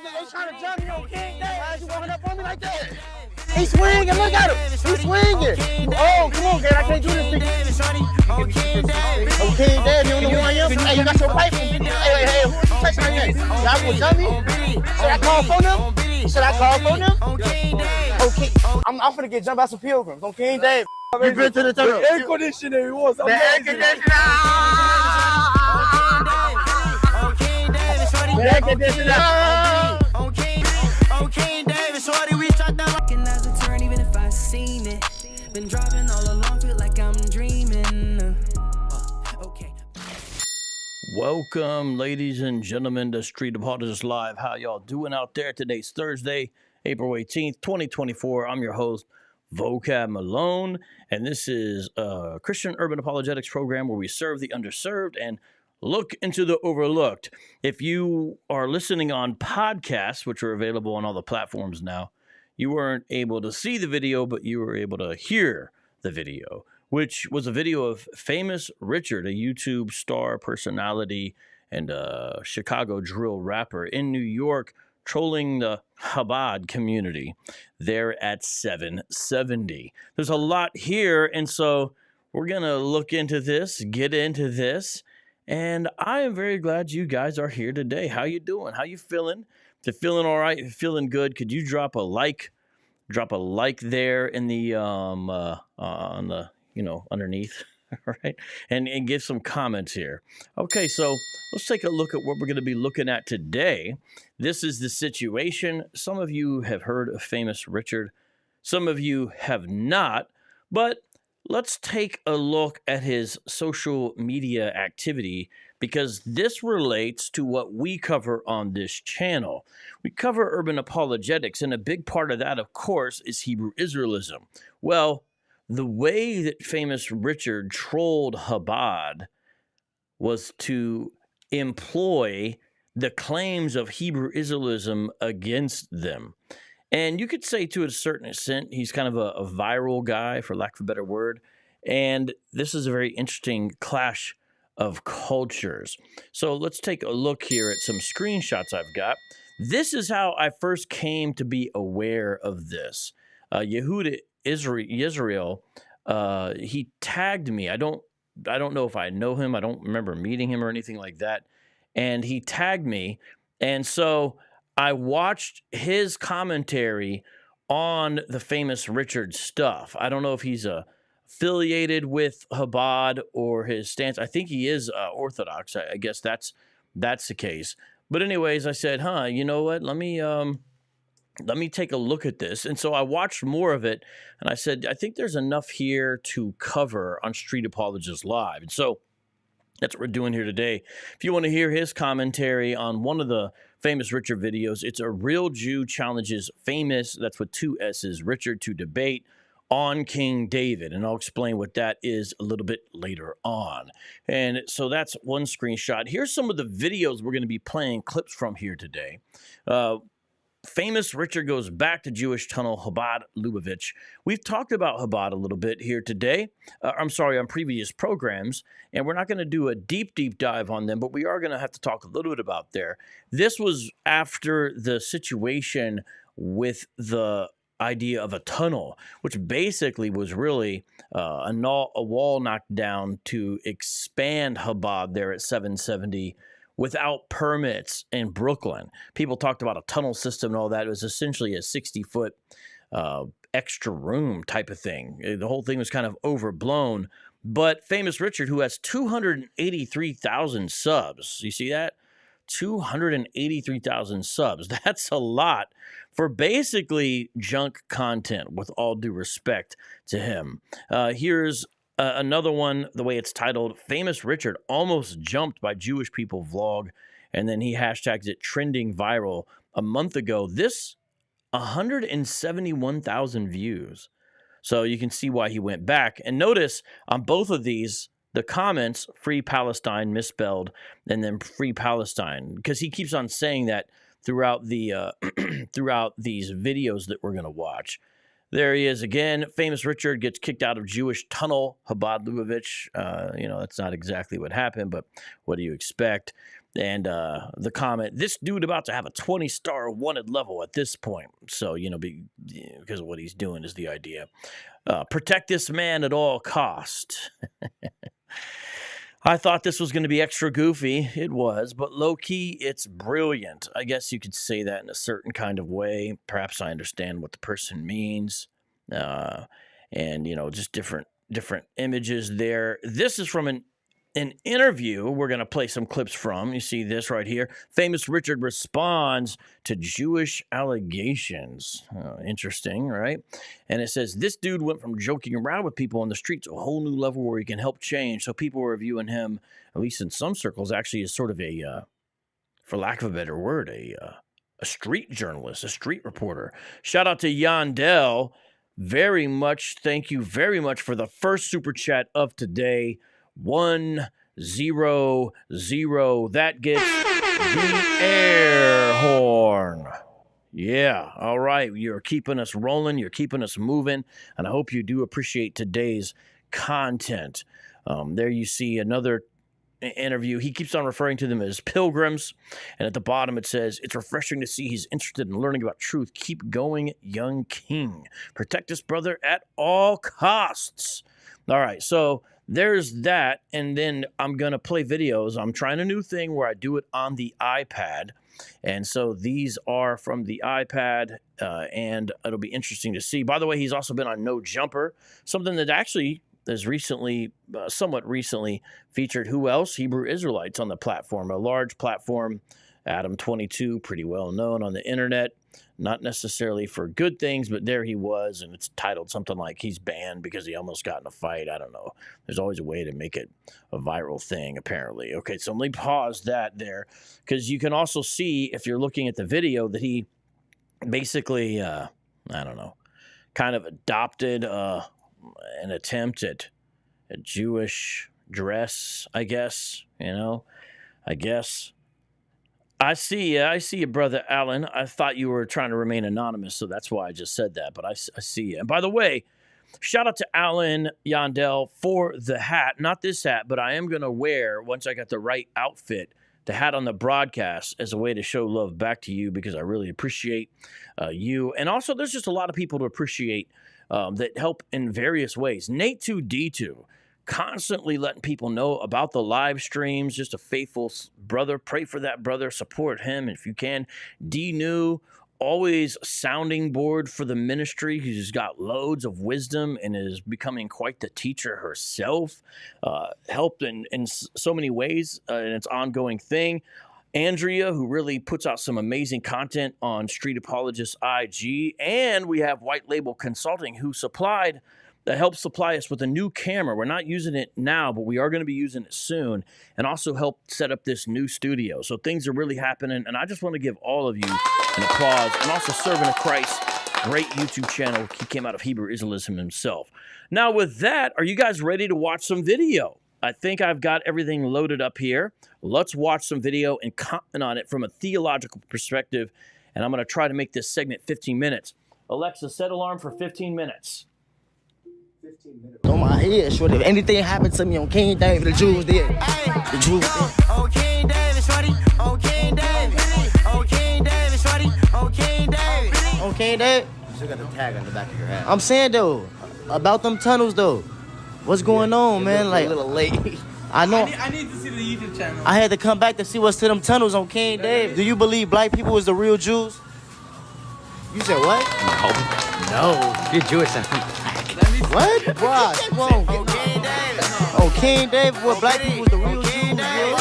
They trying to jump me on King Day. Why'd you walking up on me like that? He's swinging. Look at him. He's swinging. Oh, come on, man. I can't do this to you. Oh, King Dad, you don't know who I am? Hey, you got your wife. Hey, who are you touching my name? Y'all gonna tell me? Should I call for them? Should I call for them? Okay. I'm finna get jumped by some pilgrims on King Day. You been to the tunnel. The air conditioning was amazing. The air conditioning. The air conditioning. Okay, David, shorty, we shut down. Recognize the turn, even if I seen it. Been driving all along, feel like I'm dreaming. Okay. Welcome, ladies and gentlemen, to Street Apologist Live. How y'all doing out there? Today's Thursday, April 18th, 2024. I'm your host, Vocab Malone, and this is a Christian Urban Apologetics program where we serve the underserved and look into the overlooked. If you are listening on podcasts, which are available on all the platforms now, you weren't able to see the video, but you were able to hear the video, which was a video of Famous Richard, a YouTube star personality and a Chicago drill rapper in New York, trolling the Chabad community there at 770. There's a lot here, and so we're going to look into this, get into this, and I am very glad you guys are here today. How you doing? How you feeling? If you're feeling all right, if you're feeling good, could you drop a like? Drop a like there in the on the underneath, all right, and give some comments here. Okay, so let's take a look at what we're going to be looking at today. This is the situation. Some of you have heard of Famous Richard, some of you have not, but let's take a look at his social media activity because this relates to what we cover on this channel. We cover urban apologetics, and a big part of that, of course, is Hebrew Israelism. Well, the way that Famous Richard trolled Chabad was to employ the claims of Hebrew Israelism against them. And you could say to a certain extent, he's kind of a viral guy, for lack of a better word. And this is a very interesting clash of cultures. So let's take a look here at some screenshots I've got. This is how I first came to be aware of this. Yehuda Israel, he tagged me. I don't know if I know him. I don't remember meeting him or anything like that. And he tagged me. And so I watched his commentary on the Famous Richard stuff. I don't know if he's affiliated with Chabad or his stance. I think he is Orthodox. I guess that's the case. But anyways, I said, you know what? Let me take a look at this. And so I watched more of it, and I said, I think there's enough here to cover on Street Apologist Live. And so that's what we're doing here today. If you want to hear his commentary on one of the Famous Richard videos, it's A Real Jew Challenges Famous, that's with two S's, Richard, to debate on King David. And I'll explain what that is a little bit later on. And so that's one screenshot. Here's some of the videos we're going to be playing clips from here today. Famous Richard goes back to Jewish tunnel, Chabad Lubavitch. We've talked about Chabad a little bit here today. On previous programs, and we're not going to do a deep dive on them, but we are going to have to talk a little bit about there. This was after the situation with the idea of a tunnel, which basically was really a wall knocked down to expand Chabad there at 770 without permits in Brooklyn. People talked about a tunnel system and all that. It was essentially a 60-foot extra room type of thing. The whole thing was kind of overblown. But Famous Richard, who has 283,000 subs, you see that? 283,000 subs. That's a lot for basically junk content, with all due respect to him. Here's another one, the way it's titled, Famous Richard almost jumped by Jewish people vlog, and then he hashtags it trending viral a month ago. This 171,000 views. So you can see why he went back. And notice on both of these, the comments, Free Palestine misspelled, and then Free Palestine, because he keeps on saying that throughout the throughout these videos that we're going to watch. There he is again. Famous Richard gets kicked out of Jewish tunnel, Chabad Lubavitch. That's not exactly what happened, but what do you expect? And the comment, this dude about to have a 20-star wanted level at this point. So, because of what he's doing is the idea. Protect this man at all cost. I thought this was going to be extra goofy. It was, but low-key, it's brilliant. I guess you could say that in a certain kind of way. Perhaps I understand what the person means. And, just different images there. This is from an interview we're going to play some clips from. You see this right here. Famous Richard responds to Jewish allegations. Interesting, right? And it says, this dude went from joking around with people on the street to a whole new level where he can help change. So people were viewing him, at least in some circles, actually as sort of a, for lack of a better word, a street journalist, a street reporter. Shout out to Yandel. Very much. Thank you very much for the first super chat of today. 100. That gets the air horn. Yeah. All right. You're keeping us rolling. You're keeping us moving. And I hope you do appreciate today's content. There you see another interview. He keeps on referring to them as pilgrims. And at the bottom it says, it's refreshing to see he's interested in learning about truth. Keep going, young king. Protect this brother at all costs. All right. So there's that, and then I'm going to play videos. I'm trying a new thing where I do it on the iPad, and so these are from the iPad, and it'll be interesting to see. By the way, he's also been on No Jumper, something that actually has recently, somewhat recently, featured who else? Hebrew Israelites on the platform, a large platform, Adam 22, pretty well known on the internet. Not necessarily for good things, but there he was, and it's titled something like he's banned because he almost got in a fight. I don't know. There's always a way to make it a viral thing, apparently. Okay, so let me pause that there, because you can also see, if you're looking at the video, that he basically, I don't know, kind of adopted an attempt at a Jewish dress, I guess, I guess. I see you, Brother Allen. I thought you were trying to remain anonymous, so that's why I just said that, but I see you. And by the way, shout out to Alan Yandel for the hat. Not this hat, but I am going to wear, once I got the right outfit, the hat on the broadcast as a way to show love back to you, because I really appreciate you. And also, there's just a lot of people to appreciate that help in various ways. Nate2D2. Constantly letting people know about the live streams. Just a faithful brother. Pray for that brother. Support him if you can. D-New, always sounding board for the ministry. He's got loads of wisdom and is becoming quite the teacher herself. Helped in so many ways, and it's an ongoing thing. Andrea, who really puts out some amazing content on Street Apologist IG. And we have White Label Consulting, who helped supply us with a new camera. We're not using it now, but we are going to be using it soon, and also helped set up this new studio. So things are really happening, and I just want to give all of you an applause. And also Servant of Christ, great YouTube channel. He came out of Hebrew Israelism himself. Now with that, are you guys ready to watch some video? I think I've got everything loaded up here. Let's watch some video and comment on it from a theological perspective, and I'm going to try to make this segment 15 minutes. Alexa, set alarm for 15 minutes. On my head, shorty. If anything happened to me on King David, the Jews did. The Jews did. On King David, shorty. On King David. On King David, shorty. On King David. On King David? You still got the tag on the back of your hat. I'm saying, though, about them tunnels, though. What's going on, man? Like, a little late. I know. I need to see the YouTube channel. I had to come back to see what's to them tunnels on King David. Do you believe black people was the real Jews? You said what? No. You're Jewish. What? Bro, come on. On King David, what black people was the real Jews, yo?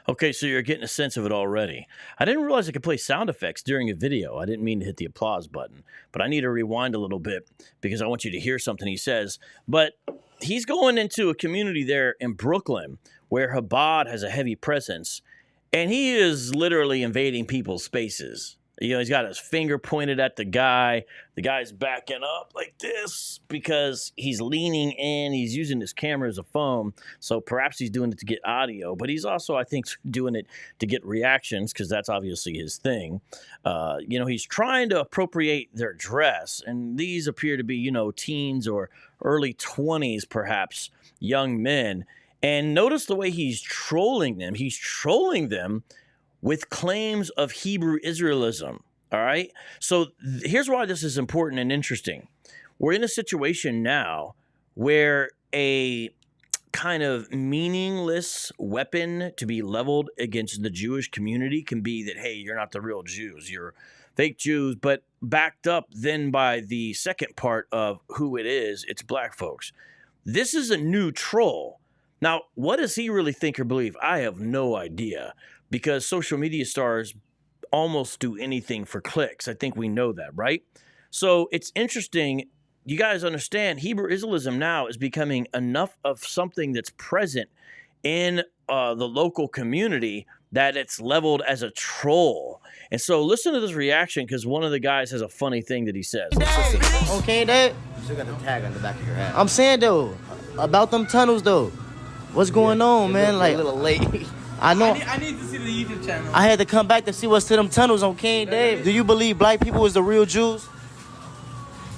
Okay, so you're getting a sense of it already. I didn't realize I could play sound effects during a video. I didn't mean to hit the applause button, but I need to rewind a little bit because I want you to hear something he says. But he's going into a community there in Brooklyn where Chabad has a heavy presence, and he is literally invading people's spaces. He's got his finger pointed at the guy. The guy's backing up like this because he's leaning in. He's using his camera as a phone. So perhaps he's doing it to get audio, but he's also, I think, doing it to get reactions because that's obviously his thing. He's trying to appropriate their dress. And these appear to be, teens or early 20s, perhaps, young men. And notice the way he's trolling them. He's trolling them with claims of Hebrew Israelism. All right. So here's why this is important and interesting. We're in a situation now where a kind of meaningless weapon to be leveled against the Jewish community can be that, hey, you're not the real Jews, you're fake Jews, but backed up then by the second part of who it is, it's black folks. This is a new troll. Now, what does he really think or believe? I have no idea, because social media stars almost do anything for clicks. I think we know that, right? So it's interesting. You guys understand Hebrew Israelism now is becoming enough of something that's present in the local community that it's leveled as a troll. And so listen to this reaction, because one of the guys has a funny thing that he says. Okay, Dad. You still got the tag on the back of your head. I'm saying though, about them tunnels though. What's going on, man? Like, a little late. I know. I need to see the YouTube channel. I had to come back to see what's to them tunnels on King Dave. Do you believe black people is the real Jews?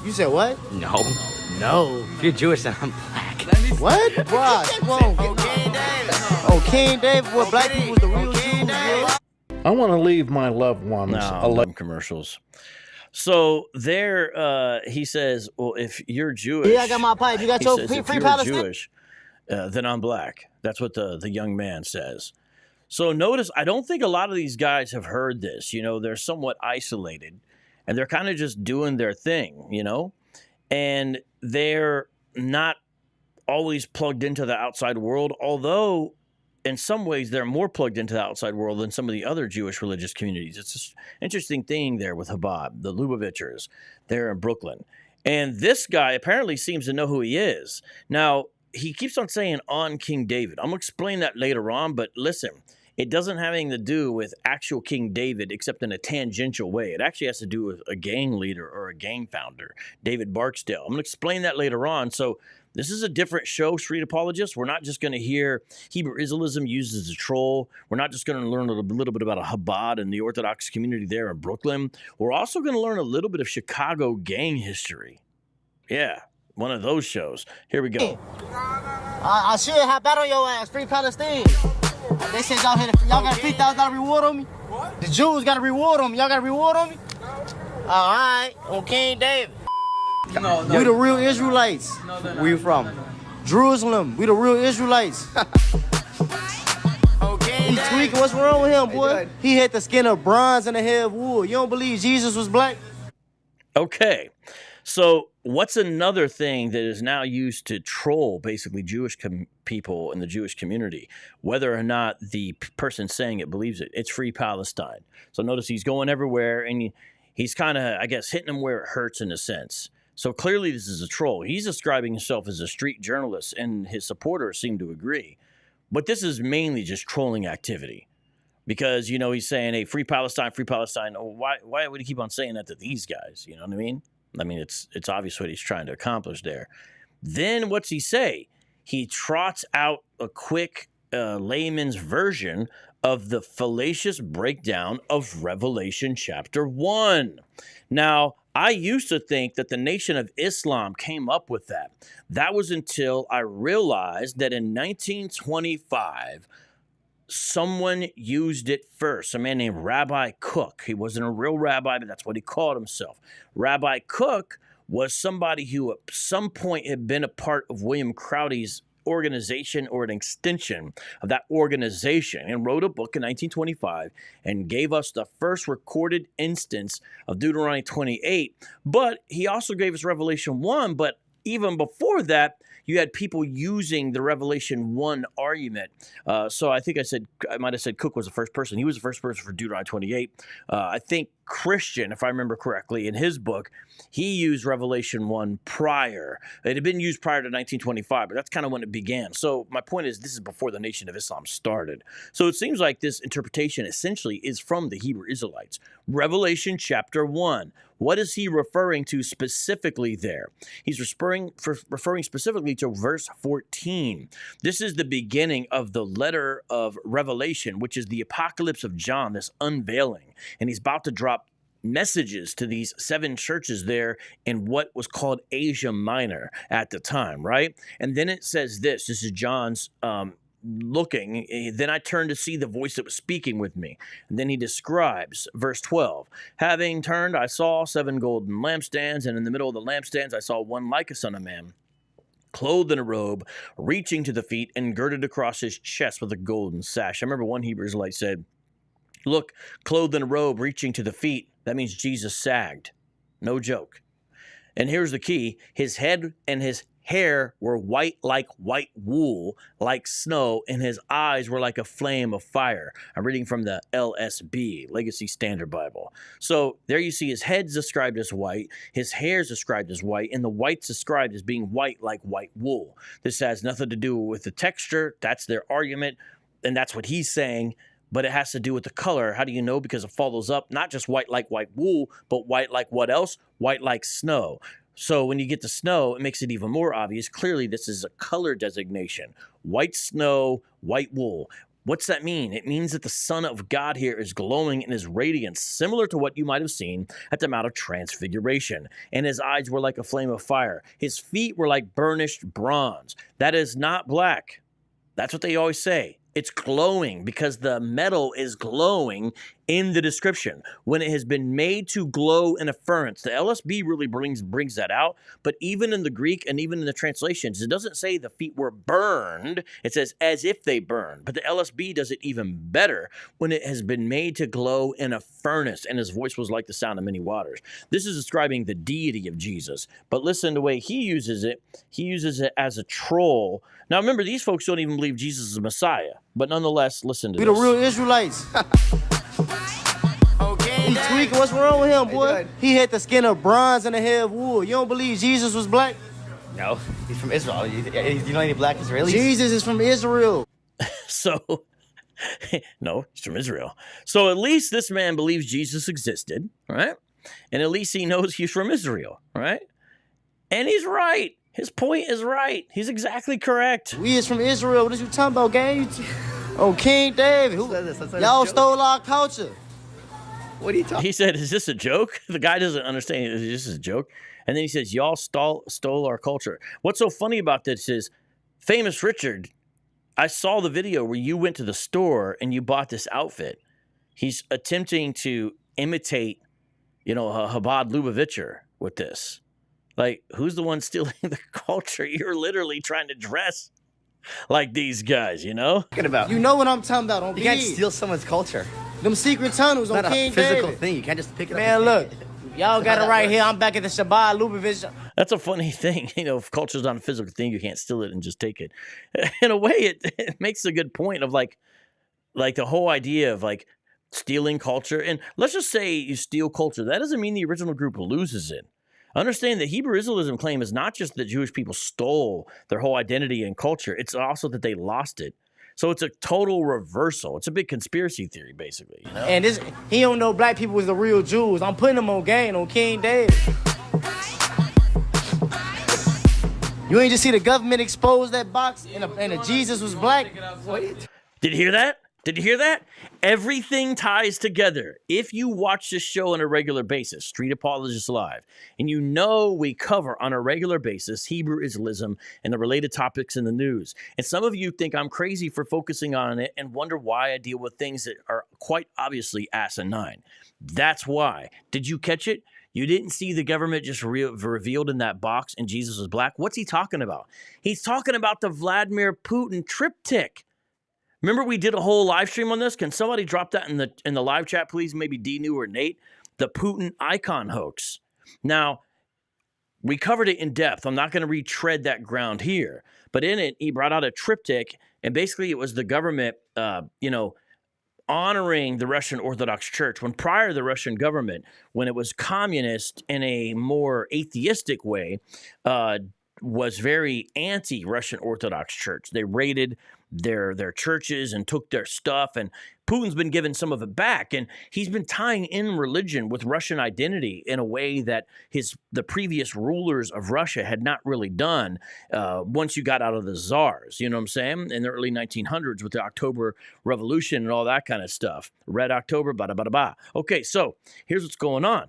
You said what? No. No. If you're Jewish, then I'm black. What? Bruh, come on. King Dave. Oh, King Dave, what black people is the real Jews, bro? I want to leave my loved ones alone. Commercials. So there, he says, well, if you're Jewish. Yeah, I got my pipe. You got your free if you're Palestine? Jewish, then I'm black. That's what the young man says. So notice, I don't think a lot of these guys have heard this. You know, they're somewhat isolated, and they're kind of just doing their thing, you know, and they're not always plugged into the outside world, although in some ways they're more plugged into the outside world than some of the other Jewish religious communities. It's an interesting thing there with Chabad, the Lubavitchers there in Brooklyn. And this guy apparently seems to know who he is. Now, he keeps on saying on King David. I'm going to explain that later on, but listen, it doesn't have anything to do with actual King David except in a tangential way. It actually has to do with a gang leader or a gang founder, David Barksdale. I'm going to explain that later on. So this is a different show, Street Apologists. We're not just going to hear Hebrew Israelism used as a troll. We're not just going to learn a little bit about a Chabad and the Orthodox community there in Brooklyn. We're also going to learn a little bit of Chicago gang history. Yeah, one of those shows. Here we go. I should have bet on your ass, free Palestine. They said y'all got a $3,000 reward on me. What? The Jews got a reward on me. Y'all got a reward on me? No. All right, on King David. No. We the real Israelites. Where you from? Jerusalem. We the real Israelites. He tweaking. What's wrong with him, boy? He had the skin of bronze and the hair of wool. You don't believe Jesus was black? Okay. So what's another thing that is now used to troll basically Jewish people in the Jewish community, whether or not the person saying it believes it? It's Free Palestine. So notice he's going everywhere, and he's kind of, I guess, hitting them where it hurts in a sense. So clearly this is a troll. He's describing himself as a street journalist, and his supporters seem to agree. But this is mainly just trolling activity. Because, you know, he's saying, hey, Free Palestine, Free Palestine. Oh, why would he keep on saying that to these guys? You know what I mean? I mean, it's obvious what he's trying to accomplish there. Then what's he say? He trots out a quick layman's version of the fallacious breakdown of Revelation chapter 1. Now, I used to think that the Nation of Islam came up with that. That was until I realized that in 1925, someone used it first, a man named Rabbi Cook. He wasn't a real rabbi, but that's what he called himself. Rabbi Cook was somebody who at some point had been a part of William Crowdy's organization or an extension of that organization, and wrote a book in 1925 and gave us the first recorded instance of Deuteronomy 28. But he also gave us Revelation 1, but even before that, you had people using the Revelation 1 argument. So I think I might have said Cook was the first person. He was the first person for Deuteronomy 28. I think Christian, if I remember correctly, in his book, he used Revelation 1 prior. It had been used prior to 1925, but that's kind of when it began. So my point is, this is before the Nation of Islam started. So it seems like this interpretation essentially is from the Hebrew Israelites. Revelation chapter 1. What is he referring to specifically there? He's referring specifically to verse 14. This is the beginning of the letter of Revelation, which is the apocalypse of John, this unveiling. And he's about to drop messages to these 7 churches there in what was called Asia Minor at the time, right? And then it says this is John's looking. Then I turned to see the voice that was speaking with me. And then he describes, verse 12, having turned, I saw 7 golden lampstands, and in the middle of the lampstands I saw one like a son of man, clothed in a robe, reaching to the feet, and girded across his chest with a golden sash. I remember one Hebrew Israelite said, look, clothed in a robe, reaching to the feet, that means Jesus sagged. No joke. And here's the key. His head and his hair were white like white wool, like snow, and his eyes were like a flame of fire. I'm reading from the LSB, Legacy Standard Bible. So there you see his head's described as white, his hair's described as white, and the white's described as being white like white wool. This has nothing to do with the texture. That's their argument, and that's what he's saying. But it has to do with the color. How do you know? Because it follows up, not just white like white wool, but white like what else? White like snow. So when you get to snow, it makes it even more obvious. Clearly, this is a color designation. White snow, white wool. What's that mean? It means that the Son of God here is glowing in his radiance, similar to what you might have seen at the Mount of Transfiguration. And his eyes were like a flame of fire. His feet were like burnished bronze. That is not black. That's what they always say. It's glowing because the metal is glowing in the description. When it has been made to glow in a furnace, the LSB really brings that out. But even in the Greek and even in the translations, it doesn't say the feet were burned. It says as if they burned. But the LSB does it even better when it has been made to glow in a furnace, and his voice was like the sound of many waters. This is describing the deity of Jesus. But listen, the way he uses it as a troll. Now remember, these folks don't even believe Jesus is the Messiah. But nonetheless, listen to this. We the real Israelites. He tweaking. What's wrong with him, boy? He had the skin of bronze and the hair of wool. You don't believe Jesus was black? No, he's from Israel. You know any black Israelis? Jesus is from Israel. So, no, he's from Israel. So at least this man believes Jesus existed, right? And at least he knows he's from Israel, right? And he's right. His point is right. He's exactly correct. We is from Israel. What are you talking about, gang? Oh, King David. Y'all stole our culture. What are you talking? He said, is this a joke? The guy doesn't understand. Is this a joke? And then he says, y'all stole our culture. What's so funny about this is, Famous Richard, I saw the video where you went to the store and you bought this outfit. He's attempting to imitate, a Chabad Lubavitcher with this. Like, who's the one stealing the culture? You're literally trying to dress like these guys, Talking about? You know what I'm talking about. On You can't steal someone's culture. Them secret tunnels It's on not King a physical David. thing. You can't just pick it up. Man, look. Y'all got it right here. I'm back at the Shabbat Lubavitch. That's a funny thing. If culture's not a physical thing, you can't steal it and just take it. In a way, it makes a good point of like the whole idea of like stealing culture. And let's just say you steal culture. That doesn't mean the original group loses it. Understand that Hebrew Israelism claim is not just that Jewish people stole their whole identity and culture. It's also that they lost it. So it's a total reversal. It's a big conspiracy theory, basically. And he don't know black people was the real Jews. I'm putting them on game on King David. You ain't just see the government expose that box and the Jesus was black? Did you hear that? Did you hear that? Everything ties together. If you watch this show on a regular basis, Street Apologist Live, and we cover on a regular basis Hebrew Israelism and the related topics in the news. And some of you think I'm crazy for focusing on it and wonder why I deal with things that are quite obviously asinine. That's why. Did you catch it? You didn't see the government just revealed in that box and Jesus was black? What's he talking about? He's talking about the Vladimir Putin triptych. Remember we did a whole live stream on this? Can somebody drop that in the live chat, please? Maybe D-New or Nate. The Putin icon hoax. Now, we covered it in depth. I'm not going to retread that ground here. But in it, he brought out a triptych, and basically it was the government, honoring the Russian Orthodox Church, when prior the Russian government, when it was communist in a more atheistic way, was very anti-Russian Orthodox Church. They raided their churches and took their stuff, and Putin's been giving some of it back, and he's been tying in religion with Russian identity in a way that the previous rulers of Russia had not really done once you got out of the czars, you know what I'm saying, in the early 1900s with the October Revolution and all that kind of stuff. Red October, bada bada ba. Okay, so here's what's going on.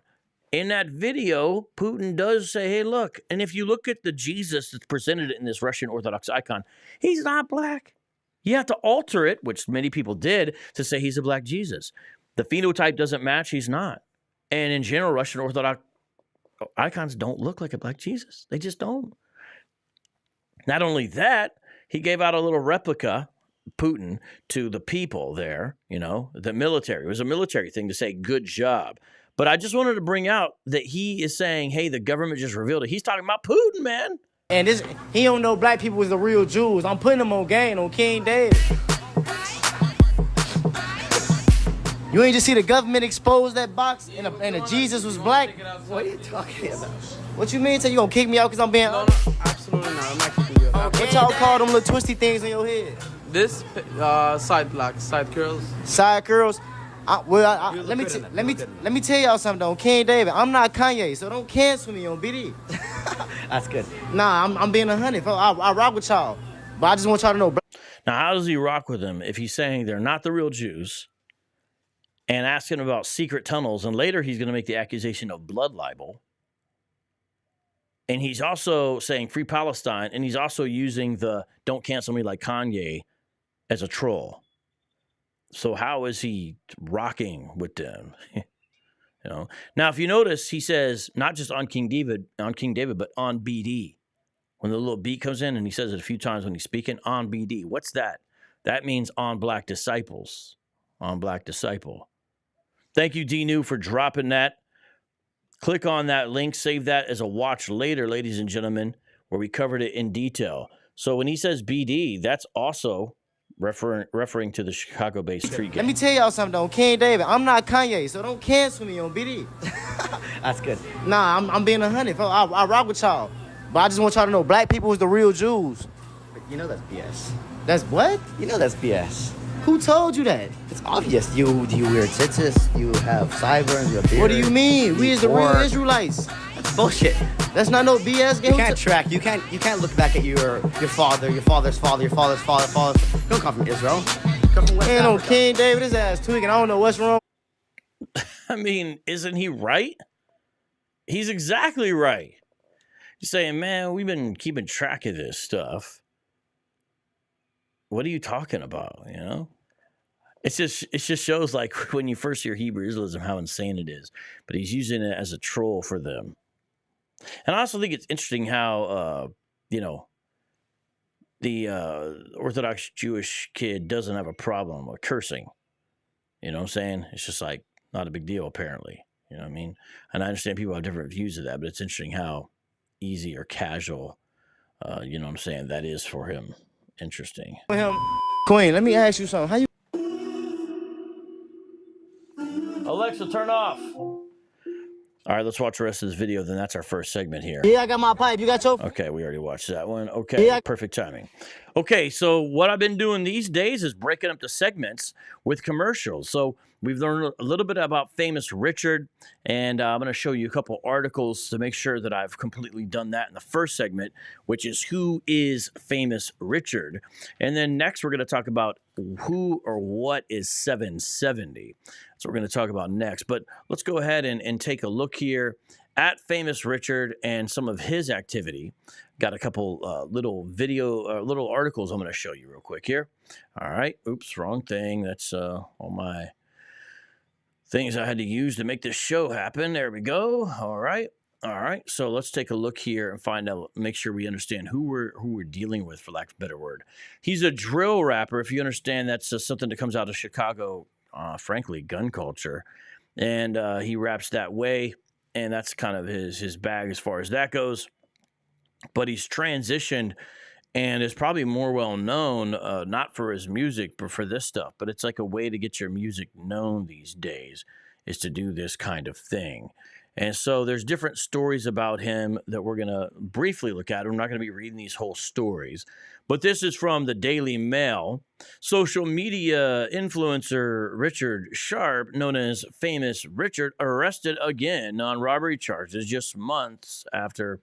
In that video, Putin does say, hey, look, and if you look at the Jesus that's presented in this Russian Orthodox icon, he's not black. You have to alter it, which many people did, to say he's a black Jesus. The phenotype doesn't match, he's not. And in general, Russian Orthodox icons don't look like a black Jesus. They just don't. Not only that, he gave out a little replica, Putin, to the people there, you know, the military. It was a military thing to say, good job. But I just wanted to bring out that he is saying, hey, the government just revealed it. He's talking about Putin, man. And he don't know black people was the real Jews. I'm putting him on game on King David. You ain't just see the government expose that box and a Jesus was black? What are you talking about? What you mean? So you gonna kick me out because I'm being honest? No, absolutely not. I'm not kicking you out. What y'all call them little twisty things in your head? This side blocks, side curls. Side curls? Let me tell y'all something though. King David, I'm not Kanye, so don't cancel me on BD. That's good. Nah, I'm being 100. I rock with y'all, but I just want y'all to know. Now, how does he rock with them if he's saying they're not the real Jews and asking about secret tunnels, and later he's going to make the accusation of blood libel, and he's also saying free Palestine, and he's also using the don't cancel me like Kanye as a troll. So how is he rocking with them? You know. Now, if you notice, he says not just on King David, but on BD. When the little beat comes in, and he says it a few times when he's speaking, on BD. What's that? That means on black disciples. On black disciple. Thank you, D-New, for dropping that. Click on that link. Save that as a watch later, ladies and gentlemen, where we covered it in detail. So when he says BD, that's also referring to the Chicago-based street gang. Let me tell y'all something though. King David, I'm not Kanye, so don't cancel me on BD. That's good. Nah, I'm being 100. I rock with y'all, but I just want y'all to know black people was the real Jews. You know that's BS. That's what? You know that's BS. Who told you that? It's obvious. You wear tzitzis, you have sideburns, you have beard. What do you mean? We is the real Israelites. That's bullshit. That's not no BS. You can't track. You can't look back at your father, your father's father, your father's father. Don't come from Israel. Come from West Ain't no Africa. King David, his ass tweaking. I don't know what's wrong. I mean, isn't he right? He's exactly right. He's saying, man, we've been keeping track of this stuff. What are you talking about, you know? It just shows, like, when you first hear Hebrew Israelism, how insane it is. But he's using it as a troll for them. And I also think it's interesting how, you know, the Orthodox Jewish kid doesn't have a problem with cursing. You know what I'm saying? It's just, like, not a big deal, apparently. You know what I mean? And I understand people have different views of that, but it's interesting how easy or casual, you know what I'm saying, that is for him. Interesting. Queen, let me ask you something. How you? Alexa, turn off. All right, let's watch the rest of this video. Then that's our first segment here. Yeah, I got my pipe. You got your? Okay, we already watched that one. Okay, yeah. Perfect timing. Okay, so what I've been doing these days is breaking up the segments with commercials. So we've learned a little bit about Famous Richard, and I'm going to show you a couple articles to make sure that I've completely done that in the first segment, which is who is Famous Richard. And then next we're going to talk about who or what is 770. That's what we're going to talk about next. But let's go ahead and take a look here at Famous Richard and some of his activity. Got a couple little articles I'm going to show you real quick here. All right. Oops, wrong thing. That's all my things I had to use to make this show happen. There we go. All right. So let's take a look here and find out, make sure we understand who we're dealing with, for lack of a better word. He's a drill rapper. If you understand, that's something that comes out of Chicago, frankly, gun culture. And he raps that way. And that's kind of his bag as far as that goes. But he's transitioned and is probably more well known, not for his music, but for this stuff. But it's like a way to get your music known these days, is to do this kind of thing. And so there's different stories about him that we're going to briefly look at. We're not going to be reading these whole stories, But this is from the Daily Mail. Social media influencer Richard Sharp, known as Famous Richard, arrested again on robbery charges just months after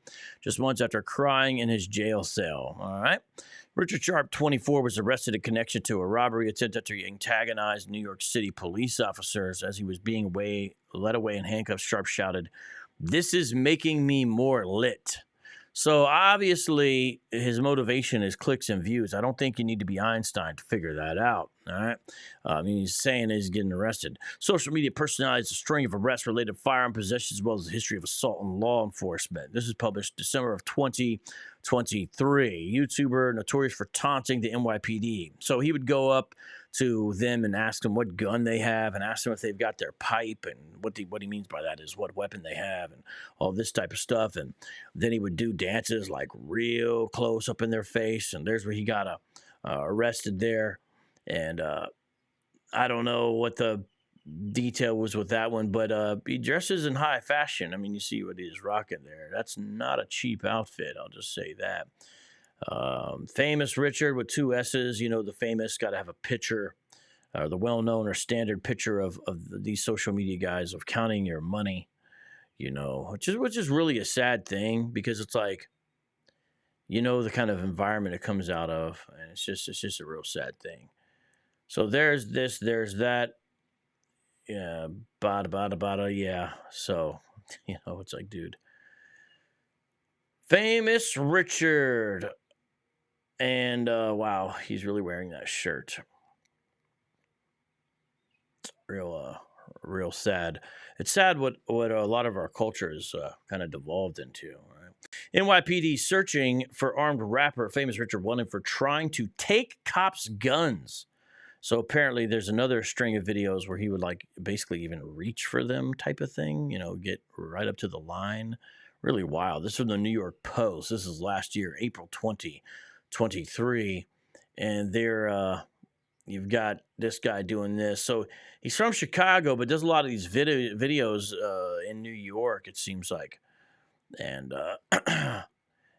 crying in his jail cell. All right. Richard Sharp, 24, was arrested in connection to a robbery attempt after he antagonized New York City police officers as he was being led away in handcuffs. Sharp shouted, "This is making me more lit." So obviously his motivation is clicks and views. I don't think you need to be Einstein to figure that out. All right. He's saying he's getting arrested. Social media personalized a string of arrests related to firearm possession as well as the history of assault on law enforcement. This is published December of 2023. YouTuber notorious for taunting the NYPD. So he would go up to them and ask them what gun they have and ask them if they've got their pipe, and what he means by that is what weapon they have and all this type of stuff. And then he would do dances like real close up in their face, and there's where he got arrested there. And I don't know what the detail was with that one, but he dresses in high fashion. I mean, you see what he's rocking there. That's not a cheap outfit, I'll just say that. Famous Richard with 2 S's. You know, the famous got to have a picture, the well-known or standard picture of these social media guys of counting your money, you know, which is really a sad thing, because it's like, you know, the kind of environment it comes out of, and it's just a real sad thing. So there's this, there's that. Yeah, bada, yeah. So, you know, it's like, dude. Famous Richard. And, wow, he's really wearing that shirt. Real sad. It's sad what a lot of our culture is kind of devolved into. Right? NYPD searching for armed rapper Famous Richard wanted for trying to take cops' guns. So apparently there's another string of videos where he would like basically even reach for them type of thing, you know, get right up to the line. Really wild. This is from the New York Post. This is last year, April 2023. And there you've got this guy doing this. So he's from Chicago, but does a lot of these videos in New York, it seems like. And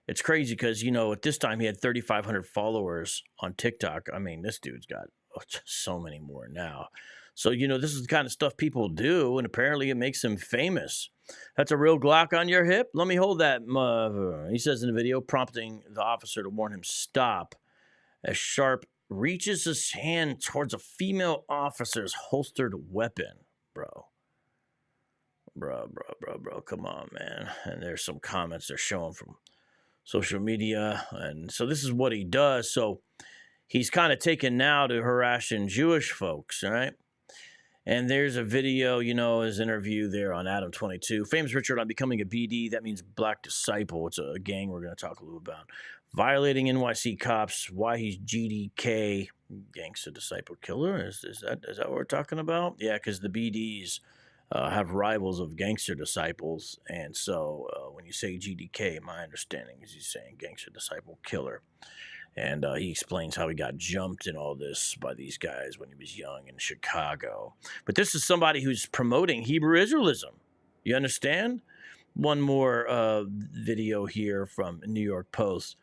it's crazy because, you know, at this time he had 3,500 followers on TikTok. I mean, this dude's got just so many more now. So, you know, this is the kind of stuff people do, and apparently it makes them famous. That's a real Glock on your hip? Let me hold that. He says in the video, prompting the officer to warn him stop as Sharp reaches his hand towards a female officer's holstered weapon. Bro, come on, man. And there's some comments they're showing from social media. And so this is what he does. So he's kind of taken now to harassing Jewish folks, all right? And there's a video, you know, his interview there on Adam 22. Famous Richard on becoming a BD. That means Black Disciple. It's a gang we're going to talk a little about. Violating NYC cops. Why he's GDK. Gangster Disciple Killer. Is that what we're talking about? Yeah, because the BDs have rivals of Gangster Disciples. And so when you say GDK, my understanding is he's saying Gangster Disciple Killer. And he explains how he got jumped in all this by these guys when he was young in Chicago. But this is somebody who's promoting Hebrew Israelism. You understand? One more video here from New York Post.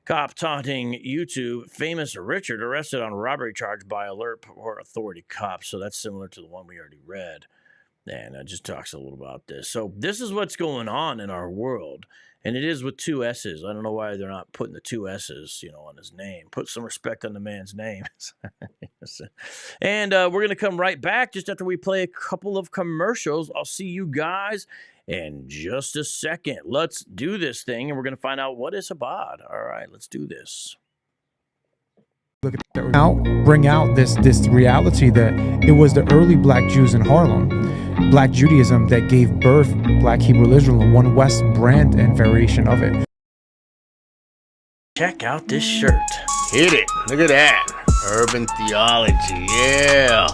Cop taunting YouTube. Famous Richard arrested on robbery charge by alert Port Authority cops. So that's similar to the one we already read. And it just talks a little about this. So this is what's going on in our world. And it is with 2 S's. I don't know why they're not putting the 2 S's, you know, on his name. Put some respect on the man's name. And we're going to come right back just after we play a couple of commercials. I'll see you guys in just a second. Let's do this thing, and we're going to find out what is Chabad. All right, let's do this. Look at that now, bring out this reality that it was the early Black Jews in Harlem, Black Judaism, that gave birth Black Hebrew Israel, one West brand and variation of it. Check out this shirt. Hit it. Look at that. Urban Theology. Yeah.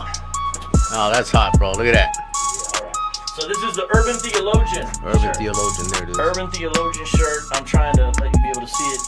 Oh, that's hot, bro. Look at that. Yeah, all right. So this is the Urban Theologian shirt. Theologian. There it is. Urban Theologian shirt. I'm trying to let you be able to see it.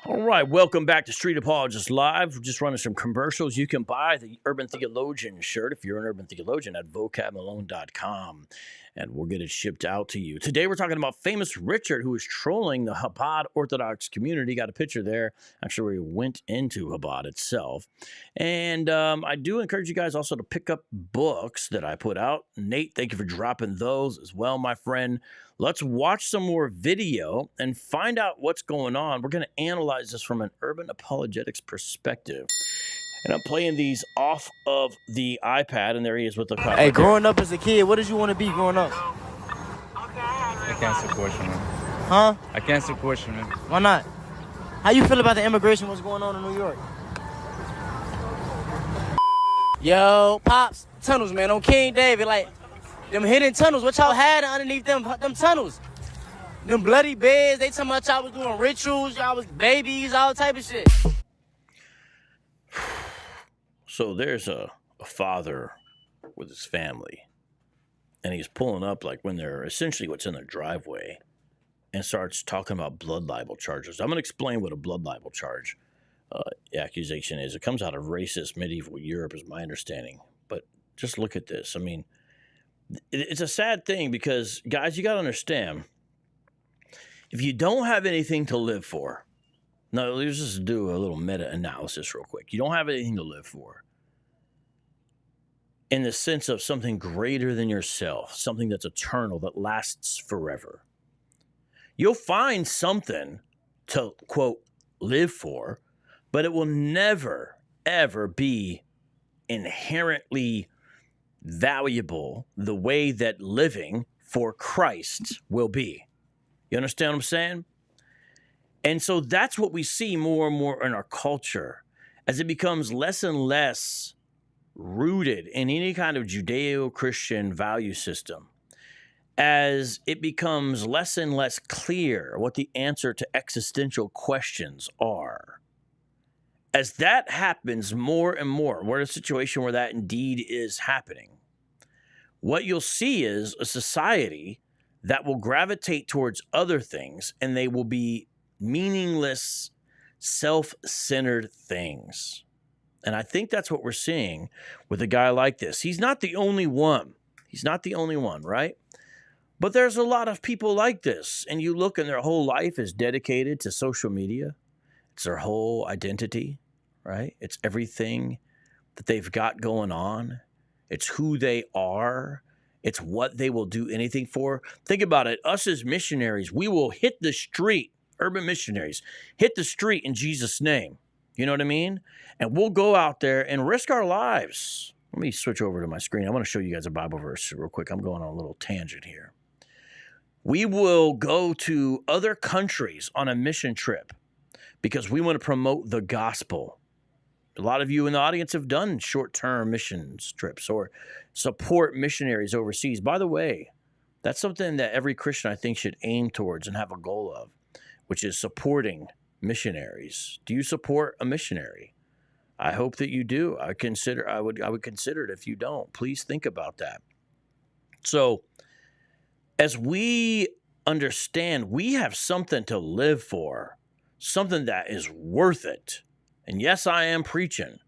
All right, welcome back to Street Apologist Live. We're just running some commercials. You can buy the Urban Theologian shirt if you're an Urban Theologian at vocabmalone.com. and we'll get it shipped out to you. Today, we're talking about famous Richard, who is trolling the Chabad Orthodox community. Got a picture there. Actually, we went into Chabad itself. And I do encourage you guys also to pick up books that I put out. Nate, thank you for dropping those as well, my friend. Let's watch some more video and find out what's going on. We're going to analyze this from an urban apologetics perspective. And I'm playing these off of the iPad, and there he is with the cop. Hey, growing up as a kid, what did you want to be growing up? I can't answer the question, man. Huh? I can't answer the question, man. Why not? How you feel about the immigration, what's going on in New York? Yo, Pops, tunnels, man, on King David, like, them hidden tunnels, what y'all had underneath them tunnels? Them bloody beds, they talking about y'all was doing rituals, y'all was babies, all type of shit. So there's a father with his family, and he's pulling up like when they're essentially what's in their driveway and starts talking about blood libel charges. I'm going to explain what a blood libel charge accusation is. It comes out of racist medieval Europe is my understanding. But just look at this. I mean, it's a sad thing because, guys, you got to understand, if you don't have anything to live for, now, let's just do a little meta-analysis real quick. You don't have anything to live for in the sense of something greater than yourself, something that's eternal, that lasts forever. You'll find something to, quote, live for, but it will never, ever be inherently valuable the way that living for Christ will be. You understand what I'm saying? And so that's what we see more and more in our culture as it becomes less and less rooted in any kind of Judeo-Christian value system, as it becomes less and less clear what the answer to existential questions are. As that happens more and more, we're in a situation where that indeed is happening. What you'll see is a society that will gravitate towards other things, and they will be meaningless, self-centered things. And I think that's what we're seeing with a guy like this. He's not the only one. He's not the only one, right? But there's a lot of people like this. And you look and their whole life is dedicated to social media. It's their whole identity, right? It's everything that they've got going on. It's who they are. It's what they will do anything for. Think about it. Us as missionaries, we will hit the street. Urban missionaries, hit the street in Jesus' name. You know what I mean? And we'll go out there and risk our lives. Let me switch over to my screen. I want to show you guys a Bible verse real quick. I'm going on a little tangent here. We will go to other countries on a mission trip because we want to promote the gospel. A lot of you in the audience have done short-term missions trips or support missionaries overseas. By the way, that's something that every Christian, I think, should aim towards and have a goal of, which is supporting missionaries. Do you support a missionary? I hope that you do. I would consider it if you don't. Please think about that. So, as we understand, we have something to live for, something that is worth it. And yes, I am preaching.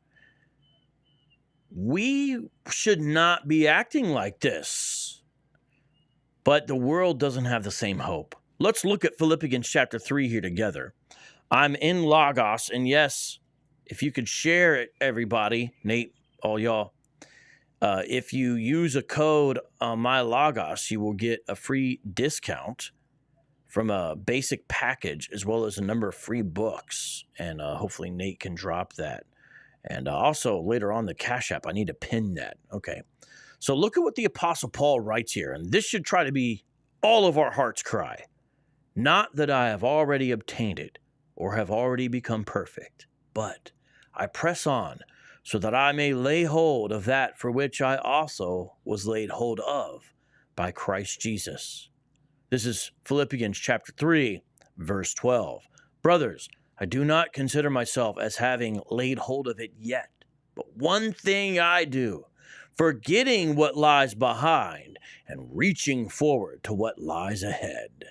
We should not be acting like this. But the world doesn't have the same hope. Let's look at Philippians chapter 3 here together. I'm in Logos, and yes, if you could share it, everybody, Nate, all y'all, if you use a code on my Logos, you will get a free discount from a basic package as well as a number of free books, and hopefully Nate can drop that. And also later on the CASHAPP, I need to pin that. Okay, so look at what the Apostle Paul writes here, and this should try to be all of our heart's cry. Not that I have already obtained it or have already become perfect, but I press on so that I may lay hold of that for which I also was laid hold of by Christ Jesus. This is Philippians chapter 3, verse 12. Brothers, I do not consider myself as having laid hold of it yet, but one thing I do, forgetting what lies behind and reaching forward to what lies ahead.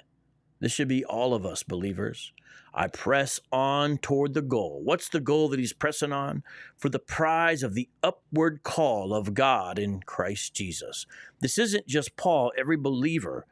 This should be all of us believers. I press on toward the goal. What's the goal that he's pressing on? For the prize of the upward call of God in Christ Jesus. This isn't just Paul. Every believer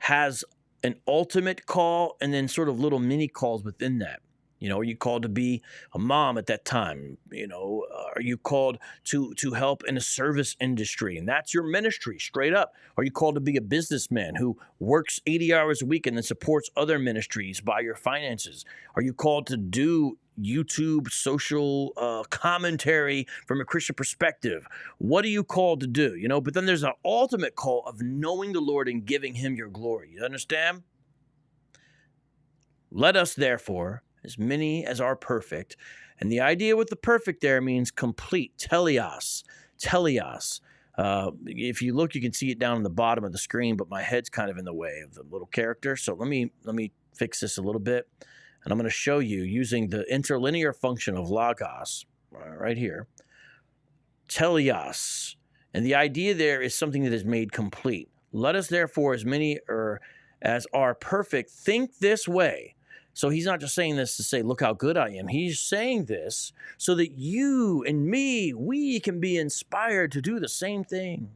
has an ultimate call and then sort of little mini calls within that. You know, are you called to be a mom at that time? You know, are you called to help in a service industry? And that's your ministry, straight up. Are you called to be a businessman who works 80 hours a week and then supports other ministries by your finances? Are you called to do YouTube social commentary from a Christian perspective? What are you called to do? You know, but then there's an ultimate call of knowing the Lord and giving him your glory. You understand? Let us, therefore, as many as are perfect. And the idea with the perfect there means complete, teleos. If you look, you can see it down on the bottom of the screen, but my head's kind of in the way of the little character. So let me fix this a little bit. And I'm going to show you using the interlinear function of logos right here. Teleos. And the idea there is something that is made complete. Let us therefore, as many as are perfect, think this way. So he's not just saying this to say, look how good I am. He's saying this so that you and me, we can be inspired to do the same thing.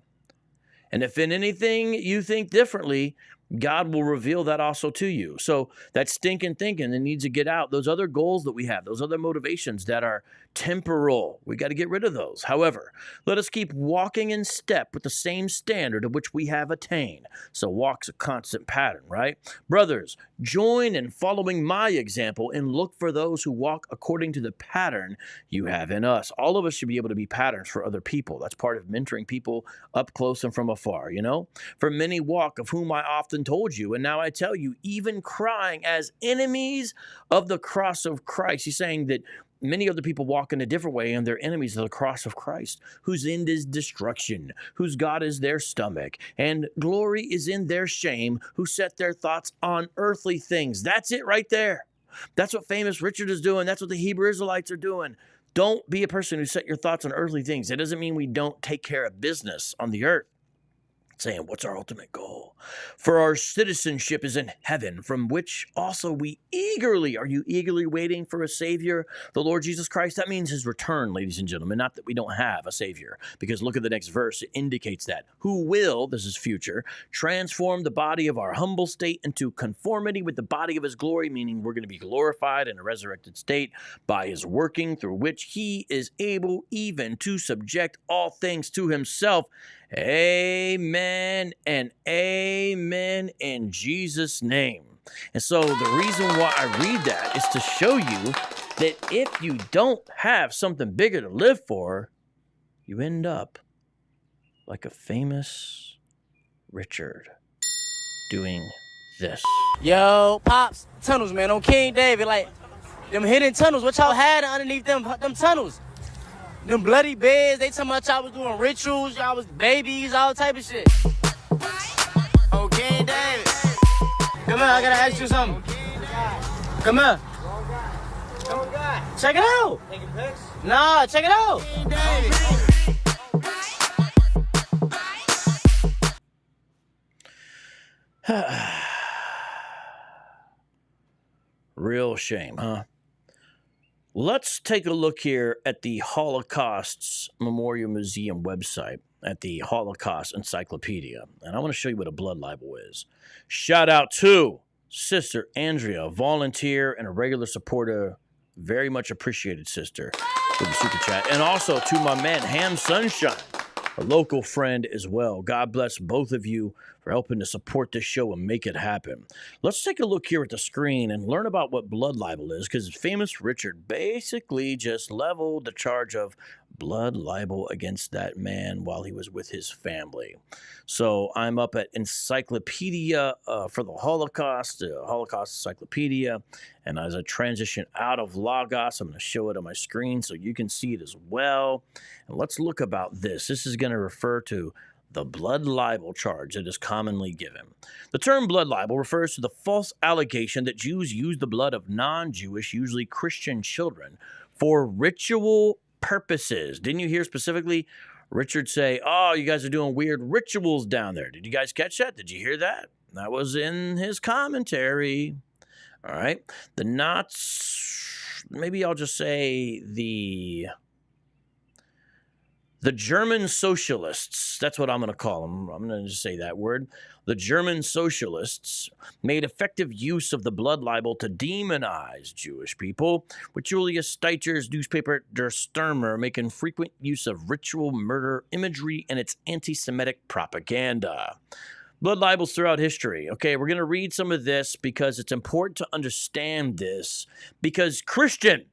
And if in anything you think differently, God will reveal that also to you. So that stinking thinking that needs to get out, those other goals that we have, those other motivations that are temporal, we got to get rid of those. However, let us keep walking in step with the same standard of which we have attained. So walk's a constant pattern, right? Brothers, join in following my example and look for those who walk according to the pattern you have in us. All of us should be able to be patterns for other people. That's part of mentoring people up close and from afar, you know? For many walk, of whom I often told you, and now I tell you, even crying as enemies of the cross of Christ. He's saying that many other people walk in a different way, and they're enemies of the cross of Christ, whose end is destruction, whose God is their stomach, and glory is in their shame, who set their thoughts on earthly things. That's it right there. That's what famous Richard is doing. That's what the Hebrew Israelites are doing. Don't be a person who set your thoughts on earthly things. It doesn't mean we don't take care of business on the earth. Saying, what's our ultimate goal? For our citizenship is in heaven, from which also we eagerly, are you eagerly waiting for a Savior, the Lord Jesus Christ? That means his return, ladies and gentlemen, not that we don't have a Savior, because look at the next verse. It indicates that. Who will, this is future, transform the body of our humble state into conformity with the body of his glory, meaning we're going to be glorified in a resurrected state by his working, through which he is able even to subject all things to himself. Amen and amen in Jesus' name. And so the reason why I read that is to show you that if you don't have something bigger to live for, you end up like a famous Richard doing this. Yo, Pops, tunnels, man, on King David, like, them hidden tunnels, what y'all had underneath them tunnels? Them bloody beds, they talking about y'all was doing rituals, y'all was babies, all type of shit. Okay, David. Come on, I gotta ask you something. Come on. Check it out. Taking pics? Nah, check it out. Real shame, huh? Let's take a look here at the Holocaust's Memorial Museum website, at the Holocaust Encyclopedia. And I want to show you what a blood libel is. Shout out to Sister Andrea, volunteer and a regular supporter. Very much appreciated, sister, for the super chat. And also to my man, Ham Sunshine, a local friend as well. God bless both of you for helping to support this show and make it happen. Let's take a look here at the screen and learn about what blood libel is, because famous Richard basically just leveled the charge of blood libel against that man while he was with his family. So I'm up at Encyclopedia for the Holocaust Encyclopedia. And as I transition out of Logos, I'm going to show it on my screen so you can see it as well. And let's look about this. This is going to refer to the blood libel charge that is commonly given. The term blood libel refers to the false allegation that Jews use the blood of non-Jewish, usually Christian children, for ritual purposes. Didn't you hear specifically Richard say, oh, you guys are doing weird rituals down there? Did you guys catch that? Did you hear that? That was in his commentary. All right. The Nazis, maybe I'll just say the German socialists, that's what I'm going to call them. I'm going to just say that word. The German socialists made effective use of the blood libel to demonize Jewish people, with Julius Steicher's newspaper Der Stürmer making frequent use of ritual murder imagery and its anti-Semitic propaganda. Blood libels throughout history. Okay, we're going to read some of this because it's important to understand this, because Christian,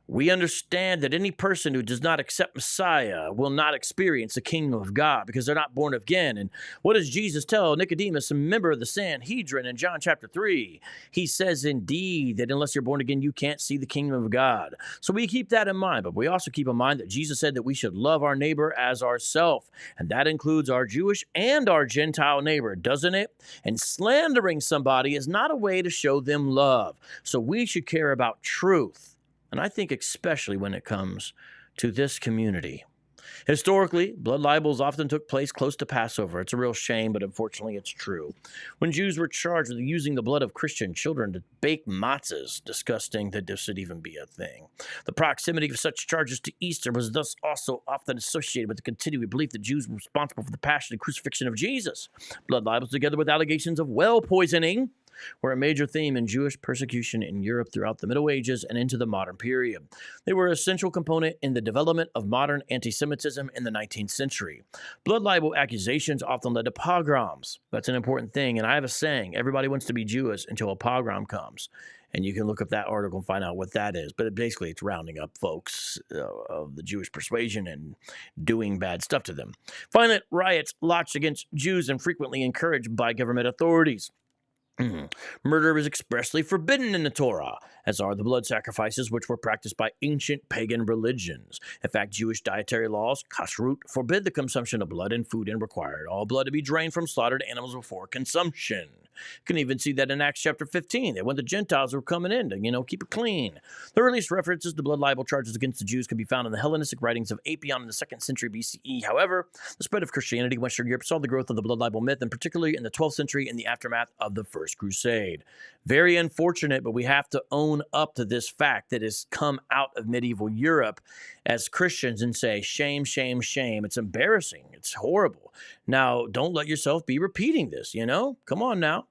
we understand that any person who does not accept Messiah will not experience the kingdom of God because they're not born again. And what does Jesus tell Nicodemus, a member of the Sanhedrin, in John chapter 3? He says, indeed, that unless you're born again, you can't see the kingdom of God. So we keep that in mind, but we also keep in mind that Jesus said that we should love our neighbor as ourselves, and that includes our Jewish and our Gentile neighbor, doesn't it? And slandering somebody is not a way to show them love. So we should care about truth. And I think especially when it comes to this community. Historically, blood libels often took place close to Passover. It's a real shame, but unfortunately it's true. When Jews were charged with using the blood of Christian children to bake matzahs, disgusting that this should even be a thing. The proximity of such charges to Easter was thus also often associated with the continuing belief that Jews were responsible for the passion and crucifixion of Jesus. Blood libels, together with allegations of well poisoning, were a major theme in Jewish persecution in Europe throughout the Middle Ages and into the modern period. They were a central component in the development of modern anti-Semitism in the 19th century. Blood libel accusations often led to pogroms. That's an important thing, and I have a saying, everybody wants to be Jewish until a pogrom comes. And you can look up that article and find out what that is. But basically, it's rounding up folks of the Jewish persuasion and doing bad stuff to them. Violent riots launched against Jews and frequently encouraged by government authorities. Murder is expressly forbidden in the Torah, as are the blood sacrifices which were practiced by ancient pagan religions. In fact, Jewish dietary laws, kashrut, forbid the consumption of blood in food and required all blood to be drained from slaughtered animals before consumption. You can even see that in Acts chapter 15, that when the Gentiles were coming in to, keep it clean. The earliest references to blood libel charges against the Jews can be found in the Hellenistic writings of Apion in the 2nd century BCE. However, the spread of Christianity in Western Europe saw the growth of the blood libel myth, and particularly in the 12th century in the aftermath of the First Crusade. Very unfortunate, but we have to own up to this fact that has come out of medieval Europe as Christians and say, shame, shame, shame. It's embarrassing. It's horrible. Now, don't let yourself be repeating this, Come on now.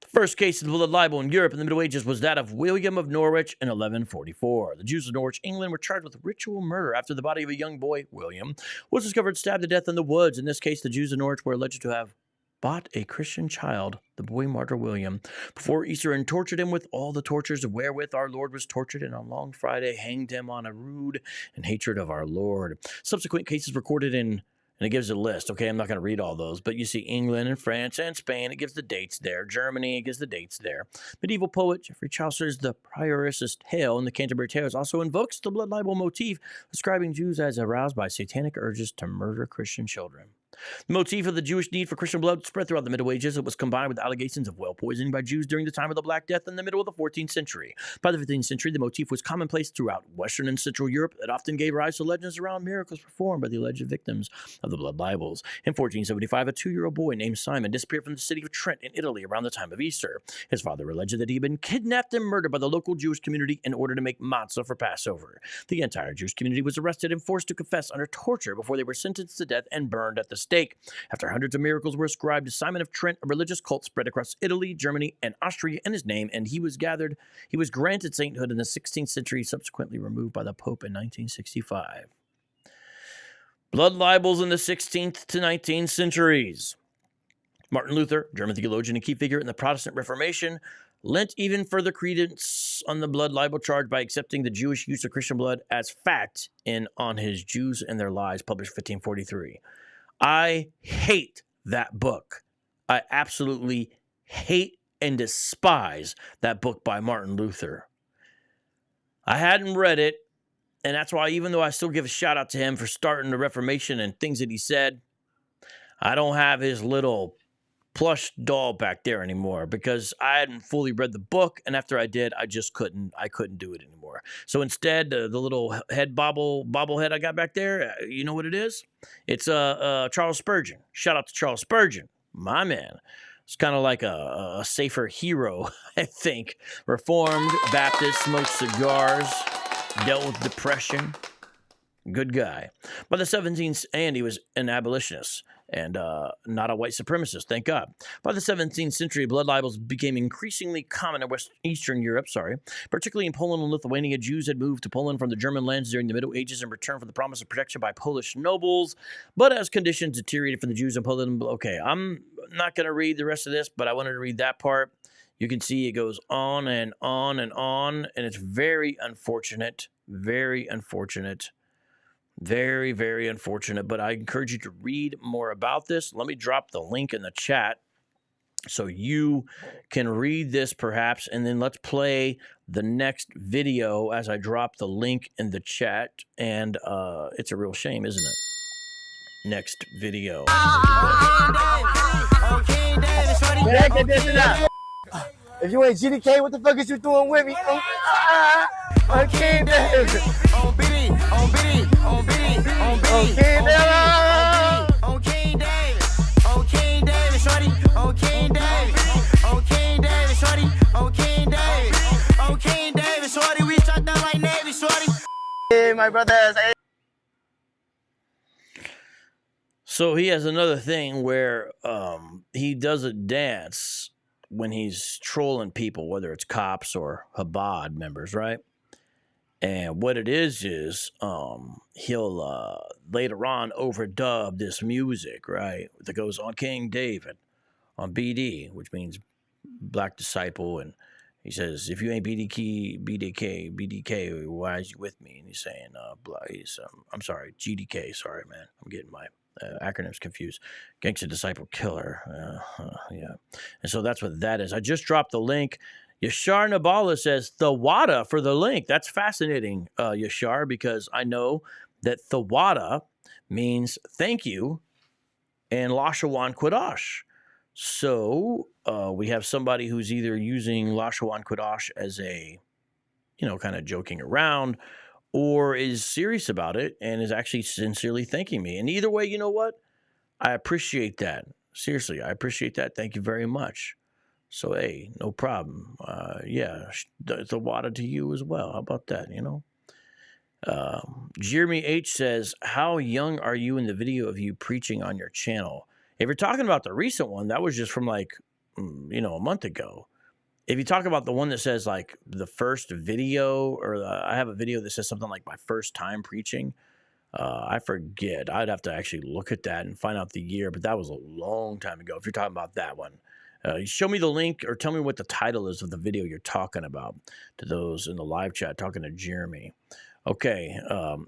The first case of blood libel in Europe in the Middle Ages was that of William of Norwich in 1144. The Jews of Norwich, England, were charged with ritual murder after the body of a young boy, William, was discovered stabbed to death in the woods. In this case, the Jews of Norwich were alleged to have bought a Christian child, the boy martyr William, before Easter and tortured him with all the tortures wherewith our Lord was tortured, and on Long Friday hanged him on a rood in hatred of our Lord. Subsequent cases recorded in, and it gives a list. Okay, I'm not going to read all those, but you see England and France and Spain. It gives the dates there. Germany, it gives the dates there. Medieval poet Geoffrey Chaucer's The Prioress's Tale in the Canterbury Tales also invokes the blood libel motif, describing Jews as aroused by satanic urges to murder Christian children. The motif of the Jewish need for Christian blood spread throughout the Middle Ages. It was combined with allegations of well poisoning by Jews during the time of the Black Death in the middle of the 14th century. By the 15th century, the motif was commonplace throughout Western and Central Europe. It often gave rise to legends around miracles performed by the alleged victims of the blood libels. In 1475, a 2-year-old boy named Simon disappeared from the city of Trent in Italy around the time of Easter. His father alleged that he had been kidnapped and murdered by the local Jewish community in order to make matzah for Passover. The entire Jewish community was arrested and forced to confess under torture before they were sentenced to death and burned at the stake. After hundreds of miracles were ascribed to Simon of Trent, a religious cult spread across Italy, Germany, and Austria in his name, and he was granted sainthood in the 16th century, subsequently removed by the Pope in 1965. Blood libels in the 16th to 19th centuries. Martin Luther, German theologian and key figure in the Protestant Reformation, lent even further credence on the blood libel charge by accepting the Jewish use of Christian blood as fact On his Jews and Their Lies, published 1543. I hate that book. I absolutely hate and despise that book by Martin Luther. I hadn't read it, and that's why, even though I still give a shout out to him for starting the Reformation and things that he said, I don't have his little plush doll back there anymore because I hadn't fully read the book, and after I did, I couldn't do it anymore. So instead, the little head bobblehead I got back there, you know what it is? It's Charles Spurgeon. Shout out to Charles Spurgeon, My man. It's kind of like a safer hero, I think. Reformed Baptist, smoked cigars, dealt with depression. Good guy. By the 17th, and he was an abolitionist and not a white supremacist, thank God. By the 17th century, blood libels became increasingly common in Eastern Europe, particularly in Poland and Lithuania. Jews had moved to Poland from the German lands during the Middle Ages in return for the promise of protection by Polish nobles. But as conditions deteriorated for the Jews in Poland, okay, I'm not going to read the rest of this, but I wanted to read that part. You can see it goes on and on and on, and it's very unfortunate, very unfortunate. Very, very unfortunate, but I encourage you to read more about this. Let me drop the link in the chat so you can read this perhaps, and then let's play the next video as I drop the link in the chat. And it's a real shame, isn't it? Next video. If you ain't GDK, what the fuck is you doing with me? Okay, David. On Biddy, on Biddy, on Biddy, on Biddy. Okay, David. Okay, David. Okay, David, shorty. Okay, David. Okay, David, shorty. Okay, David. Okay, David, shorty. We shot down like Navy, shorty. Hey, my brothers. Hey. So he has another thing where he does a dance when he's trolling people, whether it's cops or Chabad members, right? And what it is he'll later on overdub this music, right? That goes on King David, on BD, which means Black Disciple. And he says, if you ain't BDK, why is you with me? And he's saying, I'm sorry, GDK. Sorry, man. I'm getting my acronyms confused. Gangsta Disciple Killer. Yeah. And so that's what that is. I just dropped the link. Yashar Nabala says Thawada for the link. That's fascinating, Yashar, because I know that Thawada means thank you and Lashawan Quadash. So we have somebody who's either using Lashawan Quadash as a, kind of joking around, or is serious about it and is actually sincerely thanking me. And either way, you know what? I appreciate that. Seriously, I appreciate that. Thank you very much. So, hey, no problem. Yeah, the water to you as well. How about that, Jeremy H. says, how young are you in the video of you preaching on your channel? If you're talking about the recent one, that was just from a month ago. If you talk about the one that says like the first video, or I have a video that says something like my first time preaching, I forget. I'd have to actually look at that and find out the year, but that was a long time ago. If you're talking about that one. Show me the link or tell me what the title is of the video you're talking about to those in the live chat, talking to Jeremy. Okay.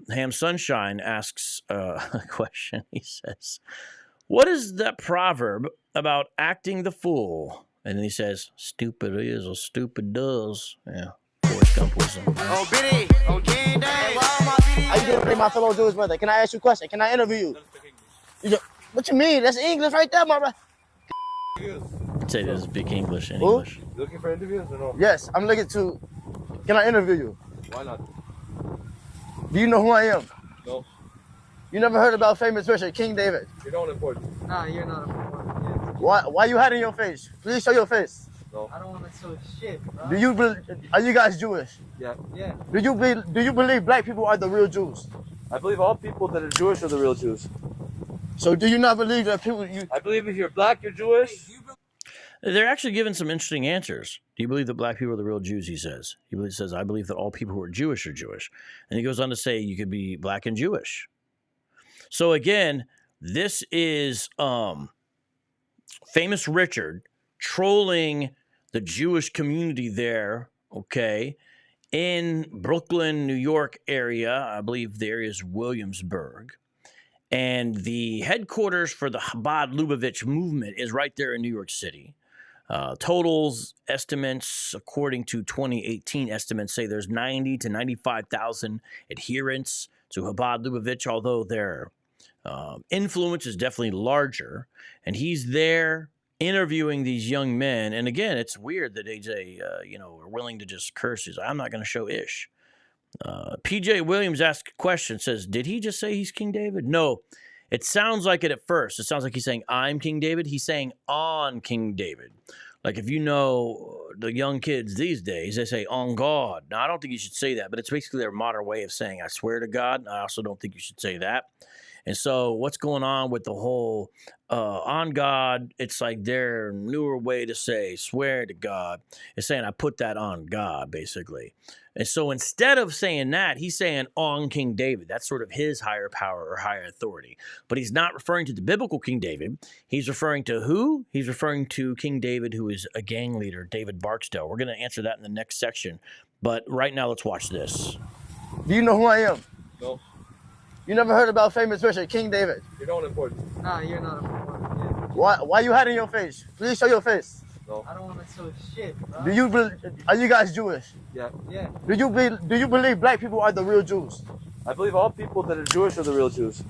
Ham Sunshine asks a question. He says, what is that proverb about acting the fool? And then he says, stupid is or stupid does. Yeah. Forrest Gump wisdom. Oh, Biddy. Okay, Dave. How you doing, my fellow Jewish brother? Can I ask you a question? Can I interview you? What you mean? That's English right there, my brother. Say this speak English in English. Looking for interviews or no? Yes, I'm looking to. Can I interview you? Why not? Do you know who I am? No. You never heard about famous Richard King David? You're not important. Nah, you're not important. Why you hiding your face? Please show your face. No. I don't want to show shit, bro. Are you guys Jewish? Yeah. Yeah. Do you believe black people are the real Jews? I believe all people that are Jewish are the real Jews. So do you not believe that people I believe if you're black, you're Jewish. They're actually giving some interesting answers. Do you believe that black people are the real Jews, he says. He says, I believe that all people who are Jewish are Jewish. And he goes on to say you could be black and Jewish. So again, this is famous Richard trolling the Jewish community there, okay, in Brooklyn, New York area. I believe there is Williamsburg. And the headquarters for the Chabad Lubavitch movement is right there in New York City. Totals estimates, according to 2018 estimates, say there's 90 to 95,000 adherents to Chabad Lubavitch, although their influence is definitely larger. And he's there interviewing these young men. And again, it's weird that they are willing to just curse. He's like, I'm not going to show ish. PJ Williams asked a question, says, did he just say he's King David? No. It sounds like it at first. It sounds like he's saying, I'm King David. He's saying on King David. Like if you know the young kids these days, they say on God. Now, I don't think you should say that, but it's basically their modern way of saying I swear to God. I also don't think you should say that. And so what's going on with the whole on God, it's like their newer way to say swear to God. It's saying I put that on God, basically. And so instead of saying that, he's saying on King David. That's sort of his higher power or higher authority. But he's not referring to the biblical King David. He's referring to who? He's referring to King David, who is a gang leader, David Barksdale. We're going to answer that in the next section. But right now, let's watch this. Do you know who I am? No. You never heard about famous Richard, King David? You don't important. Nah, you're not important. Why you hiding your face? Please show your face. No. I don't want to show shit, bro. Are you guys Jewish? Yeah. Yeah. Do you believe black people are the real Jews? I believe all people that are Jewish are the real Jews.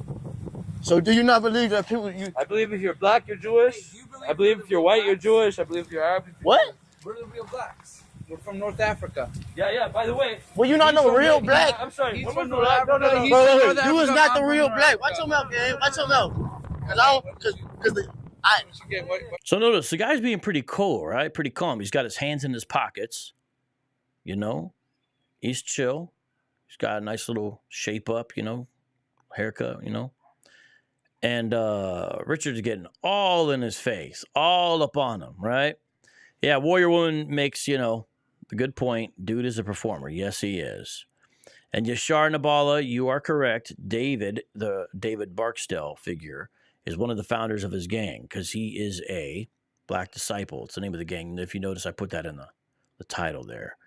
So do you not believe that people I believe if you're black, you're Jewish. I believe if you're white, you're Jewish. I believe if you're Arab, What? We're the real blacks. We're from North Africa. Yeah. By the way, Well, you not no real black. I'm sorry. He's What from was North the Africa. no. He's Wait, from wait, North wait. You was Africa. not the I'm real from black. North Watch your mouth, Africa. man. Watch your mouth. So notice the guy's being pretty cool, right? Pretty calm. He's got his hands in his pockets. You know, he's chill. He's got a nice little shape up, you know, haircut, you know. And Richard's getting all in his face, all up on him, right? Yeah, Warrior Woman makes, you know, the good point. Dude is a performer. Yes, he is. And Yashar Nabala, you are correct. David, the David Barksdale figure, is one of the founders of his gang because he is a black disciple. It's the name of the gang. And if you notice, I put that in the title there.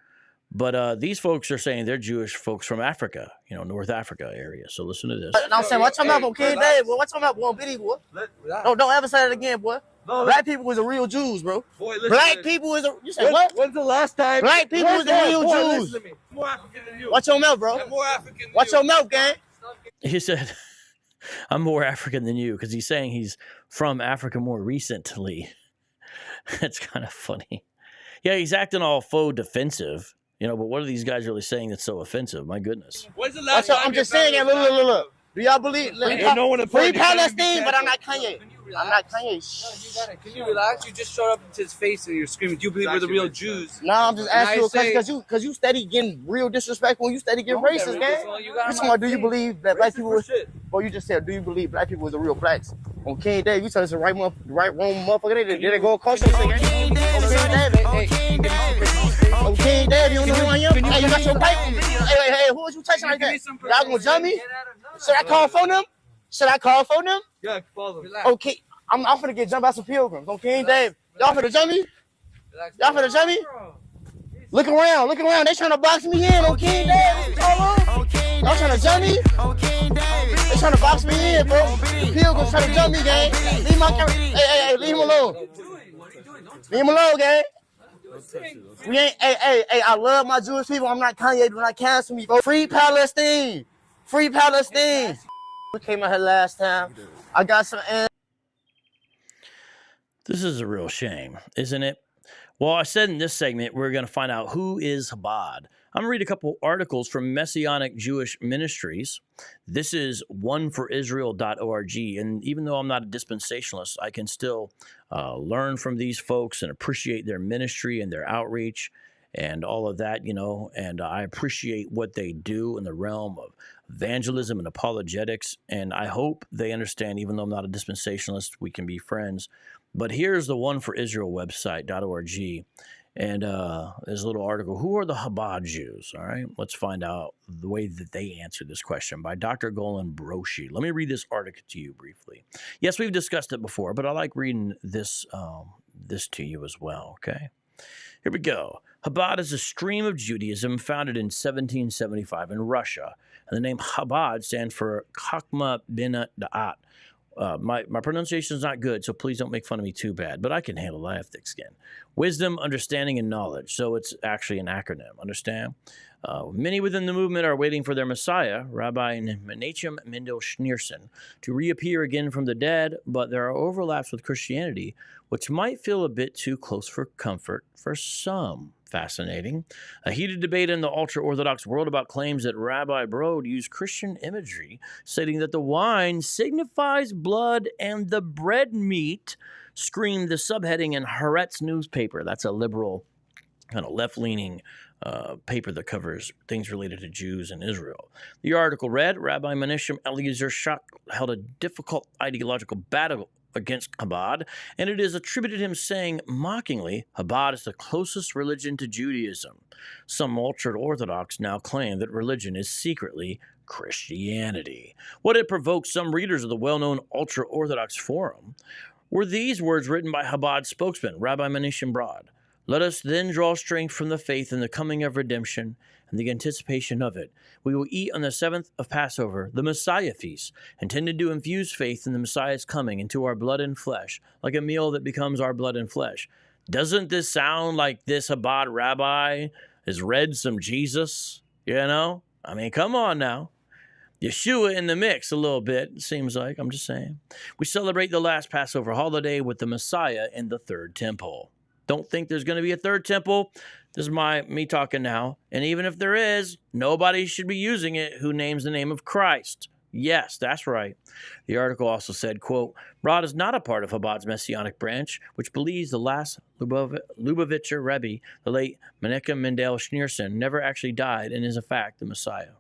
But these folks are saying they're Jewish folks from Africa, you know, North Africa area. So listen to this. I'm saying, watch your mouth, okay, Dave? Watch your mouth, boy. Biddy, boy. Don't ever say that again, boy. No, Black people was the real Jews, bro. boy, listen. Black people is you said what? When's the last time? Black people is the real Jews. Listen to me. I'm more African than you. Watch your mouth, bro. I'm more African than Watch you. your mouth, gang. He said, I'm more African than you because he's saying he's from Africa more recently. It's kind of funny. Yeah, he's acting all faux defensive, you know, but what are these guys really saying that's so offensive? My goodness. When's the last Watch out, time I'm just saying, look. Do y'all believe? no one Free important. Palestine, but I'm not Kanye. I'm not Kanye. You got it. Can you relax? You just showed up into his face and you're screaming, do you believe we're the real Jews? No, I'm just asking you a say- question because you steady getting real disrespectful. You steady getting racist, gang. Well, you got Which him one? on Do you tape. believe that black people was? shit. Well, you just said, do you believe black people was the real blacks? On King David, you tell us the right wrong motherfucker. They didn't go across the thing. On King David. On King David, you don't know who I am? Hey, you got your pipe? Hey, who was you touching like that? Y'all gonna jump me? Should I call for them? Yeah, follow. Okay, I'm finna get jumped by some pilgrims. On King David. Y'all finna jump me? Look around. They trying to box me in on King David. Y'all trying to jump me? They trying to box me in, bro. The pilgrims trying to jump me, gang. Leave my camera. Hey, leave him alone. Leave him alone, gang. We ain't, hey, I love my Jewish people. I'm not Kanye. Do not cancel me, bro. Free Palestine. We came out here last time. I got some. This is a real shame, isn't it? Well, I said in this segment, we're going to find out who is Chabad. I'm going to read a couple articles from Messianic Jewish Ministries. This is oneforisrael.org. And even though I'm not a dispensationalist, I can still learn from these folks and appreciate their ministry and their outreach and all of that, you know. And I appreciate what they do in the realm of evangelism and apologetics. And I hope they understand, even though I'm not a dispensationalist, we can be friends. But here's the One for Israel website.org. And there's a little article. Who are the Chabad Jews? All right. Let's find out the way that they answer this question by Dr. Golan Broshi. Let me read this article to you briefly. Yes, we've discussed it before, but I like reading this to you as well. Okay. Here we go. Chabad is a stream of Judaism founded in 1775 in Russia. And the name Chabad stands for Chachma Bina Da'at. My pronunciation is not good, so please don't make fun of me too bad, but I can handle it. I have thick skin. Wisdom, understanding, and knowledge. So it's actually an acronym, understand? Many within the movement are waiting for their Messiah, Rabbi Menachem Mendel Schneerson, to reappear again from the dead, but there are overlaps with Christianity, which might feel a bit too close for comfort for some Fascinating. A heated debate in the ultra-Orthodox world about claims that Rabbi Brode used Christian imagery, stating that the wine signifies blood and the bread meat, screamed the subheading in Haaretz newspaper. That's a liberal, kind of left-leaning paper that covers things related to Jews in Israel. The article read, Rabbi Menachem Eliezer Schach held a difficult ideological battle against Chabad, and it is attributed him saying mockingly, Chabad is the closest religion to Judaism. Some ultra-Orthodox now claim that religion is secretly Christianity. What it provoked some readers of the well-known ultra-Orthodox forum were these words written by Chabad spokesman Rabbi Menachem Brod. Let us then draw strength from the faith in the coming of redemption and the anticipation of it. We will eat on the 7th of Passover, the Messiah feast, intended to infuse faith in the Messiah's coming into our blood and flesh, like a meal that becomes our blood and flesh. Doesn't this sound like this Chabad rabbi has read some Jesus? You know? I mean, come on now. Yeshua in the mix a little bit, it seems like. I'm just saying. We celebrate the last Passover holiday with the Messiah in the third temple. Don't think there's going to be a third temple. This is me talking now. And even if there is, nobody should be using it who names the name of Christ. Yes, that's right. The article also said, quote, Brod is not a part of Chabad's Messianic branch, which believes the last Lubavitcher Rebbe, the late Menachem Mendel Schneerson, never actually died and is in fact the Messiah.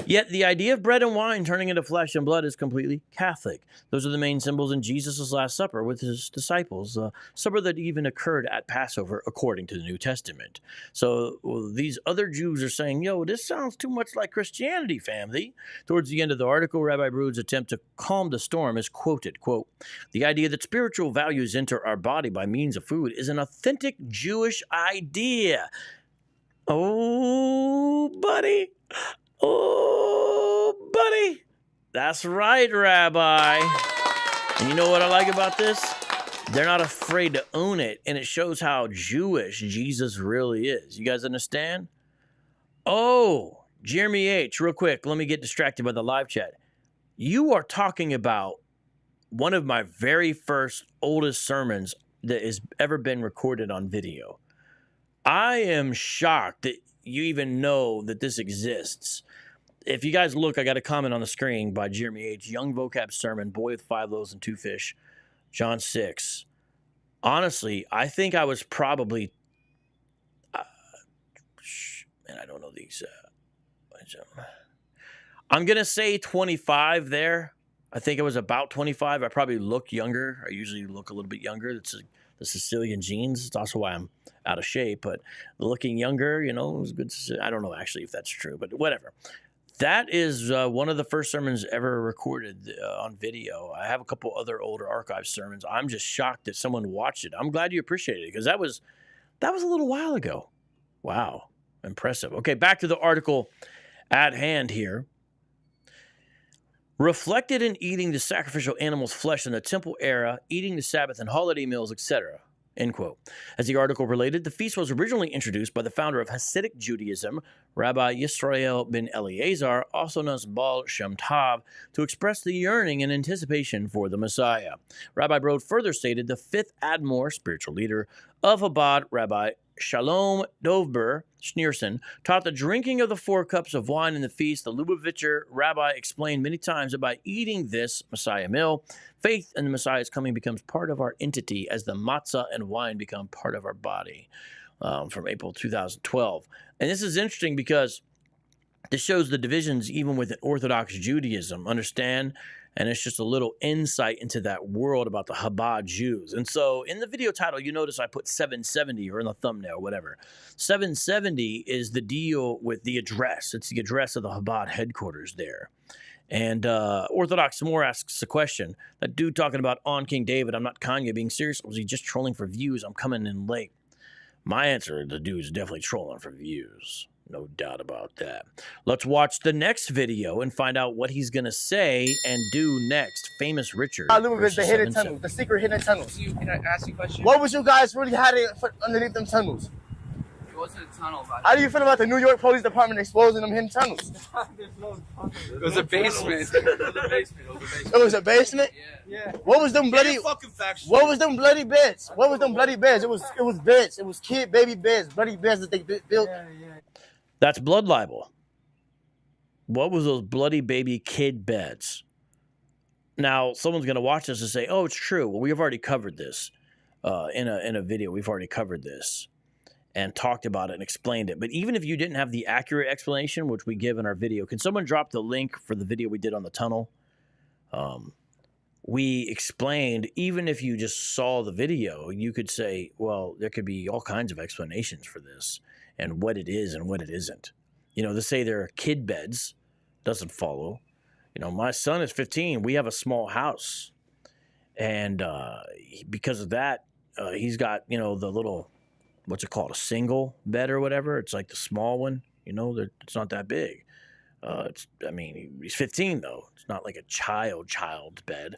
Yet the idea of bread and wine turning into flesh and blood is completely Catholic. Those are the main symbols in Jesus' Last Supper with his disciples, a supper that even occurred at Passover according to the New Testament. So these other Jews are saying, yo, this sounds too much like Christianity, family. Towards the end of the article, Rabbi Brood's attempt to calm the storm is quoted, quote, the idea that spiritual values enter our body by means of food is an authentic Jewish idea. Oh, buddy. Oh, buddy. That's right, Rabbi. And you know what I like about this? They're not afraid to own it, and it shows how Jewish Jesus really is. You guys understand? Oh, Jeremy H., real quick, let me get distracted by the live chat. You are talking about one of my very first, oldest sermons that has ever been recorded on video. I am shocked that you even know that this exists. If you guys look, I got a comment on the screen by Jeremy H. Young vocab sermon, boy with 5 loaves and 2 fish, John 6. Honestly, I think I was probably, man, I don't know these. I'm going to say 25 there. I think it was about 25. I probably look younger. I usually look a little bit younger. That's the Sicilian genes. It's also why I'm out of shape, but looking younger, you know, it was good. I don't know actually if that's true, but whatever. That is one of the first sermons ever recorded on video. I have a couple other older archive sermons. I'm just shocked that someone watched it. I'm glad you appreciated it because that was a little while ago. Wow. Impressive. Okay, back to the article at hand here. Reflected in eating the sacrificial animal's flesh in the temple era, eating the Sabbath and holiday meals, etc. End quote. As the article related, the feast was originally introduced by the founder of Hasidic Judaism, Rabbi Yisrael ben Eliezer, also known as Baal Shem Tov, to express the yearning and anticipation for the Messiah. Rabbi Brode further stated the 5th Admor, spiritual leader of Chabad, Rabbi Shalom Dovber Schneerson, taught the drinking of the 4 cups of wine in the feast. The Lubavitcher rabbi explained many times that by eating this Messiah meal, faith in the Messiah's coming becomes part of our entity as the matzah and wine become part of our body, from April 2012. And this is interesting because this shows the divisions even within Orthodox Judaism, understand? And it's just a little insight into that world about the Chabad Jews. And so in the video title, you notice I put 770 or in the thumbnail, whatever. 770 is the deal with the address. It's the address of the Chabad headquarters there. And Orthodox More asks a question. That dude talking about on King David, I'm not Kanye, being serious, or was he just trolling for views? I'm coming in late. My answer, the dude's definitely trolling for views. No doubt about that. Let's watch the next video and find out what he's going to say and do next. Famous Richard. The hidden tunnels, the secret hidden tunnels. Can I ask you a question? What was you guys really had underneath them tunnels? It wasn't a tunnel. How do you feel about the New York Police Department exposing them hidden tunnels? It was a basement. It was a basement? Yeah. What was them bloody? What was them bloody beds? What was them bloody beds? It was beds. It was baby beds, bloody beds that they built. That's blood libel. What was those bloody baby kid beds? Now, someone's going to watch this and say, oh, it's true. Well, we've already covered this in a video. We've already covered this and talked about it and explained it. But even if you didn't have the accurate explanation, which we give in our video, can someone drop the link for the video we did on the tunnel? We explained, even if you just saw the video, you could say, well, there could be all kinds of explanations for this and what it is and what it isn't. You know, to say there are kid beds doesn't follow. You know, my son is 15. We have a small house. And because of that, he's got, you know, the little, what's it called, a single bed or whatever. It's like the small one, you know, it's not that big. He's 15, though. It's not like a child's bed.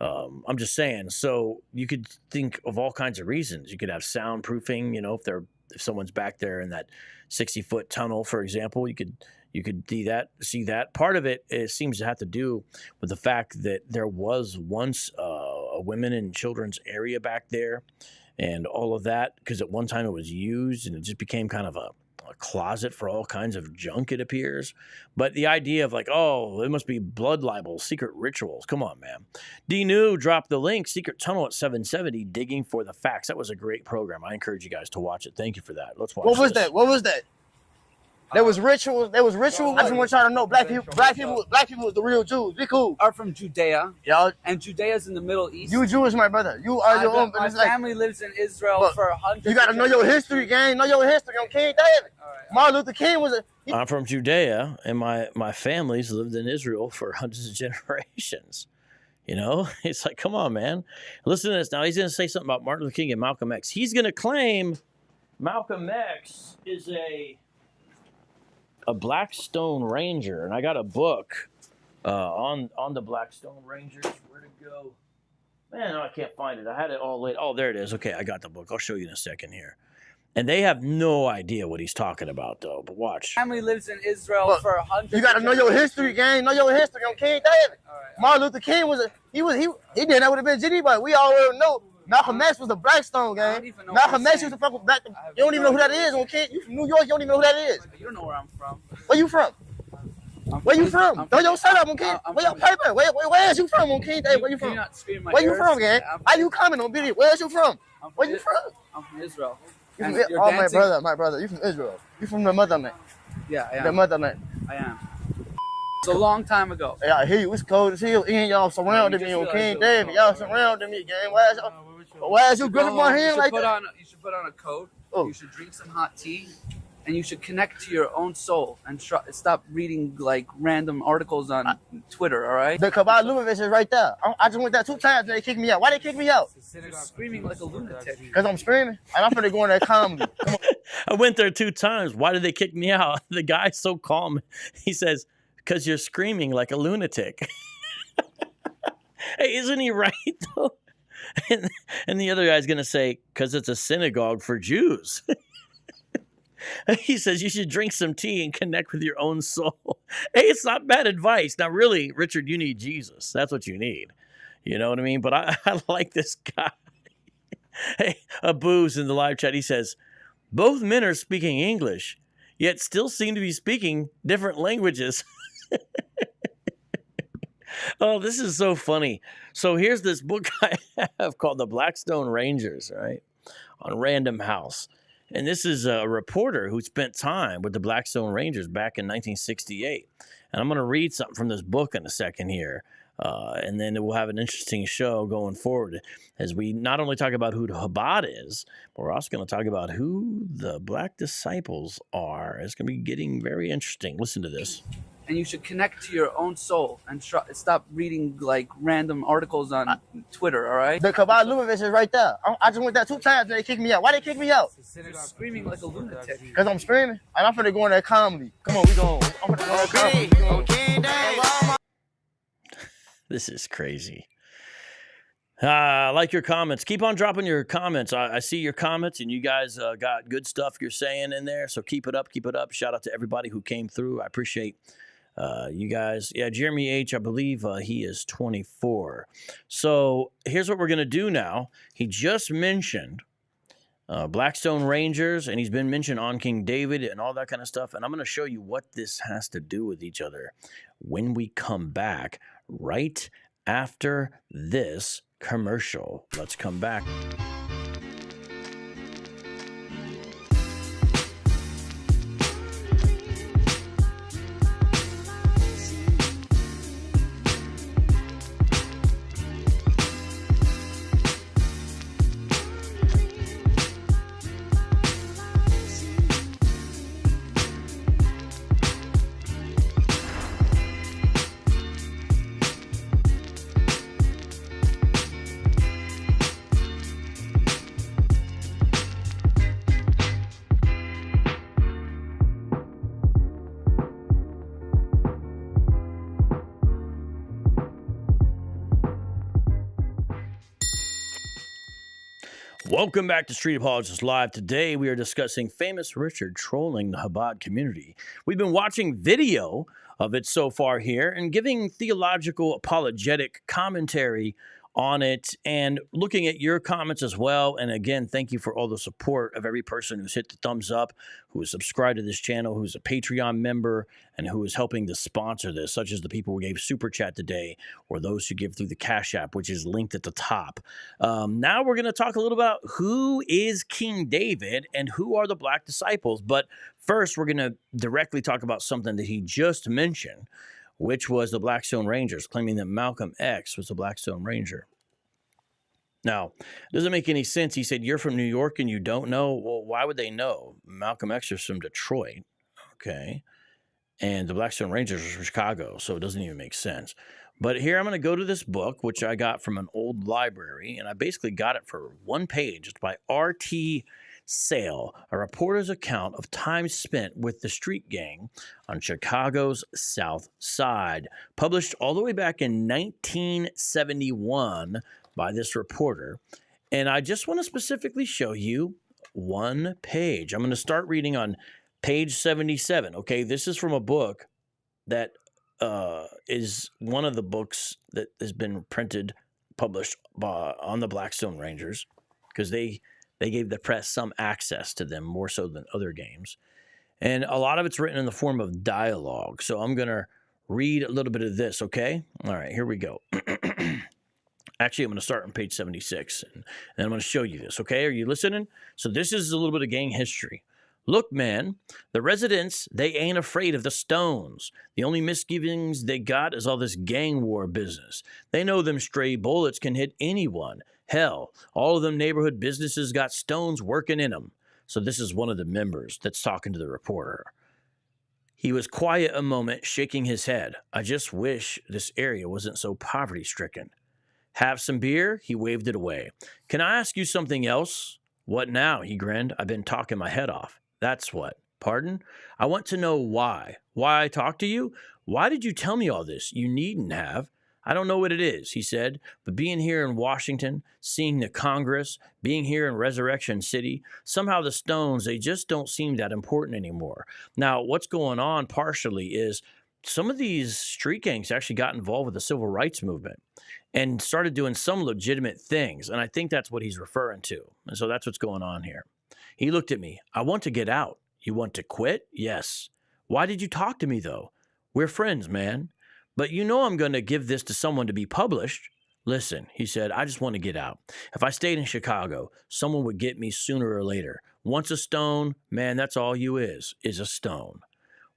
I'm just saying. So you could think of all kinds of reasons. You could have soundproofing, you know, if someone's back there in that 60-foot tunnel, for example, you could see that. Part of it seems to have to do with the fact that there was once a women and children's area back there and all of that, because at one time it was used and it just became kind of a closet for all kinds of junk, it appears. But the idea of like, oh, it must be blood libel, secret rituals. Come on, man. D-New dropped the link, Secret Tunnel at 770, Digging for the Facts. That was a great program. I encourage you guys to watch it. Thank you for that. Let's watch What was this. that? What was that? There was rituals. There was rituals. I just want y'all to know, black people was the real Jews. Be cool. Are from Judea. Y'all, and Judea's in the Middle East. You Jewish, my brother. You are your own. My family lives in Israel for 100 You got to know your history, gang. Know your history on King David. Martin Luther King was I'm from Judea, and my family's lived in Israel for hundreds of generations. You know, it's like, come on, man. Listen to this. Now, he's going to say something about Martin Luther King and Malcolm X. He's going to claim Malcolm X is a Blackstone Ranger, and I got a book on the Blackstone Rangers. Where'd it go? Man, no, I can't find it. I had it all late. Oh, there it is. Okay, I got the book. I'll show you in a second here. And they have no idea what he's talking about, though. But watch. Family lives in Israel for 100. You got to know your history, gang. Know your history on King David. Martin Luther King was he did that would have been GD, but we already know Malcolm X was the Blackstone, gang. Malcolm X used to fuck with black. You don't even know who that is, okay? You from New York, you don't even know who that is. You don't know where I'm from. Where you from? Where you from? Throw your shut up, okay? Where your paper? Where is you from, okay? Where you from? Where you from, gang? Why you coming on video? Where is you from? Where you from? I'm from Israel. Oh, my brother. You from Israel. You from the motherland. Yeah, I am. The motherland. I am. It's a long time ago. Yeah, I hear you. It's cold as hell. And y'all surrounded me on King David. Y'all surrounded me, gang. Why is you gripping my hand like that? You should put on a coat. You should drink some hot tea. And you should connect to your own soul and stop reading like random articles on Twitter, all right? The Kabbalah Lubavitch is right there. I just went there 2 times and they kicked me out. Why they kick me out? You're screaming like a lunatic. Because I'm screaming. And I'm finna go in there calmly. Come on. I went there 2 times. Why did they kick me out? The guy's so calm. He says, because you're screaming like a lunatic. Hey, isn't he right, though? And the other guy's going to say, because it's a synagogue for Jews. He says you should drink some tea and connect with your own soul. Hey, it's not bad advice. Now, really, Richard, you need Jesus. That's what you need. You know what I mean? But I like this guy. Hey, Booze in the live chat, he says, both men are speaking English, yet still seem to be speaking different languages. Oh, this is so funny. So here's this book I have called The Blackstone Rangers, right? On Random House. And this is a reporter who spent time with the Blackstone Rangers back in 1968. And I'm going to read something from this book in a second here. And then we'll have an interesting show going forward as we not only talk about who the Chabad is, but we're also going to talk about who the Black disciples are. It's going to be getting very interesting. Listen to this. And you should connect to your own soul and stop reading like random articles on Twitter, all right? The Kabbalah Lubavitch is right there. I just went there 2 times and they kicked me out. Why they kick me out? You're screaming like a lunatic. Because I'm screaming. And I'm finna go in there calmly. Come on, we going. I'm finna go calmly. This is crazy. I like your comments. Keep on dropping your comments. I see your comments, and you guys got good stuff you're saying in there. So keep it up. Keep it up. Shout out to everybody who came through. I appreciate you guys. Yeah, Jeremy H., I believe he is 24. So here's what we're going to do now. He just mentioned Blackstone Rangers, and he's been mentioned on King David and all that kind of stuff. And I'm going to show you what this has to do with each other when we come back right after this commercial. Let's come back. Welcome back to Street Apologists Live. Today we are discussing famous Richard trolling the Chabad community. We've been watching video of it so far here and giving theological apologetic commentary on it and looking at your comments as well. And again, thank you for all the support of every person who's hit the thumbs up, who is subscribed to this channel, who's a Patreon member, and who is helping to sponsor this, such as the people who gave Super Chat today, or those who give through the Cash App, which is linked at the top. Now we're going to talk a little about who is King David and who are the Black disciples. But first, we're going to directly talk about something that he just mentioned, which was the Blackstone Rangers, claiming that Malcolm X was a Blackstone Ranger. Now, it doesn't make any sense. He said, you're from New York and you don't know? Well, why would they know? Malcolm X is from Detroit, okay? And the Blackstone Rangers are from Chicago, so it doesn't even make sense. But here I'm going to go to this book, which I got from an old library, and I basically got it for one page. It's by R.T. Sale, a reporter's account of time spent with the street gang on Chicago's South Side, published all the way back in 1971 by this reporter. And I just want to specifically show you one page. I'm going to start reading on page 77. Okay, this is from a book that is one of the books that has been printed, published on the Blackstone Rangers, because they gave the press some access to them, more so than other games. And a lot of it's written in the form of dialogue. So I'm going to read a little bit of this, okay? All right, here we go. Actually, I'm going to start on page 76, and I'm going to show you this, okay? Are you listening? So this is a little bit of gang history. Look, man, the residents, they ain't afraid of the stones. The only misgivings they got is all this gang war business. They know them stray bullets can hit anyone. Hell, all of them neighborhood businesses got stones working in them. So this is one of the members that's talking to the reporter. He was quiet a moment, shaking his head. I just wish this area wasn't so poverty-stricken. Have some beer? He waved it away. Can I ask you something else? What now? He grinned. I've been talking my head off. That's what. Pardon? I want to know why. Why I talked to you? Why did you tell me all this? You needn't have. I don't know what it is, he said, but being here in Washington, seeing the Congress, being here in Resurrection City, somehow the stones, they just don't seem that important anymore. Now, what's going on partially is some of these street gangs actually got involved with the civil rights movement and started doing some legitimate things, and I think that's what he's referring to. And so that's what's going on here. He looked at me. I want to get out. You want to quit? Yes. Why did you talk to me, though? We're friends, man. But you know I'm going to give this to someone to be published. Listen, he said, I just want to get out. If I stayed in Chicago, someone would get me sooner or later. Once a stone, man, that's all you is a stone.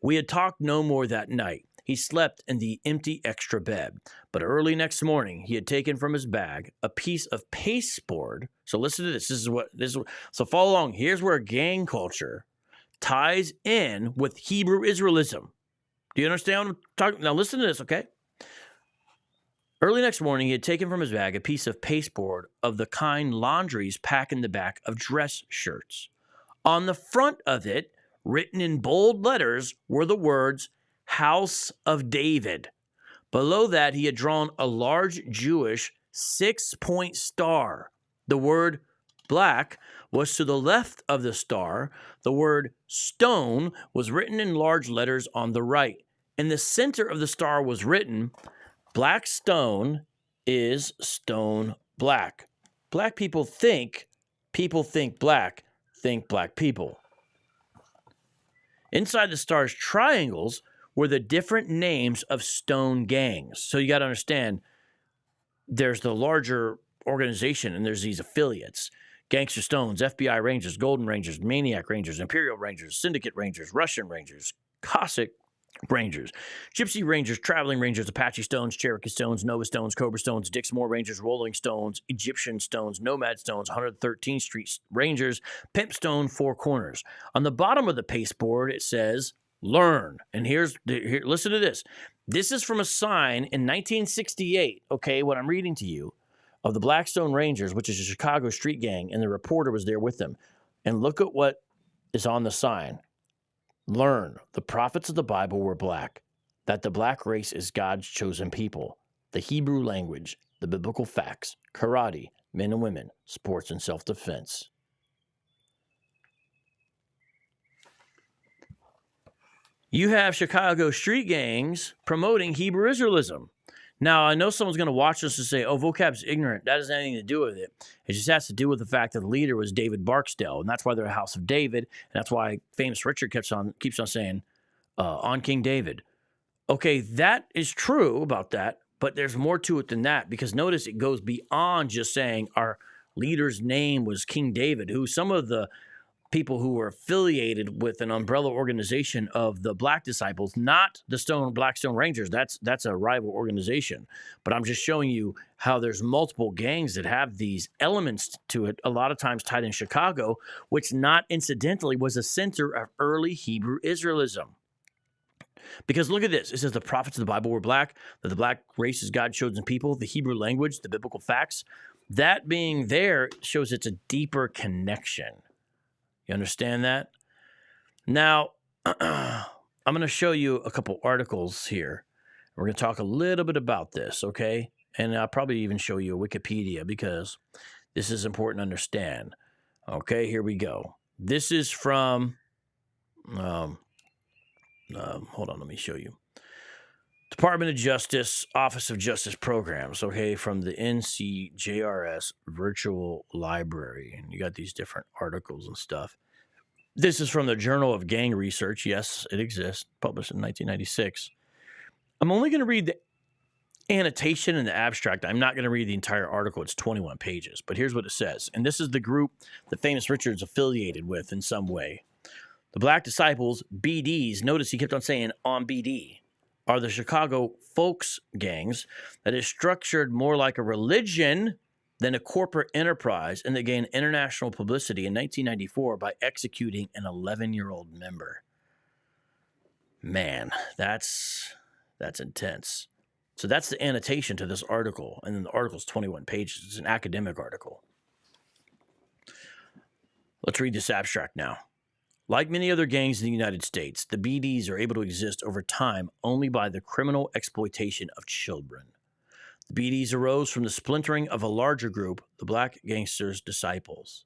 We had talked no more that night. He slept in the empty extra bed. But early next morning, he had taken from his bag a piece of pasteboard. So listen to this. So follow along. Here's where gang culture ties in with Hebrew Israelism. Do you understand what I'm talking? Now listen to this, okay? Early next morning, he had taken from his bag a piece of pasteboard of the kind laundries pack in the back of dress shirts. On the front of it, written in bold letters, were the words, House of David. Below that, he had drawn a large Jewish 6-point star. The word black was to the left of the star. The word stone was written in large letters on the right. In the center of the star was written, black stone is stone black. Black people think black, think black people. Inside the star's triangles were the different names of stone gangs. So you got to understand, there's the larger organization and there's these affiliates. Gangster Stones, FBI Rangers, Golden Rangers, Maniac Rangers, Imperial Rangers, Syndicate Rangers, Russian Rangers, Cossack Rangers, Gypsy Rangers, Traveling Rangers, Apache Stones, Cherokee Stones, Nova Stones, Cobra Stones, Dixmoor Rangers, Rolling Stones, Egyptian Stones, Nomad Stones, 113th Street Rangers, Pimp Stone, Four Corners. On the bottom of the pasteboard, it says, learn. And here, listen to this. This is from a sign in 1968, okay, what I'm reading to you, of the Blackstone Rangers, which is a Chicago street gang, and the reporter was there with them. And look at what is on the sign. Learn, the prophets of the Bible were black, that the black race is God's chosen people, the Hebrew language, the biblical facts, karate, men and women, sports and self-defense. You have Chicago street gangs promoting Hebrew Israelism. Now, I know someone's going to watch this and say, oh, vocab's ignorant. That doesn't have anything to do with it. It just has to do with the fact that the leader was David Barksdale, and that's why they're a house of David, and that's why famous Richard keeps on saying, on King David. Okay, that is true about that, but there's more to it than that, because notice it goes beyond just saying our leader's name was King David, who some of the people who were affiliated with an umbrella organization of the Black Disciples, not the Blackstone Rangers. That's a rival organization. But I'm just showing you how there's multiple gangs that have these elements to it, a lot of times tied in Chicago, which not incidentally was a center of early Hebrew Israelism. Because look at this. It says the prophets of the Bible were black, that the black race is God's chosen people, the Hebrew language, the biblical facts. That being there shows it's a deeper connection. You understand that? Now, I'm going to show you a couple articles here. We're going to talk a little bit about this, okay? And I'll probably even show you a Wikipedia because this is important to understand. Okay, here we go. This is from, hold on, let me show you. Department of Justice, Office of Justice Programs, okay, from the NCJRS Virtual Library. And you got these different articles and stuff. This is from the Journal of Gang Research. Yes, it exists, published in 1996. I'm only going to read the annotation and the abstract. I'm not going to read the entire article. It's 21 pages. But here's what it says. And this is the group that Famous Richard's affiliated with in some way. The Black Disciples, BDs, notice he kept on saying on BD, are the Chicago folks gangs that is structured more like a religion than a corporate enterprise, and they gained international publicity in 1994 by executing an 11-year-old member. Man, that's intense. So that's the annotation to this article, and then the article's 21 pages. It's an academic article. Let's read this abstract now. Like many other gangs in the United States, the BDs are able to exist over time only by the criminal exploitation of children. The BDs arose from the splintering of a larger group, the Black Gangsters' Disciples.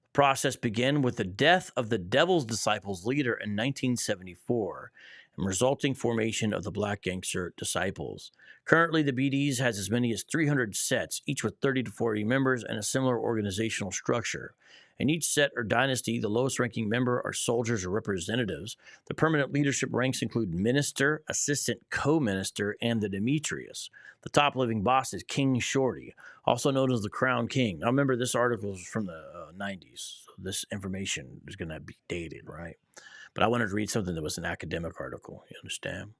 The process began with the death of the Devil's Disciples leader in 1974 and resulting formation of the Black Gangster Disciples. Currently, the BDs has as many as 300 sets, each with 30 to 40 members and a similar organizational structure. In each set or dynasty, the lowest-ranking member are soldiers or representatives. The permanent leadership ranks include minister, assistant co-minister, and the Demetrius. The top living boss is King Shorty, also known as the Crown King. Now, remember, this article is from the 90s, so this information is going to be dated, right? But I wanted to read something that was an academic article, you understand?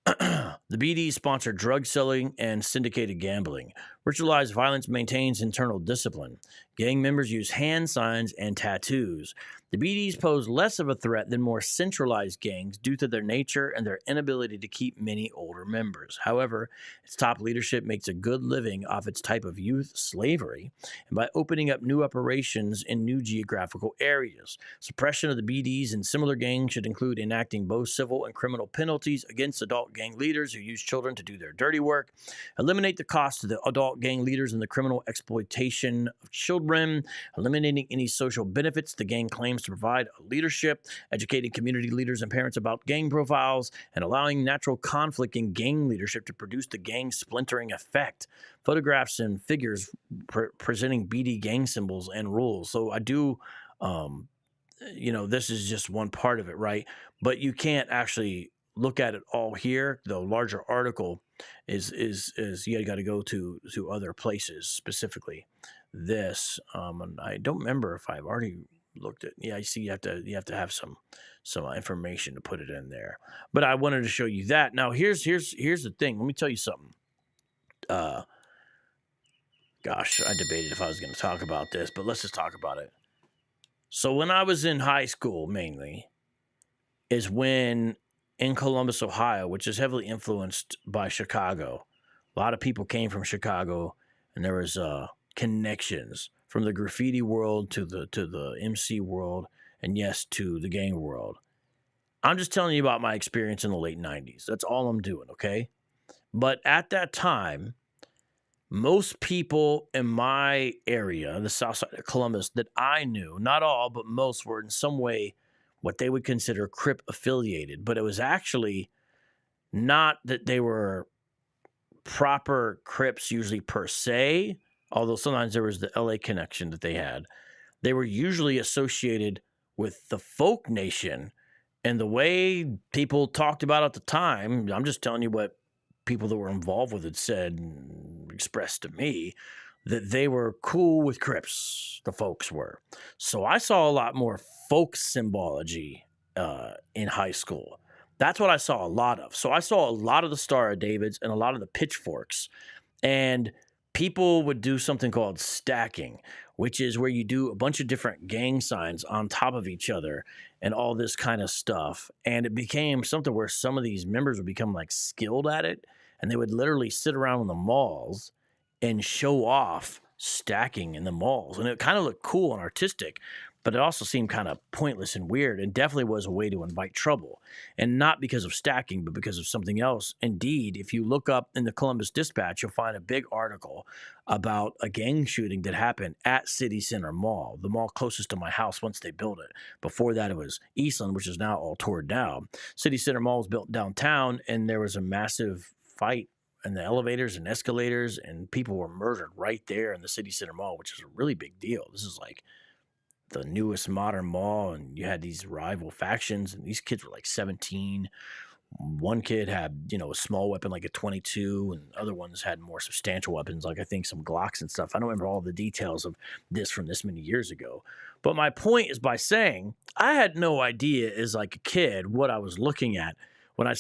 The BDs sponsor drug selling and syndicated gambling. Ritualized violence maintains internal discipline. Gang members use hand signs and tattoos. The BDs pose less of a threat than more centralized gangs due to their nature and their inability to keep many older members. However, its top leadership makes a good living off its type of youth slavery and by opening up new operations in new geographical areas. Suppression of the BDs and similar gangs should include enacting both civil and criminal penalties against adult gang leaders who use children to do their dirty work, eliminate the cost of the adult gang leaders and the criminal exploitation of children, eliminating any social benefits the gang claims to provide leadership, educating community leaders and parents about gang profiles, and allowing natural conflict in gang leadership to produce the gang splintering effect. Photographs and figures presenting BD gang symbols and rules. So I do, this is just one part of it, right? But you can't actually look at it all here. The larger article is you got to go to other places, specifically this. And I don't remember if I've already looked at. Yeah, you see, you have to have some information to put it in there. But I wanted to show you that. Now here's the thing. Let me tell you something. Gosh, I debated if I was going to talk about this, but let's just talk about it. So when I was in high school, mainly, is when in Columbus, Ohio, which is heavily influenced by Chicago, a lot of people came from Chicago, and there was connections from the graffiti world to the MC world, and yes, to the gang world. I'm just telling you about my experience in the late 90s. That's all I'm doing, okay? But at that time, most people in my area, the south side of Columbus, that I knew, not all, but most, were in some way what they would consider Crip affiliated. But it was actually not that they were proper Crips usually per se, although sometimes there was the LA connection that they had. They were usually associated with the folk nation, and the way people talked about it at the time, I'm just telling you what people that were involved with it said and expressed to me, that they were cool with Crips, the folks were. So I saw a lot more folk symbology in high school. That's what I saw a lot of. So I saw a lot of the Star of Davids and a lot of the pitchforks. And people would do something called stacking, which is where you do a bunch of different gang signs on top of each other and all this kind of stuff. And it became something where some of these members would become like skilled at it, and they would literally sit around in the malls and show off stacking in the malls. And it kind of looked cool and artistic, but it also seemed kind of pointless and weird, and definitely was a way to invite trouble. And not because of stacking, but because of something else. Indeed, if you look up in the Columbus Dispatch, you'll find a big article about a gang shooting that happened at City Center Mall, the mall closest to my house once they built it. Before that, it was Eastland, which is now all torn down. City Center Mall was built downtown, and there was a massive fight in the elevators and escalators, and people were murdered right there in the City Center Mall, which is a really big deal. This is like the newest modern mall, and you had these rival factions, and these kids were like 17. One kid had, a small weapon like a 22, and other ones had more substantial weapons, like I think some Glocks and stuff. I don't remember all the details of this from this many years ago. But my point is by saying I had no idea as like a kid what I was looking at when I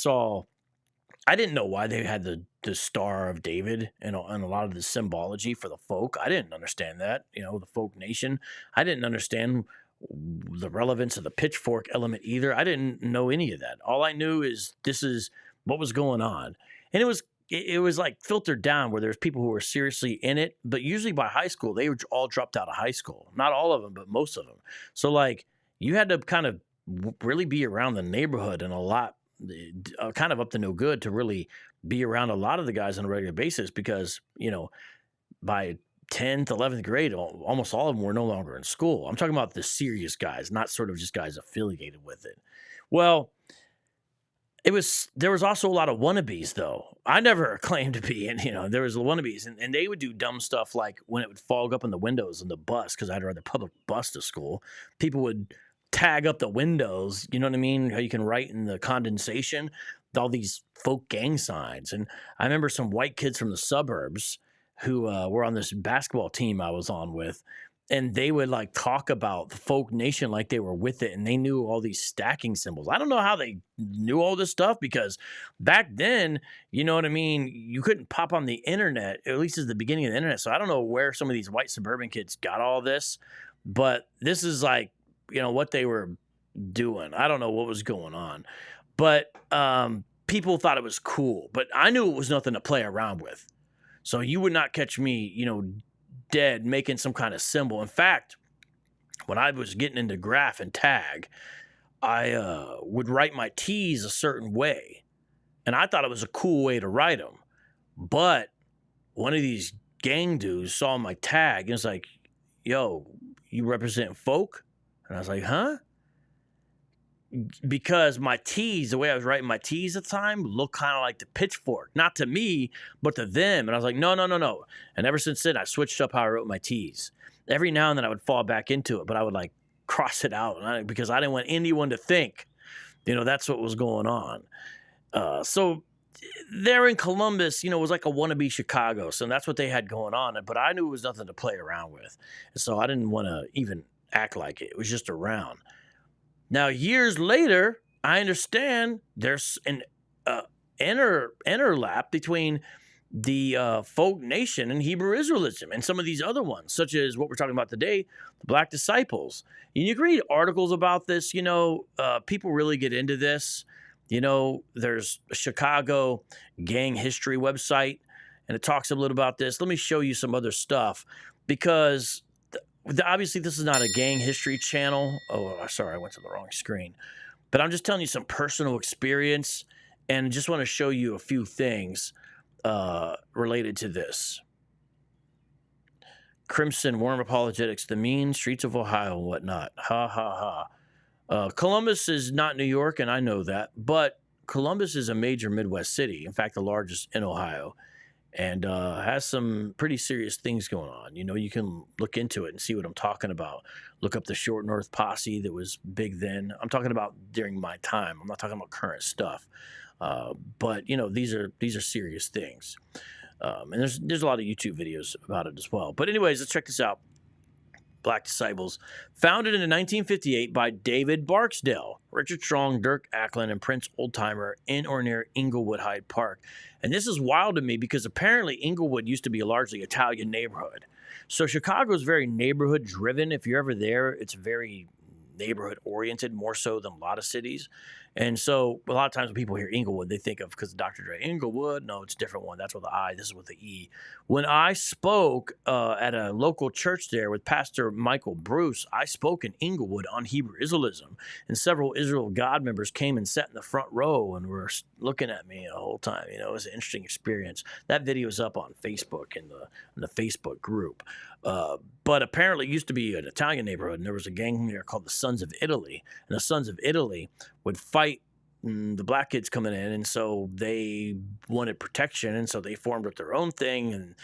didn't know why they had the Star of David and a lot of the symbology for the folk. I didn't understand that, the folk nation. I didn't understand the relevance of the pitchfork element either. I didn't know any of that. All I knew is this is what was going on. And it was like filtered down where there's people who were seriously in it, but usually by high school, they were all dropped out of high school. Not all of them, but most of them. So like you had to kind of really be around the neighborhood and a lot, kind of up to no good to really be around a lot of the guys on a regular basis because, by 10th, 11th grade, almost all of them were no longer in school. I'm talking about the serious guys, not sort of just guys affiliated with it. Well, there was also a lot of wannabes, though. I never claimed to be, and there was wannabes, and they would do dumb stuff like when it would fog up in the windows in the bus, because I'd ride the public bus to school, people would tag up the windows, you know what I mean? How you can write in the condensation, all these folk gang signs. And I remember some white kids from the suburbs who were on this basketball team I was on with, and they would like talk about the folk nation like they were with it, and they knew all these stacking symbols. I don't know how they knew all this stuff because back then, you know what I mean, you couldn't pop on the internet, at least at the beginning of the internet. So I don't know where some of these white suburban kids got all this, but this is like what they were doing. I don't know what was going on, but people thought it was cool. But I knew it was nothing to play around with. So you would not catch me, dead making some kind of symbol. In fact, when I was getting into graph and tag, I would write my T's a certain way. And I thought it was a cool way to write them. But one of these gang dudes saw my tag and was like, yo, you represent folk? And I was like, huh? Because my T's, the way I was writing my T's at the time, looked kind of like the pitchfork. Not to me, but to them. And I was like, no. And ever since then, I switched up how I wrote my T's. Every now and then I would fall back into it, but I would like cross it out because I didn't want anyone to think, that's what was going on. So there in Columbus, it was like a wannabe Chicago. So that's what they had going on. But I knew it was nothing to play around with. So I didn't want to even act like it. It was just around. Now, years later, I understand there's an interlap between the folk nation and Hebrew Israelism and some of these other ones, such as what we're talking about today, the Black Disciples. And you can read articles about this. People really get into this. There's a Chicago gang history website, and it talks a little about this. Let me show you some other stuff because obviously this is not a gang history channel. Oh, sorry, I went to the wrong screen. But I'm just telling you some personal experience and just want to show you a few things related to this. Crimson Worm Apologetics, the mean streets of Ohio and whatnot. Ha, ha, ha. Columbus is not New York, and I know that, but Columbus is a major Midwest city, in fact, the largest in Ohio, and has some pretty serious things going on. You can look into it and see what I'm talking about. Look up the Short North Posse that was big then. I'm talking about during my time. I'm not talking about current stuff. But, these are serious things. And there's a lot of YouTube videos about it as well. But anyways, let's check this out. Black Disciples, founded in 1958 by David Barksdale, Richard Strong, Dirk Ackland, and Prince Oldtimer in or near Inglewood Hyde Park. And this is wild to me because apparently Inglewood used to be a largely Italian neighborhood. So Chicago is very neighborhood driven. If you're ever there, it's very neighborhood oriented, more so than a lot of cities. And so a lot of times when people hear Inglewood, they think of, because Dr. Dre, Inglewood. No, it's a different one. That's with the I. This is with the E. When I spoke at a local church there with Pastor Michael Bruce, I spoke in Inglewood on Hebrew Israelism. And several Israel God members came and sat in the front row and were looking at me the whole time. It was an interesting experience. That video is up on Facebook in the Facebook group. But apparently it used to be an Italian neighborhood, and there was a gang there called the Sons of Italy. And the Sons of Italy would fight the black kids coming in, and so they wanted protection, and so they formed up their own thing, and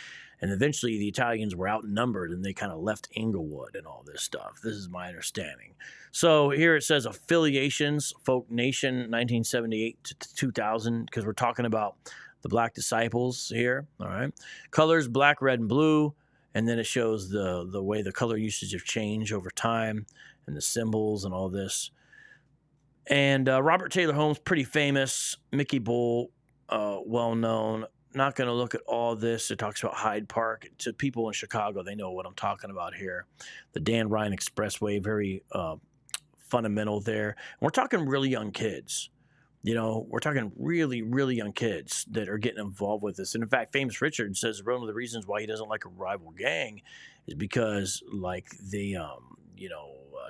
eventually the Italians were outnumbered, and they kind of left Inglewood and all this stuff. This is my understanding. So here it says affiliations, Folk Nation, 1978 to 2000, because we're talking about the Black Disciples here, all right? Colors, black, red, and blue. And then it shows the way the color usage have changed over time and the symbols and all this. And Robert Taylor Holmes, pretty famous. Mickey Bull, well-known. Not going to look at all this. It talks about Hyde Park. To people in Chicago, they know what I'm talking about here. The Dan Ryan Expressway, very fundamental there. And we're talking really young kids. We're talking really, really young kids that are getting involved with this. And in fact, Famous Richard says one of the reasons why he doesn't like a rival gang is because, they,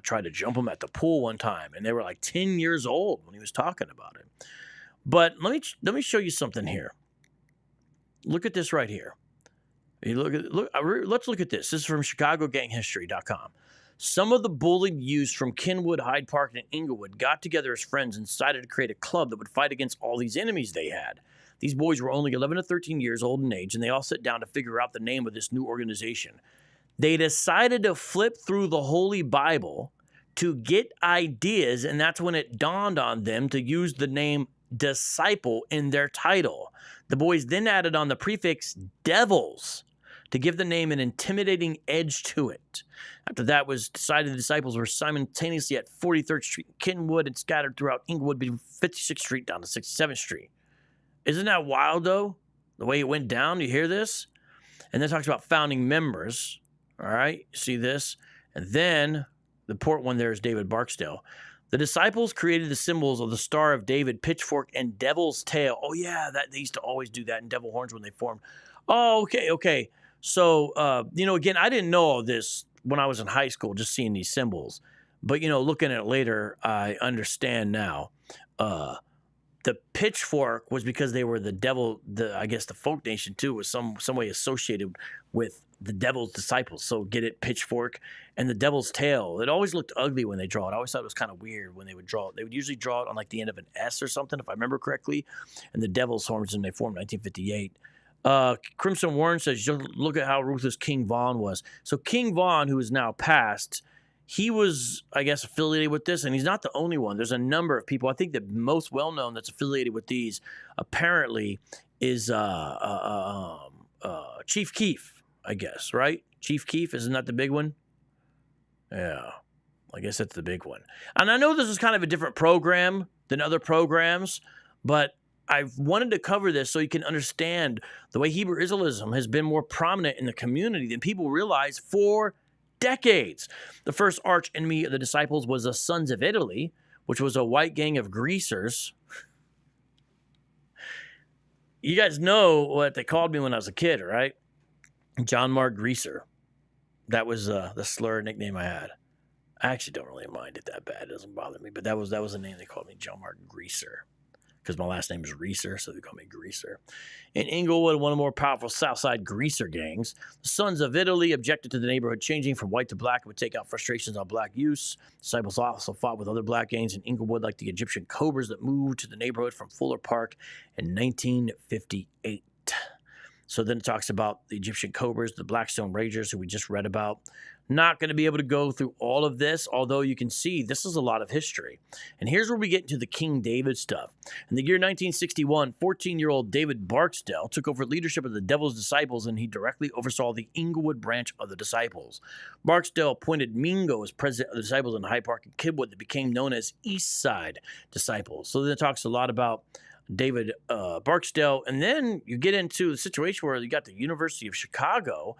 tried to jump him at the pool one time, and they were like 10 years old when he was talking about it. But let me show you something here. Look at this right here. Let's look at this. This is from ChicagoGangHistory.com. Some of the bullied youths from Kenwood, Hyde Park, and Inglewood got together as friends and decided to create a club that would fight against all these enemies they had. These boys were only 11 to 13 years old in age, and they all sat down to figure out the name of this new organization. They decided to flip through the Holy Bible to get ideas, and that's when it dawned on them to use the name disciple in their title. The boys then added on the prefix devils to give the name an intimidating edge to it. After that was decided, the disciples were simultaneously at 43rd Street in Kenwood and scattered throughout Inglewood between 56th Street down to 67th Street. Isn't that wild, though? The way it went down, you hear this? And then it talks about founding members. All right, see this? And then The important one there is David Barksdale. The disciples created the symbols of the Star of David, pitchfork, and devil's tail. Oh, yeah, that they used to always do that in devil horns when they formed. Oh, okay. So, again, I didn't know all this when I was in high school, just seeing these symbols. But, looking at it later, I understand now. The pitchfork was because they were the devil, I guess the folk nation, too, was some way associated with the devil's disciples. So get it, pitchfork, and the devil's tail. It always looked ugly when they draw it. I always thought it was kind of weird when they would draw it. They would usually draw it on like the end of an S or something, if I remember correctly. And the devil's horns, and they formed in 1958. Crimson Warren says, look at how ruthless King Von was. So King Von, who is now passed, he was, I guess, affiliated with this, and he's not the only one. There's a number of people. I think the most well-known that's affiliated with these, apparently, is Chief Keef. I guess, right? Chief Keef, isn't that the big one? Yeah, I guess that's the big one. And I know this is kind of a different program than other programs, but I've wanted to cover this so you can understand the way Hebrew Israelism has been more prominent in the community than people realize for decades. The first arch enemy of the disciples was the Sons of Italy, which was a white gang of greasers. You guys know what they called me when I was a kid, right? John Mark Greaser. That was the slur nickname I had. I actually don't really mind it that bad. It doesn't bother me. But that was the name they called me, John Mark Greaser. Because my last name is Reeser, so they call me Greaser. In Inglewood, one of the more powerful Southside greaser gangs, the Sons of Italy objected to the neighborhood changing from white to black and would take out frustrations on black youth. Disciples also fought with other black gangs in Inglewood, like the Egyptian Cobras that moved to the neighborhood from Fuller Park in 1958. So then it talks about the Egyptian Cobras, the Blackstone Ragers, who we just read about. Not going to be able to go through all of this, although you can see this is a lot of history. And here's where we get into the King David stuff. In the year 1961, 14-year-old David Barksdale took over leadership of the Devil's Disciples, and he directly oversaw the Inglewood branch of the Disciples. Barksdale appointed Mingo as president of the Disciples in Hyde Park and Kidwood that became known as East Side Disciples. So then it talks a lot about David Barksdale, and then you get into the situation where you got the University of Chicago.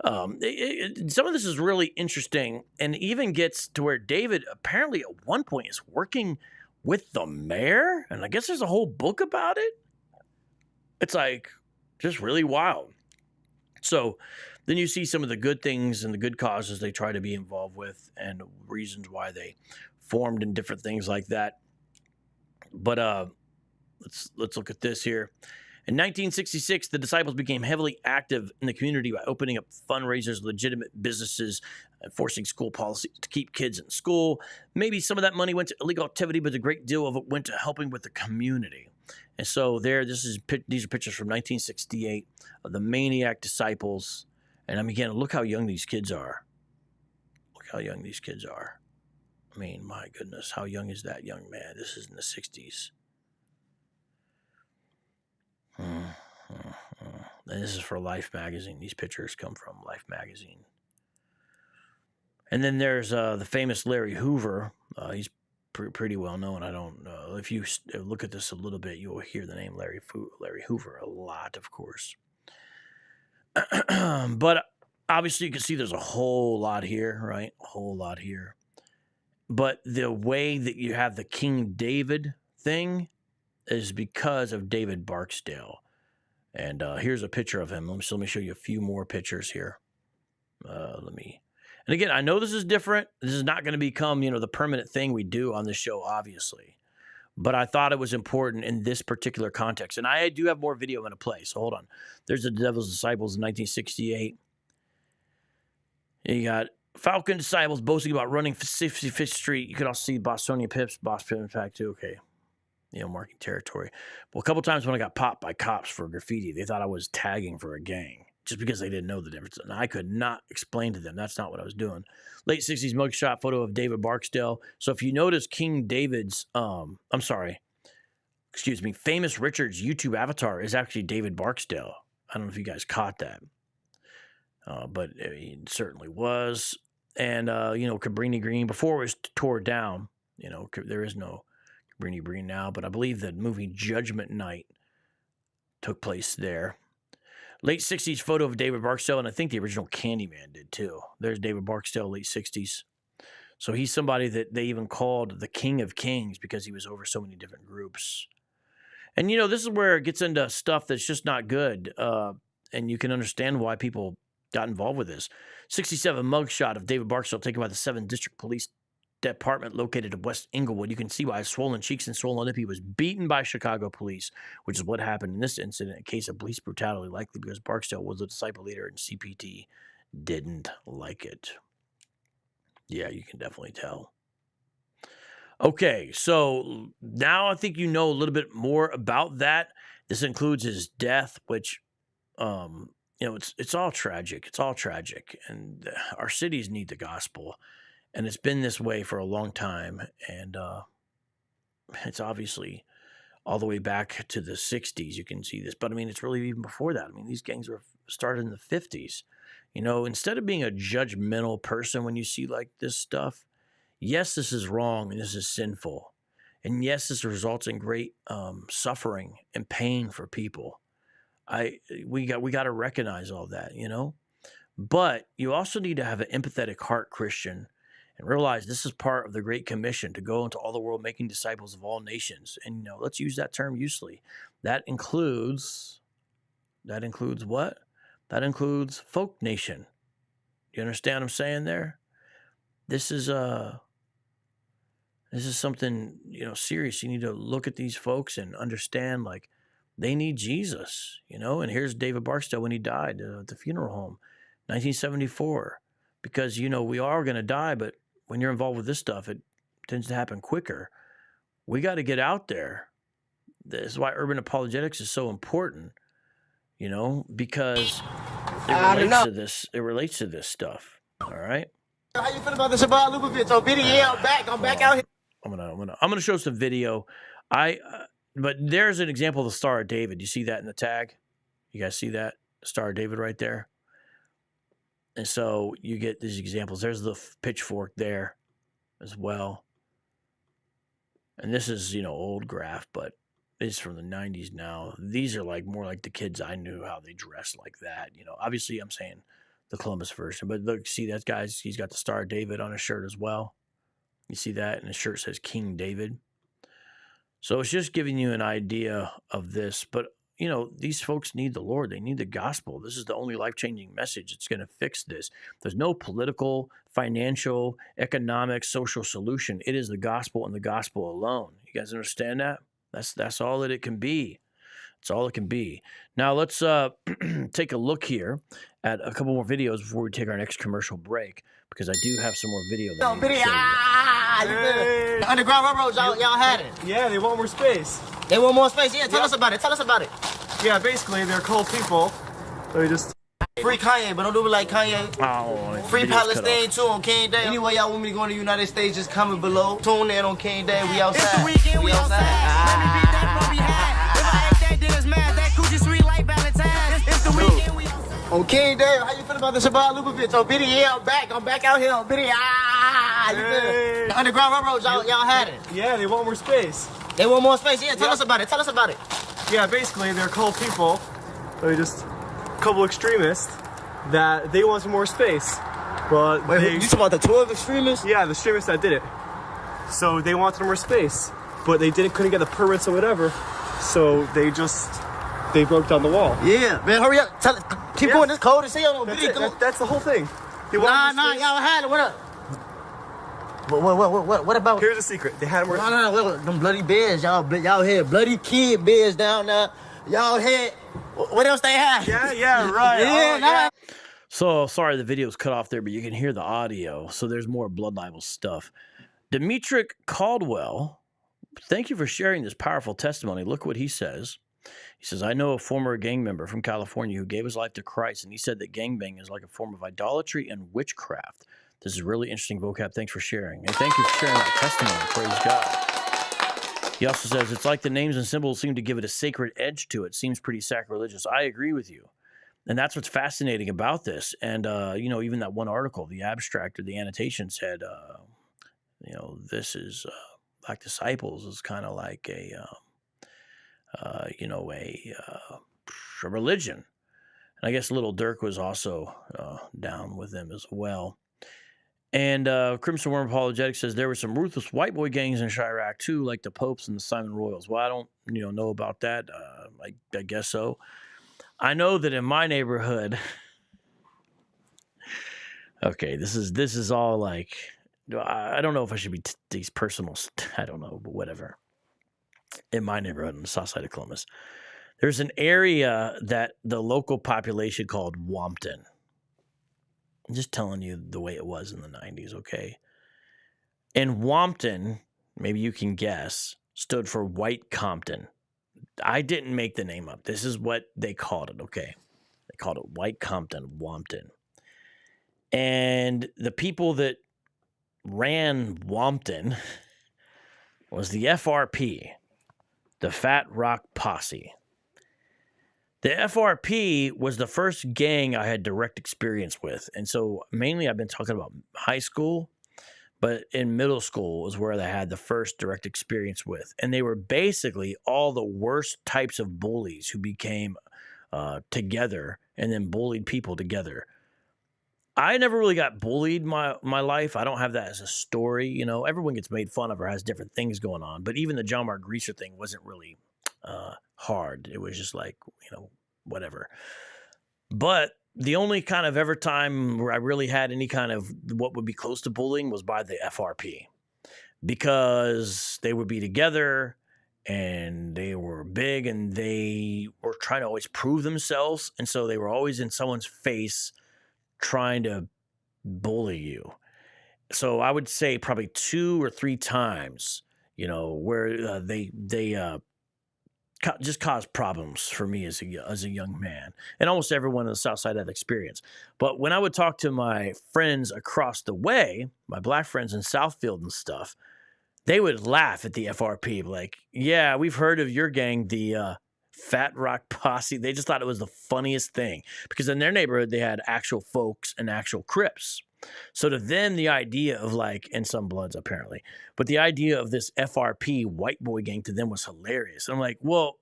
Some of this is really interesting, and even gets to where David apparently at one point is working with the mayor, and I guess there's a whole book about it. It's like just really wild. So then you see some of the good things and the good causes they try to be involved with, and reasons why they formed and different things like that. But let's look at this here. In 1966, the disciples became heavily active in the community by opening up fundraisers, legitimate businesses, enforcing school policy to keep kids in school. Maybe some of that money went to illegal activity, but a great deal of it went to helping with the community. And so these are pictures from 1968 of the maniac disciples. And again, look how young these kids are. Look how young these kids are. I mean, my goodness, how young is that young man? This is in the 60s. And this is for Life magazine. These pictures come from Life magazine. And then there's the famous Larry Hoover. He's pretty well known. I don't know if you look at this a little bit, you will hear the name Larry Hoover a lot, of course. But obviously, you can see there's a whole lot here, right? A whole lot here. But the way that you have the King David thing is because of David Barksdale. And here's a picture of him. Let me show you a few more pictures here. And again, I know this is different. This is not going to become, the permanent thing we do on this show, obviously. But I thought it was important in this particular context. And I do have more video in a play, so hold on. There's the Devil's Disciples in 1968. You got Falcon Disciples boasting about running 55th Street. You can also see Bostonian Pips, Boss Pip Impact too. Okay. Marking territory. Well, a couple times when I got popped by cops for graffiti, they thought I was tagging for a gang just because they didn't know the difference. And I could not explain to them. That's not what I was doing. Late 60s mugshot photo of David Barksdale. So if you notice King David's, Famous Richard's YouTube avatar is actually David Barksdale. I don't know if you guys caught that. But it certainly was. And, Cabrini Green, before it was tore down, there is no Cabrini Green now, but I believe the movie Judgment Night took place there. Late 60s photo of David Barksdale, and I think the original Candyman did too. There's David Barksdale, late 60s. So he's somebody that they even called the King of Kings because he was over so many different groups. And, you know, this is where it gets into stuff that's just not good. And you can understand why people got involved with this. 67 mugshot of David Barksdale taken by the 7th District Police Department located in West Inglewood. You can see why swollen cheeks and swollen lip. He was beaten by Chicago police, which is what happened in this incident, a case of police brutality, likely because Barksdale was a disciple leader and CPT didn't like it. Yeah, you can definitely tell. Okay, so now I think you know a little bit more about that. This includes his death, which, you know, it's all tragic. It's all tragic, and our cities need the gospel, and it's been this way for a long time, and it's obviously all the way back to the 60s. You can see this, but I mean, it's really even before that. I mean, these gangs were started in the 50s. You know, instead of being a judgmental person when you see like this stuff, yes, this is wrong and this is sinful. And yes, this results in great suffering and pain for people. We got to recognize all that, you know. But you also need to have an empathetic heart, Christian, and realize this is part of the Great Commission to go into all the world making disciples of all nations. And, you know, let's use that term loosely. That includes what? That includes folk nation. You understand what I'm saying there? This is something, you know, serious. You need to look at these folks and understand, like, they need Jesus, you know. And here's David Barksdale when he died at the funeral home, 1974. Because, you know, we are going to die, but when you're involved with this stuff, it tends to happen quicker. We got to get out there. This is why urban apologetics is so important, you know, because it relates to this stuff. All right. How you feel about the Shabbat Lubavitch? So I'm back out here. I'm gonna show some video. But there's an example of the Star of David. You see that in the tag? You guys see that Star of David right there? And so you get these examples. There's the pitchfork there as well. And this is, you know, old graph, but it's from the 90s now. These are like more like the kids I knew, how they dressed like that. You know, obviously I'm saying the Columbus version, but look, see that guy's, he's got the Star of David on his shirt as well. You see that? And his shirt says King David. So it's just giving you an idea of this. But, you know, these folks need the Lord. They need the gospel. This is the only life-changing message that's going to fix this. There's no political, financial, economic, social solution. It is the gospel and the gospel alone. You guys understand that? That's all that it can be. That's all it can be. Now let's take a look here at a couple more videos before we take our next commercial break, because I do have some more video. The Underground Railroad, y'all had it. Yeah, they want more space. They want more space. Yeah, tell us about it. Tell us about it. Yeah, basically they're cold people. So we just Free Kanye, but don't do it like Kanye. Oh, Free Palestine too on King Day. Anyway, y'all want me to go in the United States, just comment below. Tune in on King Day. We outside. It's the weekend, we outside. Let me beat that from behind. If I ain't that, then it's mad. That coochie sweet like Valentine's. It's the weekend, we outside. On King Day, how you feel about the Shabbat Lubavitch? On Biddy, yeah, I'm back out here on Biddy. You feel? The Underground Railroad, y'all had it. yeah, they want more space. They want more space. Yeah, tell us about it. Tell us about it. Yeah, basically they're cold people. So we just a couple extremists that they want some more space. But Wait, you talking about the 12 extremists? yeah, the extremists that did it. So they wanted more space, but they couldn't get the permits or whatever. So they broke down the wall. Yeah, man, hurry up. Keep going. This cold as hell. That's it. That's the whole thing. They Nah, wanted more space. y'all had it. What up? What about? Here's the secret. They had more. No, them bloody beds, y'all had bloody kid beds down there. Y'all had, what else they had? Yeah, right. Yeah, nah. So sorry the video's cut off there, but you can hear the audio. So there's more blood libel stuff. Demetric Caldwell, thank you for sharing this powerful testimony. Look what he says. He says, I know a former gang member from California who gave his life to Christ, and he said that gangbang is like a form of idolatry and witchcraft. This is really interesting, vocab. Thanks for sharing. And thank you for sharing that testimony. Praise God. He also says, it's like the names and symbols seem to give it a sacred edge to it. Seems pretty sacrilegious. I agree with you. And that's what's fascinating about this. And, you know, even that one article, the abstract or the annotation said, you know, this is Black Disciples is kind of like a religion. And I guess Little Dirk was also down with them as well. And Crimson Worm Apologetics says there were some ruthless white boy gangs in Chirac too, like the Popes and the Simon Royals. Well, I don't, know about that. I guess so. I know that in my neighborhood. Okay, this is all like, I don't know if I should be these personal. I don't know, but whatever. In my neighborhood, on the south side of Columbus, there's an area that the local population called Wompton. I'm just telling you the way it was in the 90s, okay? And Wompton, maybe you can guess, stood for White Compton. I didn't make the name up. This is what they called it, okay? They called it White Compton, Wompton. And the people that ran Wompton was the FRP, the Fat Rock Posse. The FRP was the first gang I had direct experience with. And so mainly I've been talking about high school, but in middle school was where I had the first direct experience with. And they were basically all the worst types of bullies who became together and then bullied people together. I never really got bullied my life. I don't have that as a story. Everyone gets made fun of or has different things going on. But even the John Mark Greaser thing wasn't really hard. It was just like, whatever. But the only kind of ever time where I really had any kind of what would be close to bullying was by the FRP, because they would be together and they were big and they were trying to always prove themselves. And so they were always in someone's face trying to bully you. So I would say probably 2 or 3 times, where they just caused problems for me as a young man, and almost everyone on the South Side had experience. But when I would talk to my friends across the way, my black friends in Southfield and stuff, they would laugh at the FRP, like, yeah, we've heard of your gang, the Fat Rock Posse. They just thought it was the funniest thing, because in their neighborhood, they had actual folks and actual Crips. So to them, the idea of and some Bloods apparently, but the idea of this FRP white boy gang to them was hilarious. And I'm like, well,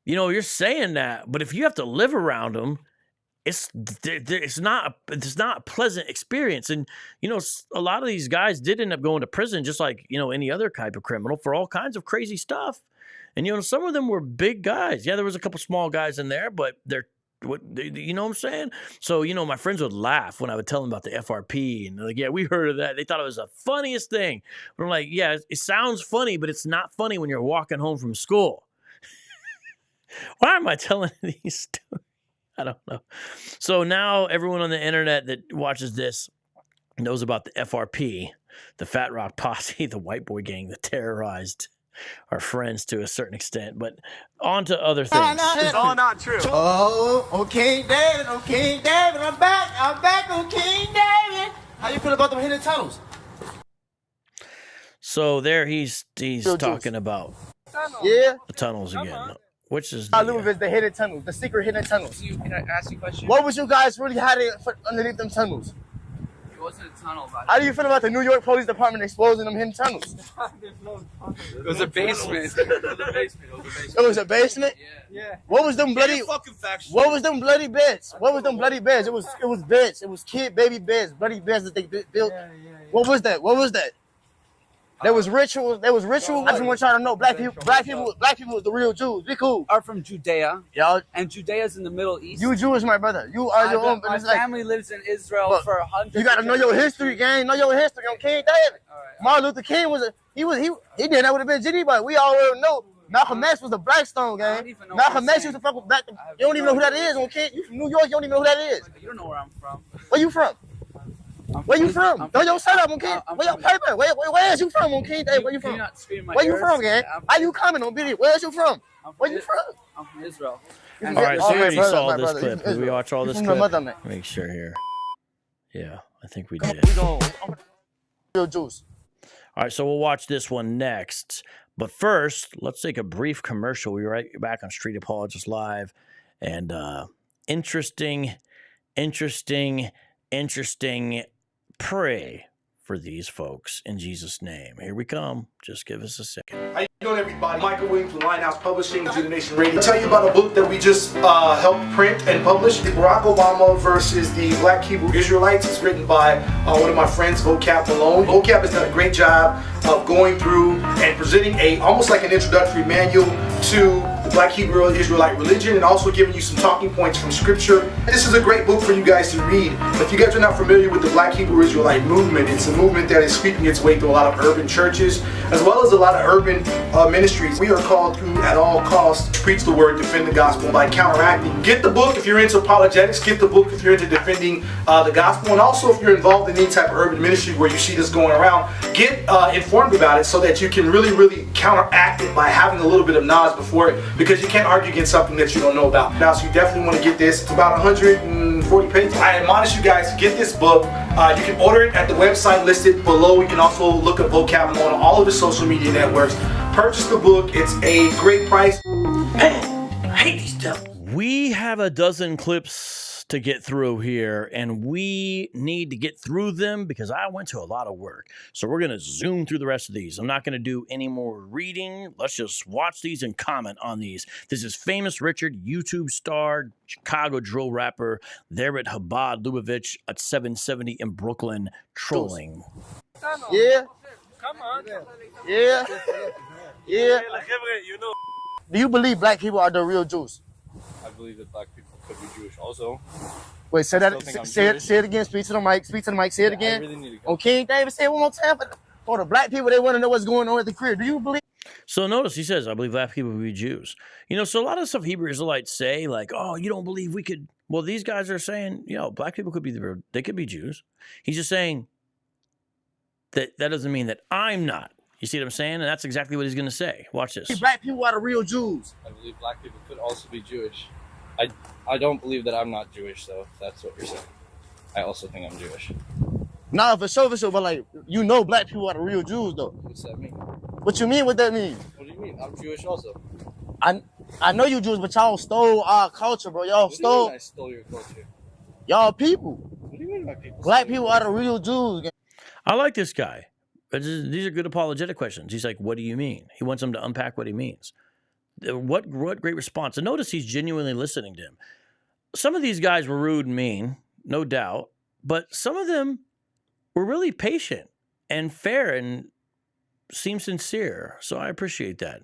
you're saying that, but if you have to live around them, it's not a pleasant experience. And, a lot of these guys did end up going to prison, just like, any other type of criminal, for all kinds of crazy stuff. And, some of them were big guys. Yeah, there was a couple small guys in there, but what I'm saying? So, my friends would laugh when I would tell them about the FRP, and they're like, yeah, we heard of that. They thought it was the funniest thing. But I'm like, yeah, it sounds funny, but it's not funny when you're walking home from school. Why am I telling these stories? I don't know. So now everyone on the internet that watches this knows about the FRP, the Fat Rock Posse, the white boy gang that terrorized our friends to a certain extent. But on to other things. It's all not true. Oh, King David, I'm back on King David. How you feel about them hidden tunnels? So there he's talking about the tunnels again. Which is the hidden tunnels, the secret hidden tunnels. Can I ask you a question? What was you guys really hiding underneath them tunnels? It wasn't a tunnel. How do you feel about the New York Police Department exposing them hidden tunnels? It was a basement. It was a basement? Yeah. What was them bloody? What was them bloody beds? What was them bloody beds? It was beds. It was baby beds, bloody beds that they built. What was that? There was rituals. I just want y'all to know, black people was the real Jews. Be cool. Are from Judea. Y'all. And Judea's in the Middle East. You Jewish, my brother. You are your own. My family lives in Israel for 100 years. You gotta know your history, gang. Know your history on King David. Martin Luther King he did that would have been GD, but we already know Malcolm X was the Blackstone, gang. Malcolm X used to fuck with black. You don't even know who that is on King. You from New York, you don't even know who that is. You don't know where I'm from. Where you from? Where you from? Throw your shut up on King. Where your paper? Where is you from on King David? Where you from? Where you from, gang? How you coming on video? Where is you from? Where you from? I'm from Israel. All right, so we already saw this clip. Did we watch all this clip? Make sure here. Yeah, I think we did. Real juice. All right, so we'll watch this one next. But first, let's take a brief commercial. We'll be right back on Street Apologist Live. And interesting pray for these folks in Jesus' name. Here we come. Just give us a second. How you doing, everybody? Michael Williams from Lighthouse Publishing, Generation Radio. I'll tell you about a book that we just helped print and publish. Barack Obama versus the Black Hebrew Israelites. It's written by one of my friends, Vocab Malone. Vocab has done a great job of going through and presenting almost like an introductory manual to the Black Hebrew Israelite religion, and also giving you some talking points from Scripture. This is a great book for you guys to read. If you guys are not familiar with the Black Hebrew Israelite movement, it's a movement that is sweeping its way through a lot of urban churches, as well as a lot of urban ministries. We are called to, at all costs, to preach the word, defend the gospel by counteracting. Get the book if you're into apologetics. Get the book if you're into defending the gospel, and also if you're involved in any type of urban ministry where you see this going around, get informed about it so that you can really counteract it by having a little bit of knowledge before it, because you can't argue against something that you don't know about. Now, so you definitely want to get this. It's about 140 pages. I admonish you guys to get this book. You can order it at the website listed below. You can also look up Vocab on all of the social media networks. Purchase the book. It's a great price. Man, I hate these devils. We have a dozen clips to get through here, and we need to get through them because I went to a lot of work. So we're going to zoom through the rest of these. I'm not going to do any more reading. Let's just watch these and comment on these. This is Famous Richard, YouTube star, Chicago drill rapper, there at Chabad Lubavitch at 770 in Brooklyn, trolling. Yeah. Come on. Yeah. Yeah. Do you believe black people are the real Jews? I believe that black people could be Jewish also. Wait, say that. Say it again. Speak to the mic. Speak to the mic. Say it again. I really need to go. On King David, say it one more time. For the black people, they want to know what's going on at the crib. Do you believe? So notice he says, I believe black people will be Jews. You know, so a lot of stuff Hebrew Israelites say, like, oh, you don't believe we could. Well, these guys are saying, you know, black people could be they could be Jews. He's just saying that doesn't mean that I'm not. You see what I'm saying? And that's exactly what he's going to say. Watch this. Black people are the real Jews. I believe black people could also be Jewish. I don't believe that I'm not Jewish, though. That's what you're saying. I also think I'm Jewish. Nah, for sure, but like, you know black people are the real Jews, though. What's that mean? What you mean? What that mean? What do you mean? I'm Jewish also. I know you Jews, but y'all stole our culture, bro. Y'all stole. What do you mean I stole your culture? Y'all people. What do you mean by people? Black people are the real Jews. I like this guy. These are good apologetic questions. He's like, what do you mean? He wants them to unpack what he means. What great response. And notice he's genuinely listening to him. Some of these guys were rude and mean, no doubt, but some of them were really patient and fair and seemed sincere. So I appreciate that.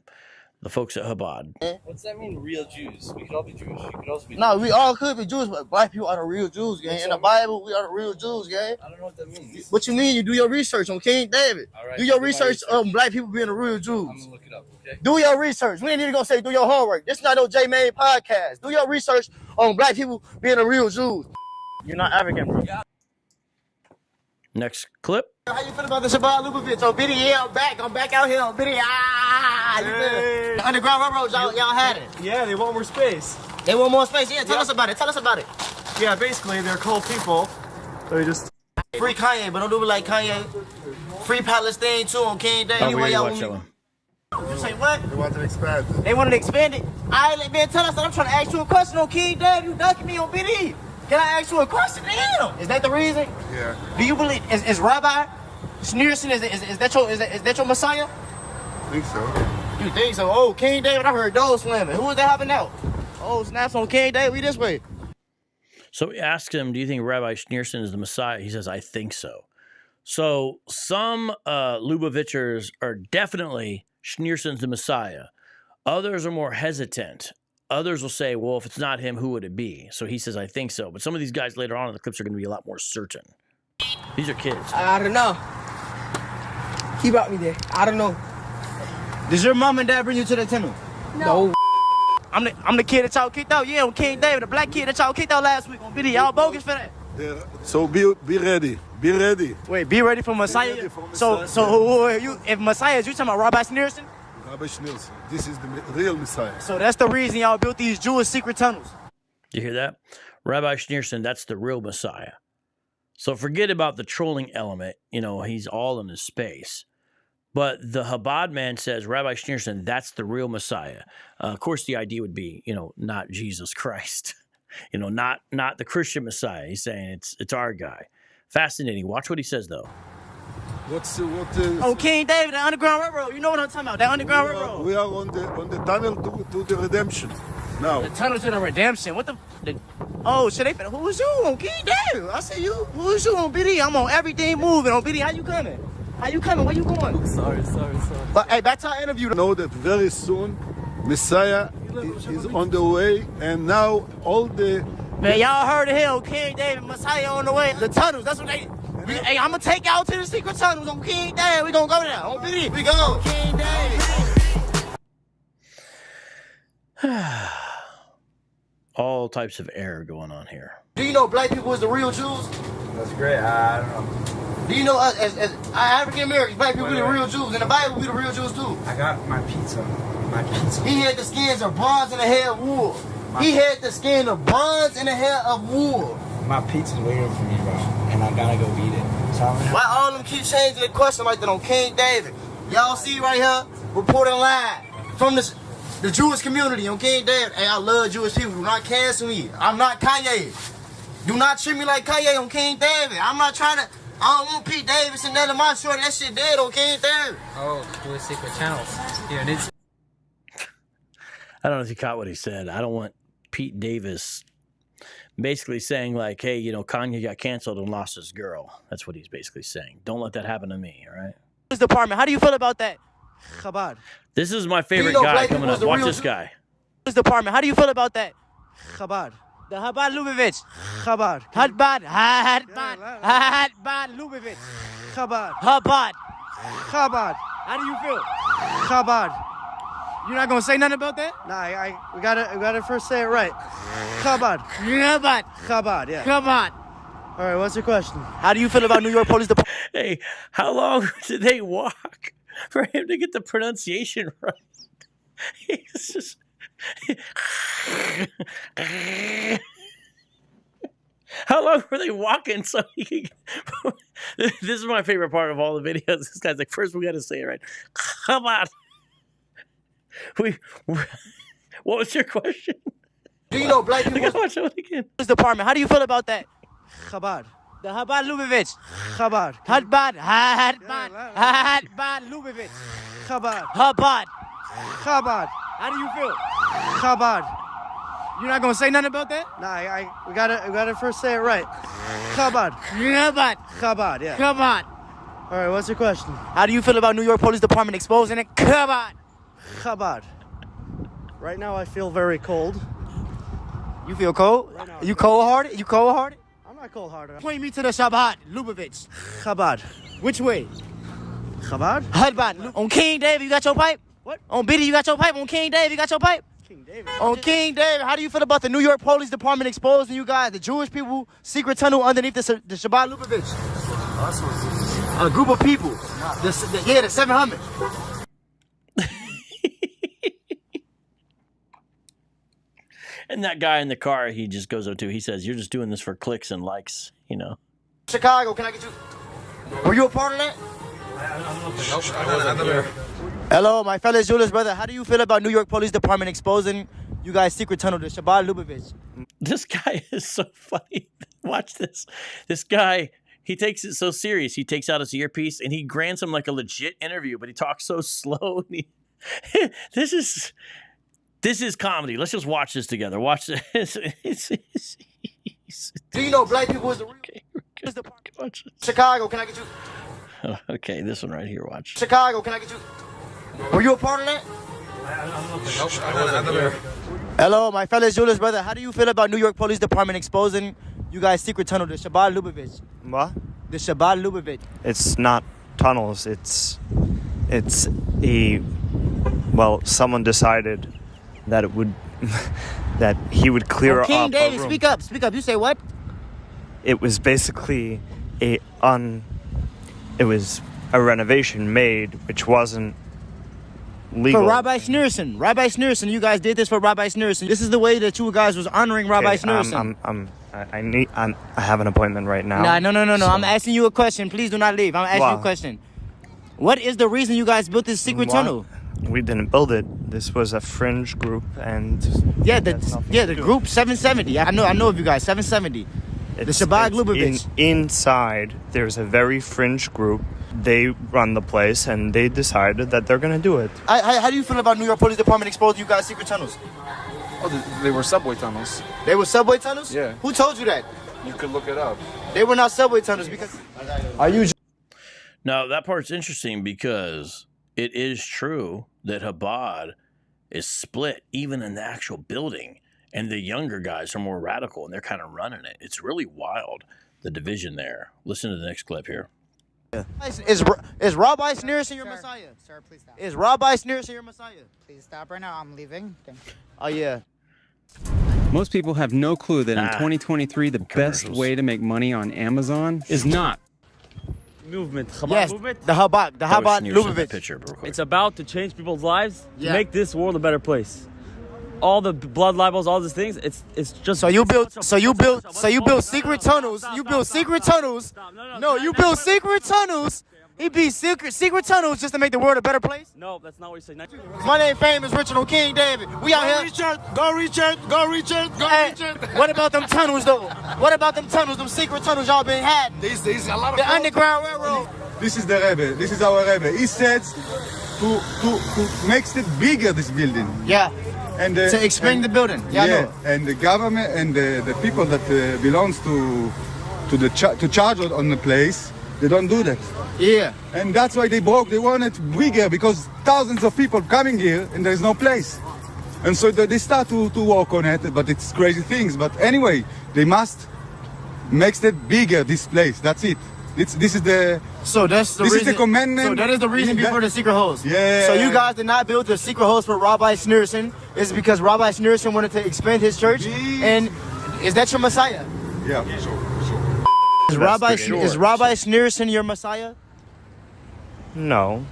The folks at Chabad. What's that mean, real Jews? We could all be Jewish. You could also be No, Jewish. we all could be Jews, but black people are the real Jews, gang. In the Bible, we are the real Jews, gang. I don't know what that means. What you mean? You do your research on King David. All right, do your research on black people being the real Jews. I'm going to look it up, okay? Do your research. We ain't even gonna say do your homework. This is not no J Main podcast. Do your research on black people being the real Jews. You're not African, bro. Next clip. How you feel about the Chabad Lubavitch? Oh, Biddy, yeah, I'm back out here on Biddy. You feel? The Underground Railroad, y'all had it. Yeah, they want more space. They want more space. Yeah, tell us about it. Yeah, basically, they're cool people. They just... Free Kanye, but don't do it like Kanye. Free Palestine, too, on King Day. Anyway, y'all want me... You say what? They want to expand it. They want to expand it? All right, man, tell us that I'm trying to ask you a question on King Day. You ducking me on BD. Can I ask you a question to him? Is that the reason? Yeah. Do you believe is Rabbi Schneerson is that your Messiah? I think so. You think so? Oh, King David, I heard those slamming. Who was that hopping out? Oh, snaps on King David. We this way. So we asked him, "Do you think Rabbi Schneerson is the Messiah?" He says, "I think so." So some Lubavitchers are definitely Schneerson's the Messiah. Others are more hesitant. Others will say, well, if it's not him, who would it be? So he says, I think so. But some of these guys later on in the clips are going to be a lot more certain. These are kids. I don't know. He brought me there. I don't know. Does your mom and dad bring you to the temple? No. I'm the kid that y'all kicked out. Yeah, on King David, the black kid that y'all kicked out last week on video. Y'all bogus for that. Yeah. So be ready. Be ready. Wait, be ready for Messiah? Ready for Messiah. So who are you? If Messiah is you talking about Rabbi Schneerson? Rabbi Schneerson. This is the real Messiah. So that's the reason y'all built these Jewish secret tunnels. You hear that? Rabbi Schneerson, that's the real Messiah. So forget about the trolling element. You know, he's all in his space. But the Chabad man says, Rabbi Schneerson, that's the real Messiah. Of course, the idea would be, you know, not Jesus Christ. You know, not the Christian Messiah. He's saying it's our guy. Fascinating. Watch what he says, though. Oh, King David, the Underground Railroad. You know what I'm talking about? That Underground Railroad. We are on the tunnel to the redemption. Now. The tunnel to the redemption. What the oh, so who was you on King David? I said you. Who was you on BD? I'm on everything moving on BD. How you coming? How you coming? Where you going? Sorry. But hey, back to our interview. Know that very soon Messiah is on the way, and now all the Man, y'all heard it here. King David, Messiah on the way. The tunnels, that's what they. Hey, I'm gonna take y'all to the secret tunnels on King David. We gonna go there. On BD. We go. King David. All types of error going on here. Do you know black people is the real Jews? That's great. I don't know. Do you know us as African Americans, black people be the real Jews, and the Bible be the real Jews too? I got my pizza. He had the skins of bronze and the hair of wool. He had the skin of bronze and the hair of wool. My pizza's waiting for me, bro, and I gotta go eat it. Why all of them keep changing the question like that on King David? Y'all see right here, reporting live from the Jewish community on King David. Hey, I love Jewish people. Do not cancel me. I'm not Kanye. Do not treat me like Kanye on King David. I'm not trying to. I don't want Pete Davidson none of my short. That shit dead on King David. Oh, Jewish secret channels. Yeah, it's. I don't know if you caught what he said. I don't want Pete Davis basically saying like, hey, you know, Kanye got canceled and lost his girl. That's what he's basically saying. Don't let that happen to me, all right? Department, how do you feel about that? Chabad. This is my favorite guy coming up. Watch this guy. Department, how do you feel about that? Chabad. The Chabad Lubavitch. Chabad. Chabad Lubavitch. Chabad. Chabad. How do you feel? Chabad. You're not gonna say nothing about that? Nah, we gotta first say it right. Chabad. Chabad. Chabad, yeah. Chabad. All right, what's your question? How do you feel about New York Police Department? Hey, how long did they walk for him to get the pronunciation right? He's just... How long were they walking so he could... This is my favorite part of all the videos. This guy's like, first we got to say it right. Come on. What was your question? Do you know black people? Watch it again. Department, how do you feel about that? Chabad. The Chabad Lubavitch. Chabad. Chabad Lubavitch. Chabad. Chabad. Chabad. How do you feel? Chabad. You're not gonna say nothing about that? Nah, we gotta first say it right. Chabad. Chabad. Chabad, yeah. Chabad. All right, what's your question? How do you feel about New York Police Department exposing it? Chabad. Chabad. Right now I feel very cold. You feel cold? Right You cold-hearted? You cold-hearted? I'm not cold-hearted. Point me to the Chabad Lubavitch. Chabad. Which way? Chabad? Chabad. On King David, you got your pipe? What? On Biddy, you got your pipe? On King David, you got your pipe? King David. On King David, how do you feel about the New York Police Department exposing you guys, the Jewish people, secret tunnel underneath the Chabad Lubavitch? A group of people. The 700. And that guy in the car, he just goes up to, he says, you're just doing this for clicks and likes, you know. Chicago, can I get you? Were you a part of that? Hello, my fellow Jewish brother. How do you feel about New York Police Department exposing you guys' secret tunnel to Chabad Lubavitch? This guy is so funny. Watch this. This guy, he takes it so serious. He takes out his earpiece and he grants him like a legit interview, but he talks so slow. And This is comedy. Let's just watch this together. Watch this. Do you know black people is the real? Watch this. Chicago, can I get you? Oh, okay, this one right here. Watch. Chicago, can I get you? Were you a part of that? Hello, my fellow Jewish brother. How do you feel about New York Police Department exposing you guys' secret tunnel to Chabad Lubavitch? What? The Chabad Lubavitch. It's not tunnels. It's a, well, someone decided that it would that he would clear up King David, a room. speak up. You say what? It was basically it was a renovation made which wasn't legal. For Rabbi Schneerson. Rabbi Schneerson, you guys did this for Rabbi Schneerson. This is the way that you guys was honoring Rabbi Schneerson. I have an appointment right now. No. So. I'm asking you a question. Please do not leave. I'm asking you a question. What is the reason you guys built this secret tunnel? We didn't build it. This was a fringe group, and the group 770. I know of you guys. 770. Shabbat Lubavitch. Inside, there's a very fringe group. They run the place, and they decided that they're going to do it. How do you feel about New York Police Department exposing you guys' secret tunnels? Oh, they were subway tunnels. They were subway tunnels? Yeah. Who told you that? You could look it up. They were not subway tunnels because... Are you... Now, that part's interesting because it is true that Chabad is split even in the actual building, and the younger guys are more radical, and they're kind of running it. It's really wild, the division there. Listen to the next clip here. Is Rabbi Sneerson your Messiah? Sir, please stop. Is Rabbi Sneerson your Messiah? Please stop right now. I'm leaving. Thank you. Oh, yeah. Most people have no clue that in 2023, the best way to make money on Amazon is not movement. Chabad yes, movement? The Chabad Lubavitch. It's about to change people's lives, to make this world a better place. All the blood libels, all these things, it's just... So you build secret tunnels. You build secret tunnels. No, you build secret tunnels. He beat secret tunnels just to make the world a better place? No, that's not what you say. My name famous Richard on King David. We out here. Go Richard. What about them tunnels though? What about them tunnels, them secret tunnels y'all been had? This is a lot of the Underground Railroad. This is the Rebbe. This is our Rebbe. He says to makes it bigger, this building. Yeah. And to expand the building. Yeah, and the government and the people that belongs to charge on the place, they don't do that. Yeah. And that's why they broke. They want it bigger because thousands of people coming here and there's no place. And so they start to work on it, but it's crazy things. But anyway, they must make it bigger, this place. That's it. This is the... So that's the reason. This is the commandment. So that is the reason before the secret holes. Yeah. So you guys did not build the secret holes for Rabbi Sneerson. It's because Rabbi Sneerson wanted to expand his church. And is that your Messiah? Yeah, sure. Is Rabbi Sneerson your Messiah? No.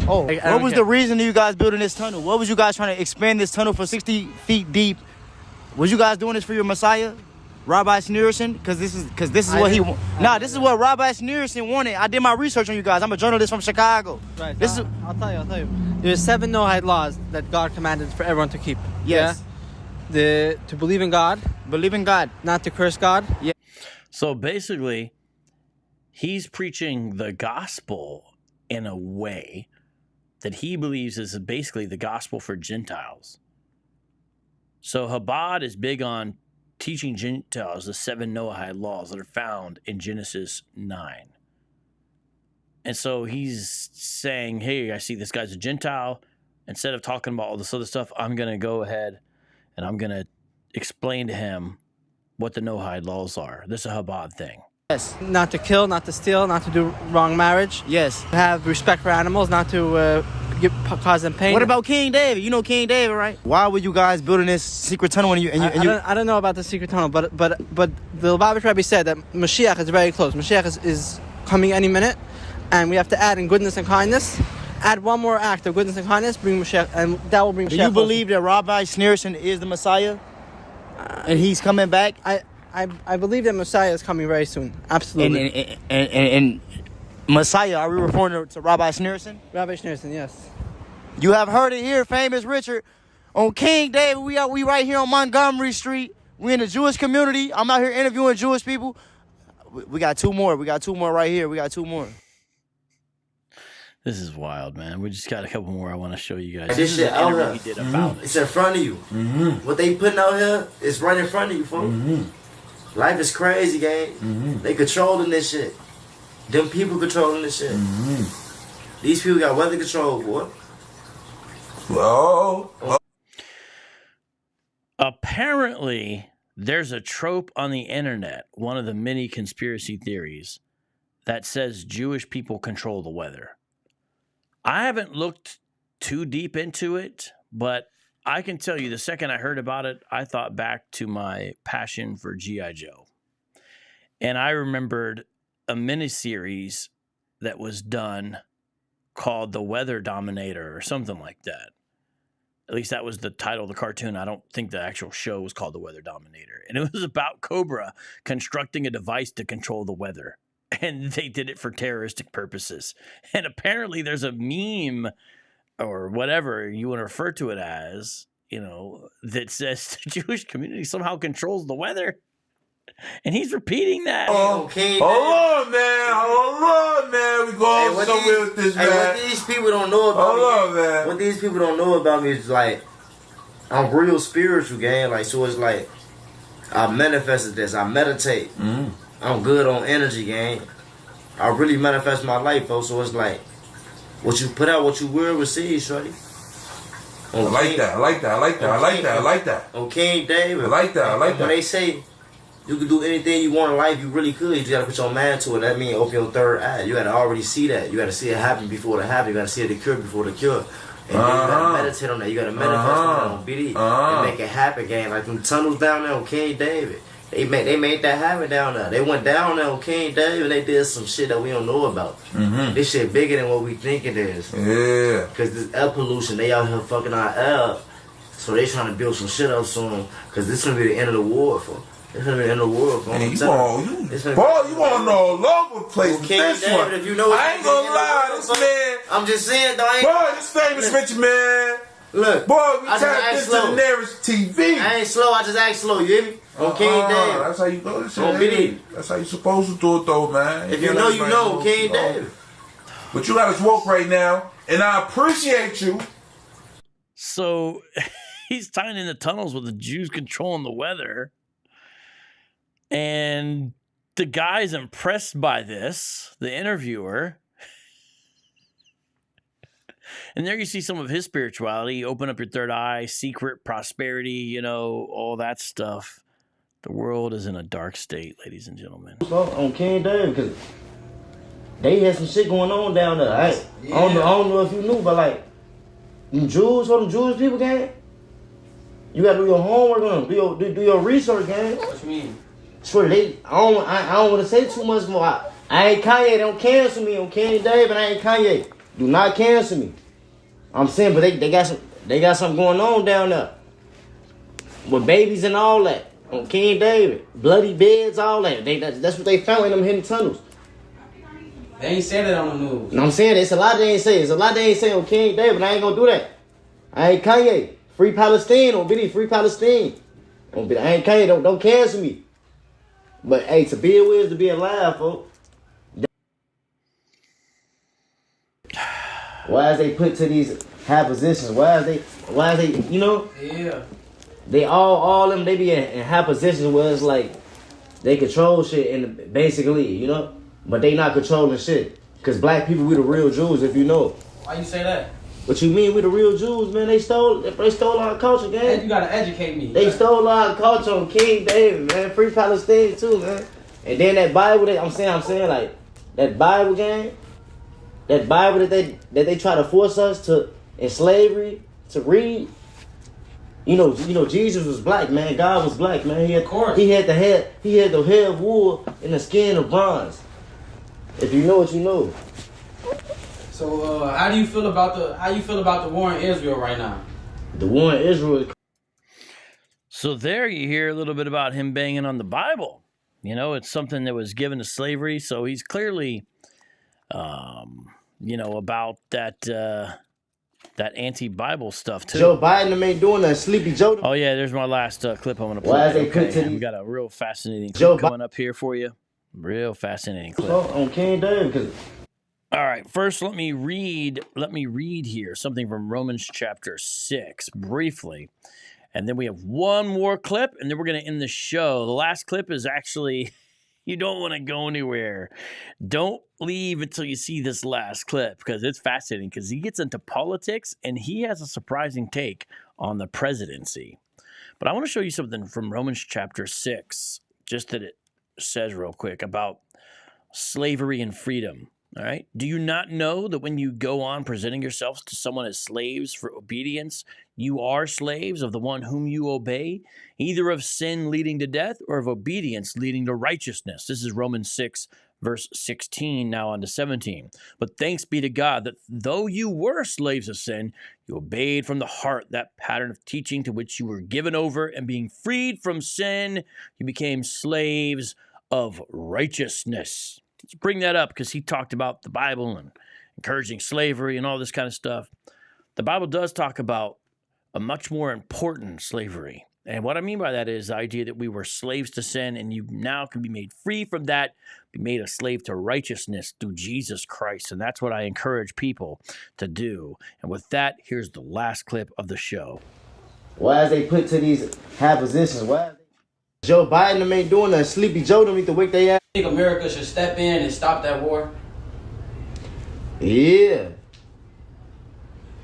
Oh, what was the reason you guys building this tunnel? What was you guys trying to expand this tunnel for 60 feet deep? Was you guys doing this for your Messiah? Rabbi Sneerson, because this is what he wanted. Nah, this is what Rabbi Sneerson wanted. I did my research on you guys. I'm a journalist from Chicago. Right. This is. I'll tell you. There's 7 Noahide laws that God commanded for everyone to keep. Yes. Yeah? To believe in God. Believe in God. Not to curse God. Yeah. So basically, he's preaching the gospel in a way that he believes is basically the gospel for Gentiles. So Chabad is big on teaching Gentiles the 7 Noahide laws that are found in Genesis 9. And so he's saying, hey, I see this guy's a Gentile. Instead of talking about all this other stuff, I'm going to go ahead and I'm going to explain to him what the Noahide laws are. This is a Chabad thing. Yes. Not to kill, not to steal, not to do wrong marriage. Yes. Have respect for animals, not to cause them pain. What about King David? You know King David, right? Why were you guys building this secret tunnel? I don't know about the secret tunnel, but the Lubavitch Rebbe said that Mashiach is very close. Mashiach is coming any minute, and we have to add in goodness and kindness. Add one more act of goodness and kindness, bring Mashiach, and that will bring Mashiach. Do you believe that Rabbi Sneerson is the Messiah, and he's coming back? I believe that Messiah is coming very soon. Absolutely. And Messiah, are we referring to Rabbi Sneerson? Rabbi Sneerson, yes. You have heard it here, famous Richard. On King David, we right here on Montgomery Street. We in the Jewish community. I'm out here interviewing Jewish people. We got 2 more. We got 2 more right here. We got 2 more. This is wild, man. We just got a couple more I want to show you guys. This shit out here. He did about it. It's in front of you. What they putting out here is right in front of you, folks. Life is crazy, gang. They controlling this shit. Them people controlling this shit. These people got weather control, boy. Whoa. Apparently, there's a trope on the internet, one of the many conspiracy theories, that says Jewish people control the weather. I haven't looked too deep into it, but I can tell you the second I heard about it, I thought back to my passion for G.I. Joe. And I remembered a miniseries that was done called The Weather Dominator or something like that. At least that was the title of the cartoon. I don't think the actual show was called The Weather Dominator. And it was about Cobra constructing a device to control the weather. And they did it for terroristic purposes. And apparently there's a meme or whatever you want to refer to it as, that says the Jewish community somehow controls the weather. And he's repeating that. Okay. Hold on, man. We going somewhere with this, man. What these people don't know about me. Hold on, man. What these people don't know about me is like, I'm real spiritual, gang. Like, so it's like, I manifested this. I meditate. I'm good on energy, gang. I really manifest my life, folks. So it's like, what you put out, what you will receive, shorty. I like that. On King David. I like that. When they say you can do anything you want in life, you really could. You just gotta put your mind to it. That means open your third eye. You gotta already see that. You gotta see it happen before it happens. You gotta see it occur before the cure. And then you gotta meditate on that. You gotta manifest on that on BD and make it happen, gang. Like them tunnels down there on King David. They made that happen down there. They went down there on King David and they did some shit that we don't know about. This shit bigger than what we think it is. Yeah. Cause this air pollution, they out here fucking our air up. So they trying to build some shit up soon. Cause this gonna be the end of the war for. It's gonna be the end of the world. Man, you want to know all over the place with this David, one. if you know I ain't gonna lie, this man. I'm just saying, though. Boy, this famous rich man. Look, boy, we tapped into the nearest TV. I ain't slow. I just act slow. You hear me? On King David. That's how you do this shit. On BD. That's how you supposed to do it, though, man. If you know, you know. King David. But you got us woke right now, and I appreciate you. So he's tying in the tunnels with the Jews controlling the weather. And the guy's impressed by this, the interviewer. And there you see some of his spirituality. Open up your third eye, secret prosperity, you know, all that stuff. The world is in a dark state, ladies and gentlemen. On King David, because they had some shit going on down there. I don't know if you knew, but like, them Jews, what them Jewish people, gang? You gotta do your homework on them. Do your research, gang. What you mean? Swear, I don't want to say too much more. I ain't Kanye. Don't cancel me on King David. I ain't Kanye. Do not cancel me. I'm saying, but they got something going on down there with babies and all that on King David, bloody beds, all that. That's what they found in them hidden tunnels. They ain't said it on the news. No, I'm saying it's a lot they ain't say. It's a lot they ain't say on King David. I ain't gonna do that. I ain't Kanye. Free Palestine on BD. Free Palestine. On BD. I ain't Kanye. Don't cancel me. But hey, to be aware is to be alive, folks. Why is they put to these high positions? Why is they, you know? Yeah. They all them, they be in high positions where it's like they control shit and basically, you know? But they not controlling shit. Cause black people, we the real Jews, if you know. Why you say that? What you mean we the real Jews, man? They stole our culture, gang. And you gotta educate me. They stole our culture on King David, man. Free Palestine too, man. And then that Bible that I'm saying like that Bible, gang. That Bible that they try to force us to in slavery to read. You know, Jesus was black, man. God was black, man. He had the head of wool and the skin of bronze. If you know what you know. So how you feel about the war in Israel right now? The war in Israel. So there you hear a little bit about him banging on the Bible. You know, it's something that was given to slavery. So he's clearly, about that anti-Bible stuff too. Joe Biden ain't doing that. Sleepy Joe. Oh yeah, there's my last clip I'm gonna play. Why they put to we got a real fascinating clip coming up here for you. Real fascinating clip on King David. All right, first let me read here something from Romans chapter 6 briefly. And then we have one more clip, and then we're going to end the show. The last clip is actually, you don't want to go anywhere. Don't leave until you see this last clip, because it's fascinating, because he gets into politics, and he has a surprising take on the presidency. But I want to show you something from Romans chapter 6, just that it says real quick about slavery and freedom. All right. Do you not know that when you go on presenting yourselves to someone as slaves for obedience, you are slaves of the one whom you obey, either of sin leading to death or of obedience leading to righteousness? This is Romans 6, verse 16, now on to 17. But thanks be to God that though you were slaves of sin, you obeyed from the heart that pattern of teaching to which you were given over, and being freed from sin, you became slaves of righteousness. Let's bring that up because he talked about the Bible and encouraging slavery and all this kind of stuff. The Bible does talk about a much more important slavery, And what I mean by that is the idea that we were slaves to sin and you now can be made free from that, be made a slave to righteousness through Jesus Christ. And that's what I encourage people to do. And with that, here's the last clip of the show. Why is they put to these high positions? Why? Joe Biden them ain't doing nothing. Sleepy Joe them need to wake their ass. I think America should step in and stop that war. Yeah.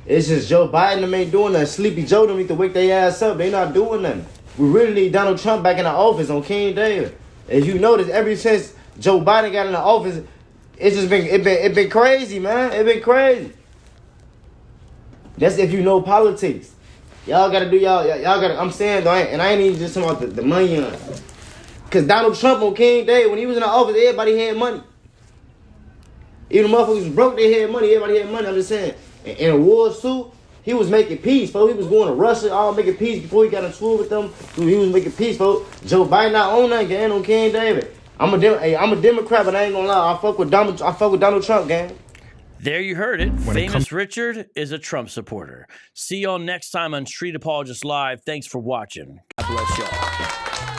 It's just Joe Biden them ain't doing nothing. Sleepy Joe them need to wake their ass up. They not doing nothing. We really need Donald Trump back in the office on King David. As you notice, ever since Joe Biden got in the office, it's just been crazy, man. It been crazy. That's if you know politics. Y'all gotta do y'all gotta. I'm saying though, and I ain't even just talking about the money on. Cause Donald Trump on King Day, when he was in the office, everybody had money. Even the motherfuckers was broke, they had money. Everybody had money. I'm just saying. In a war suit, he was making peace, folks. He was going to Russia, all making peace before he got in tour with them. He was making peace, folks. Joe Biden not on that gang on King David. I'm a Democrat, but I ain't gonna lie. I fuck with Donald Trump, gang. There you heard it. Famous Richard is a Trump supporter. See y'all next time on Street Apologist Live. Thanks for watching. God bless y'all.